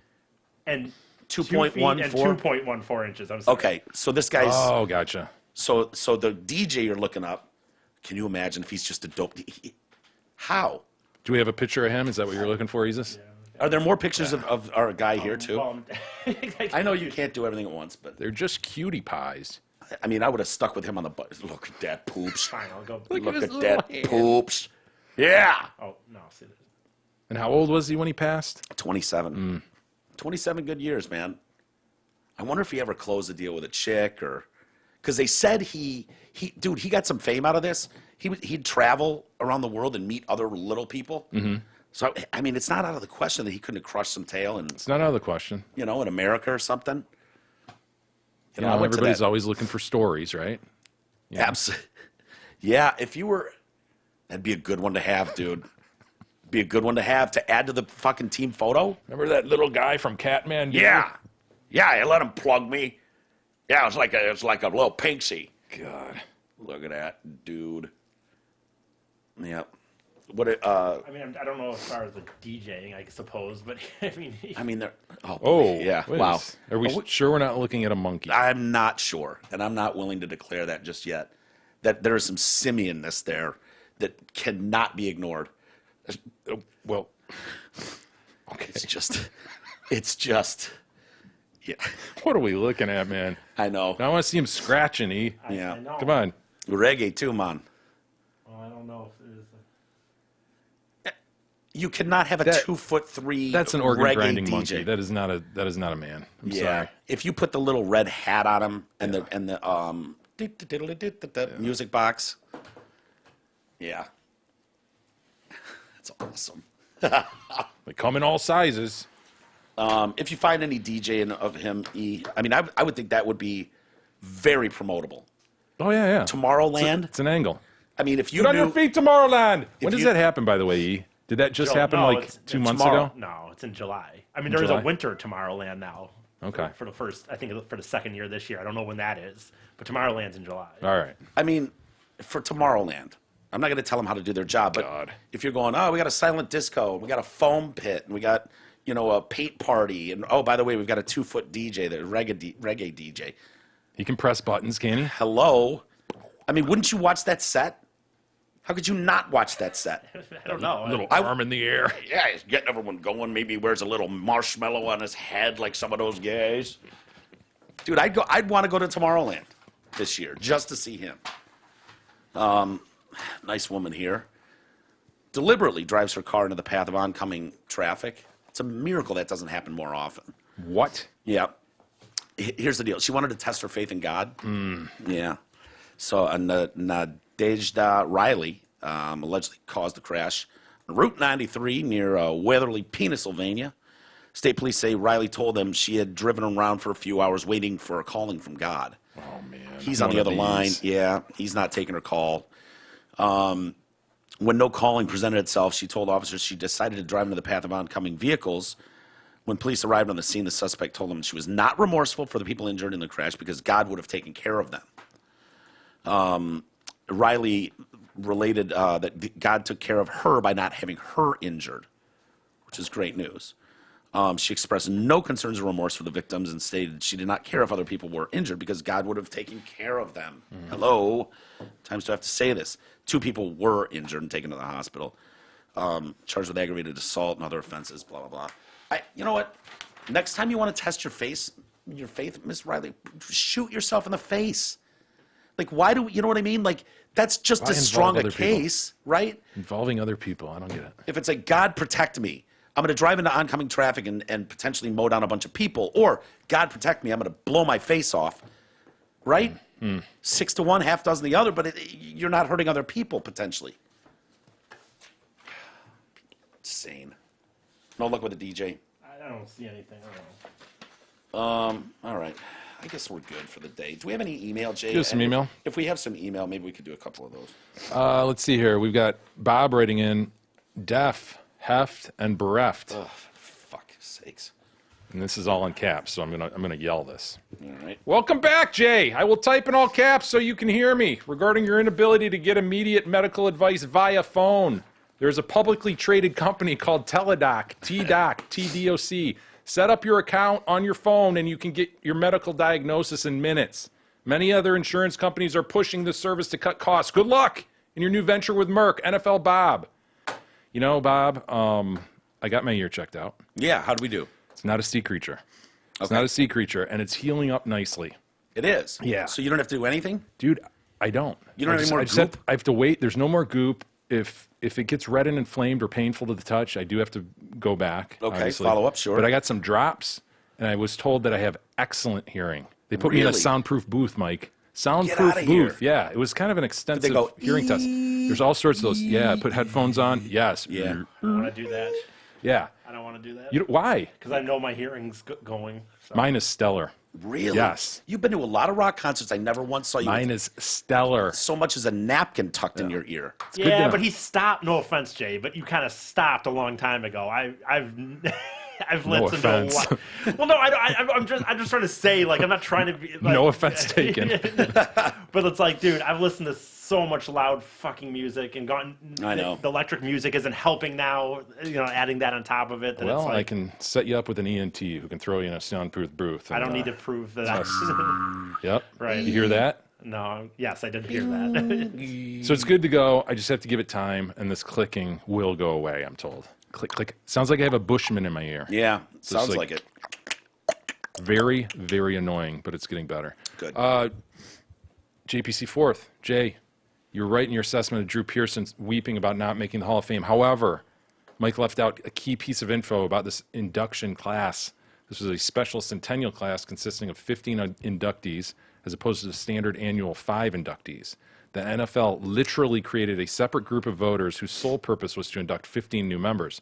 Speaker 3: and
Speaker 1: 2.14?
Speaker 3: and 2.14 inches. I'm sorry.
Speaker 1: Okay, so this guy's...
Speaker 2: Oh, gotcha.
Speaker 1: So the DJ you're looking up, can you imagine if he's just a dope... How?
Speaker 2: Do we have a picture of him? Is that what you're looking for, Isis?
Speaker 1: Are there more pictures of our guy here, too?
Speaker 3: Well,
Speaker 1: I know you can't do everything at once, but...
Speaker 2: They're just cutie pies.
Speaker 1: I mean, I would have stuck with him on the butt. Look at that poops.
Speaker 3: Fine, I'll go.
Speaker 1: Look
Speaker 2: his
Speaker 1: at
Speaker 2: little
Speaker 1: that
Speaker 2: hand.
Speaker 1: poops. Yeah!
Speaker 3: Oh no, see this.
Speaker 2: And how old was he when he passed?
Speaker 1: 27. 27 good years, man. I wonder if he ever closed a deal with a chick or... Because they said he got some fame out of this. He'd travel around the world and meet other little people. Mm-hmm. So, I mean, it's not out of the question that he couldn't have crushed some tail and,
Speaker 2: It's not out of the question.
Speaker 1: in America or something.
Speaker 2: You know,
Speaker 1: I went to
Speaker 2: everybody's
Speaker 1: that-
Speaker 2: always looking for stories, right?
Speaker 1: Yeah, if you were... That'd be a good one to have, dude. Be a good one to have to add to the fucking team photo.
Speaker 2: Remember that little guy from Catman?
Speaker 1: Yeah. Yeah, I let him plug me. Yeah, it's like a little pinksy.
Speaker 2: God.
Speaker 1: Look at that, dude. Yep. What?
Speaker 3: I mean, I don't know as far as the DJing, I suppose, but
Speaker 1: I mean, they're.
Speaker 2: Oh,
Speaker 1: yeah.
Speaker 2: wait,
Speaker 1: Wow.
Speaker 2: Are we sure we're not looking at a monkey?
Speaker 1: I'm not sure, and I'm not willing to declare that just yet. That there is some simian-ness there that cannot be ignored.
Speaker 2: Well, okay.
Speaker 1: It's just. Yeah,
Speaker 2: What are we looking at, man?
Speaker 1: I know.
Speaker 2: Now I want to see him scratching, E.
Speaker 1: Yeah.
Speaker 3: I know.
Speaker 2: Come on.
Speaker 1: Reggae too, man.
Speaker 3: Well, I don't know if it is.
Speaker 1: You cannot have a
Speaker 2: That-
Speaker 1: 2'3"
Speaker 2: That's an organ
Speaker 1: reggae
Speaker 2: grinding
Speaker 1: DJ.
Speaker 2: monkey. That is not a man. I'm sorry.
Speaker 1: If you put the little red hat on him and the music box, yeah, that's awesome.
Speaker 2: They come in all sizes.
Speaker 1: If you find any DJ of him, I mean, I would think that would be very promotable.
Speaker 2: Oh yeah, yeah.
Speaker 1: Tomorrowland.
Speaker 2: It's an angle.
Speaker 1: I mean, if you
Speaker 2: Get on your
Speaker 1: knew,
Speaker 2: feet, Tomorrowland. When does
Speaker 1: you-
Speaker 2: that happen, by the way, E? Did that just happen
Speaker 3: No,
Speaker 2: like
Speaker 3: it's
Speaker 2: 2 months
Speaker 1: tomorrow.
Speaker 2: ago?
Speaker 3: No, it's in July. I mean, there is
Speaker 2: July?
Speaker 3: a winter Tomorrowland now.
Speaker 2: Okay.
Speaker 3: For the first, I think for the second year this year. I don't know when that is, but Tomorrowland's in July.
Speaker 2: All right.
Speaker 1: I mean, for Tomorrowland, I'm not going to tell them how to do their job, but
Speaker 2: God.
Speaker 1: if you're going, oh, we got a silent disco, we got a foam pit, and we got, a paint party. And, oh, by the way, we've got a 2-foot DJ, the reggae DJ.
Speaker 2: He can press buttons, can he?
Speaker 1: Hello? I mean, wouldn't you watch that set? How could you not watch that set?
Speaker 3: I don't know.
Speaker 2: Little arm in the air.
Speaker 1: Yeah, he's getting everyone going. Maybe he wears a little marshmallow on his head like some of those guys. Dude, I'd want to go to Tomorrowland this year just to see him. Nice woman here. Deliberately drives her car into the path of oncoming traffic. It's a miracle that doesn't happen more often.
Speaker 2: What?
Speaker 1: Yeah. Here's the deal. She wanted to test her faith in God. Yeah. So Nadejda Riley allegedly caused the crash on Route 93 near Weatherly, Pennsylvania. State police say Riley told them she had driven around for a few hours waiting for a calling from God.
Speaker 2: Oh, man.
Speaker 1: He's on the other line. Yeah, he's not taking her call. When no calling presented itself, she told officers she decided to drive into the path of oncoming vehicles. When police arrived on the scene, the suspect told them she was not remorseful for the people injured in the crash because God would have taken care of them. Riley related that God took care of her by not having her injured, which is great news. She expressed no concerns or remorse for the victims and stated she did not care if other people were injured because God would have taken care of them. Hello? Times do I have to say this? 2 people were injured and taken to the hospital, charged with aggravated assault and other offenses, blah, blah, blah. You know what? Next time you want to test your faith, Miss Riley, shoot yourself in the face. Like, why do you know what I mean? Like, that's just
Speaker 2: Why
Speaker 1: as strong a
Speaker 2: involve other people?
Speaker 1: case, right?
Speaker 2: Involving other people. I don't get it.
Speaker 1: If it's like, God protect me, I'm going to drive into oncoming traffic and potentially mow down a bunch of people, or God protect me, I'm going to blow my face off, right? 6 to 1, half dozen the other, but you're not hurting other people potentially. Insane. No luck with the DJ.
Speaker 3: I don't see anything. I don't know.
Speaker 1: All right. I guess we're good for the day. Do we have any email, Jay?
Speaker 2: Do you have some email?
Speaker 1: If we have some email, maybe we could do a couple of those.
Speaker 2: Let's see here. We've got Bob writing in, deaf, heft, and bereft.
Speaker 1: Oh, for fuck's sakes.
Speaker 2: And this is all in caps, so I'm gonna yell this.
Speaker 1: All right.
Speaker 2: Welcome back, Jay. I will type in all caps so you can hear me. Regarding your inability to get immediate medical advice via phone, there's a publicly traded company called Teladoc, TDOC. Set up your account on your phone and you can get your medical diagnosis in minutes. Many other insurance companies are pushing this service to cut costs. Good luck in your new venture with Merck. NFL Bob. You know, Bob, I got my ear checked out.
Speaker 1: Yeah, how do we do?
Speaker 2: It's not a sea creature. It's not a sea creature, and it's healing up nicely.
Speaker 1: It is?
Speaker 2: Yeah.
Speaker 1: So you don't have to do anything?
Speaker 2: Dude, I don't.
Speaker 1: You don't have any more goop?
Speaker 2: I have to wait. There's no more goop. If it gets red and inflamed or painful to the touch, I do have to go back.
Speaker 1: Okay,
Speaker 2: obviously.
Speaker 1: follow up, sure.
Speaker 2: But I got some drops, and I was told that I have excellent hearing. They put me in a
Speaker 1: Really?
Speaker 2: soundproof booth, Mike.
Speaker 1: Get
Speaker 2: Soundproof
Speaker 1: outta
Speaker 2: booth.
Speaker 1: here.
Speaker 2: Yeah, it was kind of an extensive
Speaker 1: go,
Speaker 2: hearing test. There's all sorts of those. Yeah, put headphones on. Yes.
Speaker 1: Yeah.
Speaker 3: I don't want to do that.
Speaker 2: Yeah.
Speaker 3: I don't want to do that.
Speaker 2: Why?
Speaker 3: Because I know my hearing's going. So.
Speaker 2: Mine is stellar.
Speaker 1: Really?
Speaker 2: Yes.
Speaker 1: You've been to a lot of rock concerts. I never once saw you
Speaker 2: Mine
Speaker 1: with
Speaker 2: is stellar.
Speaker 1: so much as a napkin tucked in your ear.
Speaker 2: good to
Speaker 3: Yeah,
Speaker 2: know.
Speaker 3: but he stopped. No offense, Jay, but you kind of stopped a long time ago. I've
Speaker 2: No
Speaker 3: listened to a
Speaker 2: offense.
Speaker 3: lot. Well, no, I'm just trying to say, like, I'm not trying to be. Like,
Speaker 2: No offense taken.
Speaker 3: But it's like, dude, I've listened to so much loud fucking music and gotten.
Speaker 1: I know.
Speaker 3: The electric music isn't helping now. You know, adding that on top of it. Then
Speaker 2: Well,
Speaker 3: it's like,
Speaker 2: I can set you up with an ENT who can throw you in a soundproof booth.
Speaker 3: I
Speaker 2: and,
Speaker 3: don't need to prove that.
Speaker 2: Yep.
Speaker 3: Right.
Speaker 2: You hear that?
Speaker 3: No. Yes, I did hear that.
Speaker 2: So it's good to go. I just have to give it time, and this clicking will go away, I'm told. Click, click. Sounds like I have a Bushman in my ear.
Speaker 1: Yeah, sounds
Speaker 2: like-
Speaker 1: like it.
Speaker 2: Very, very annoying, but it's getting better.
Speaker 1: Good.
Speaker 2: JPC fourth. Jay, you're right in your assessment of Drew Pearson weeping about not making the Hall of Fame. However, Mike left out a key piece of info about this induction class. This was a special centennial class consisting of 15 inductees as opposed to the standard annual 5 inductees. The NFL literally created a separate group of voters whose sole purpose was to induct 15 new members,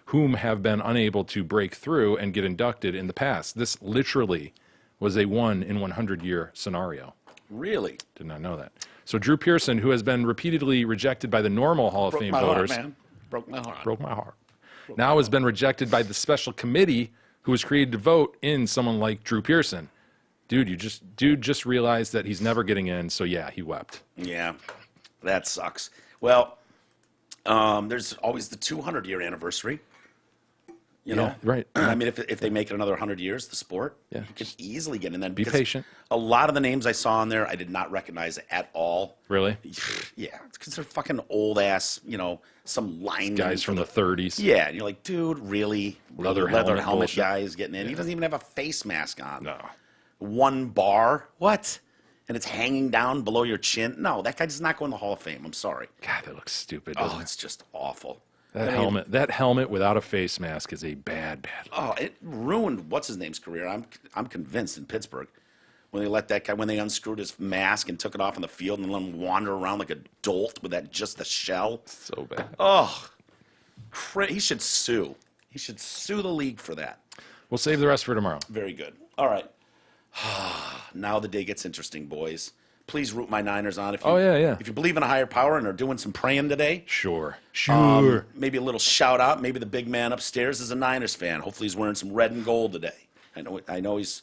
Speaker 2: whom have been unable to break through and get inducted in the past. This literally was a 1 in 100 year scenario.
Speaker 1: Really?
Speaker 2: Did not know that. So Drew Pearson, who has been repeatedly rejected by the normal Hall of
Speaker 1: Broke
Speaker 2: Fame
Speaker 1: my
Speaker 2: voters,
Speaker 1: heart, man. Broke my heart.
Speaker 2: broke my heart. Now has been rejected by the special committee who was created to vote in someone like Drew Pearson. Dude just realized that he's never getting in, so yeah, he wept.
Speaker 1: Yeah, that sucks. Well, there's always the 200-year anniversary. You know,
Speaker 2: right.
Speaker 1: I mean, if they make it another 100 years, the sport,
Speaker 2: Yeah.
Speaker 1: you could easily get in. Then
Speaker 2: Be patient.
Speaker 1: A lot of the names I saw on there, I did not recognize at all.
Speaker 2: Really?
Speaker 1: Yeah, it's because they're fucking old ass. You know, some linemen,
Speaker 2: Guys from the 30s.
Speaker 1: Yeah, and you're like, dude, really?
Speaker 2: Leather
Speaker 1: helmet
Speaker 2: bullshit.
Speaker 1: guys getting in. He doesn't even have a face mask on.
Speaker 2: No.
Speaker 1: One bar, what? And it's hanging down below your chin. No, that guy does not go in the Hall of Fame. I'm sorry.
Speaker 2: God, that looks stupid.
Speaker 1: Oh,
Speaker 2: doesn't it?
Speaker 1: it's just awful.
Speaker 2: That helmet without a face mask is a bad look.
Speaker 1: Oh, it ruined what's his name's career. I'm convinced in Pittsburgh when they let that guy, when they unscrewed his mask and took it off on the field and let him wander around like a dolt with that just the shell.
Speaker 2: So bad.
Speaker 1: Oh, he should sue. He should sue the league for that.
Speaker 2: We'll save the rest for tomorrow.
Speaker 1: Very good. All right. Now the day gets interesting, boys. Please root my Niners on. If you, If you believe in a higher power and are doing some praying today,
Speaker 2: Sure.
Speaker 1: maybe a little shout out. Maybe the big man upstairs is a Niners fan. Hopefully he's wearing some red and gold today. I know he's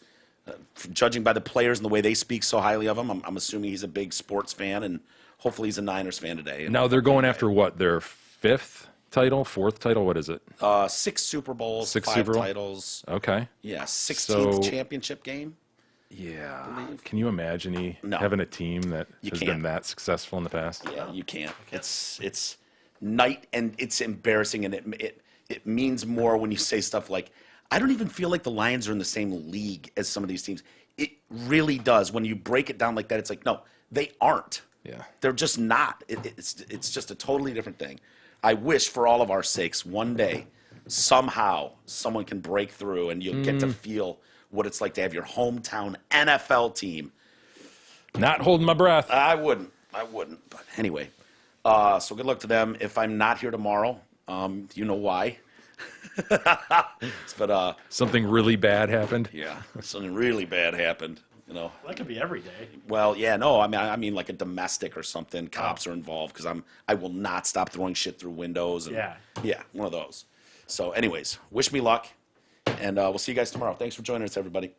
Speaker 1: judging by the players and the way they speak so highly of him. I'm assuming he's a big sports fan, and hopefully he's a Niners fan today.
Speaker 2: Now they're going after what? Their fourth title? What is it?
Speaker 1: 6 Super Bowls,
Speaker 2: 6
Speaker 1: 5
Speaker 2: Super Bowl?
Speaker 1: titles.
Speaker 2: Okay.
Speaker 1: Yeah, 16th championship game.
Speaker 2: Yeah. Can you imagine having a team that has been that successful in the past?
Speaker 1: Yeah, you can't. It's night, and it's embarrassing, and it means more when you say stuff like, I don't even feel like the Lions are in the same league as some of these teams. It really does. When you break it down like that, it's like, no, they aren't.
Speaker 2: Yeah.
Speaker 1: They're just not. It's just a totally different thing. I wish for all of our sakes one day, somehow, someone can break through and you'll get to feel what it's like to have your hometown NFL team.
Speaker 2: Not holding my breath.
Speaker 1: I wouldn't. But anyway, so good luck to them. If I'm not here tomorrow, you know why. But
Speaker 2: something really bad happened.
Speaker 1: Yeah, something really bad happened. You know,
Speaker 3: that could be every day.
Speaker 1: Well, yeah, no, I mean like a domestic or something. Cops are involved because I will not stop throwing shit through windows. And, yeah, one of those. So, anyways, wish me luck, and we'll see you guys tomorrow. Thanks for joining us, everybody.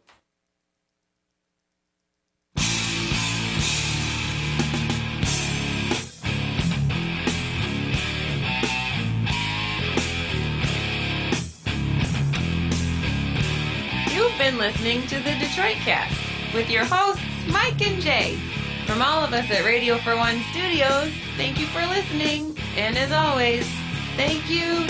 Speaker 8: You've been listening to the Detroit Cast with your hosts, Mike and Jay. From all of us at Radio for One Studios, thank you for listening. And as always, thank you,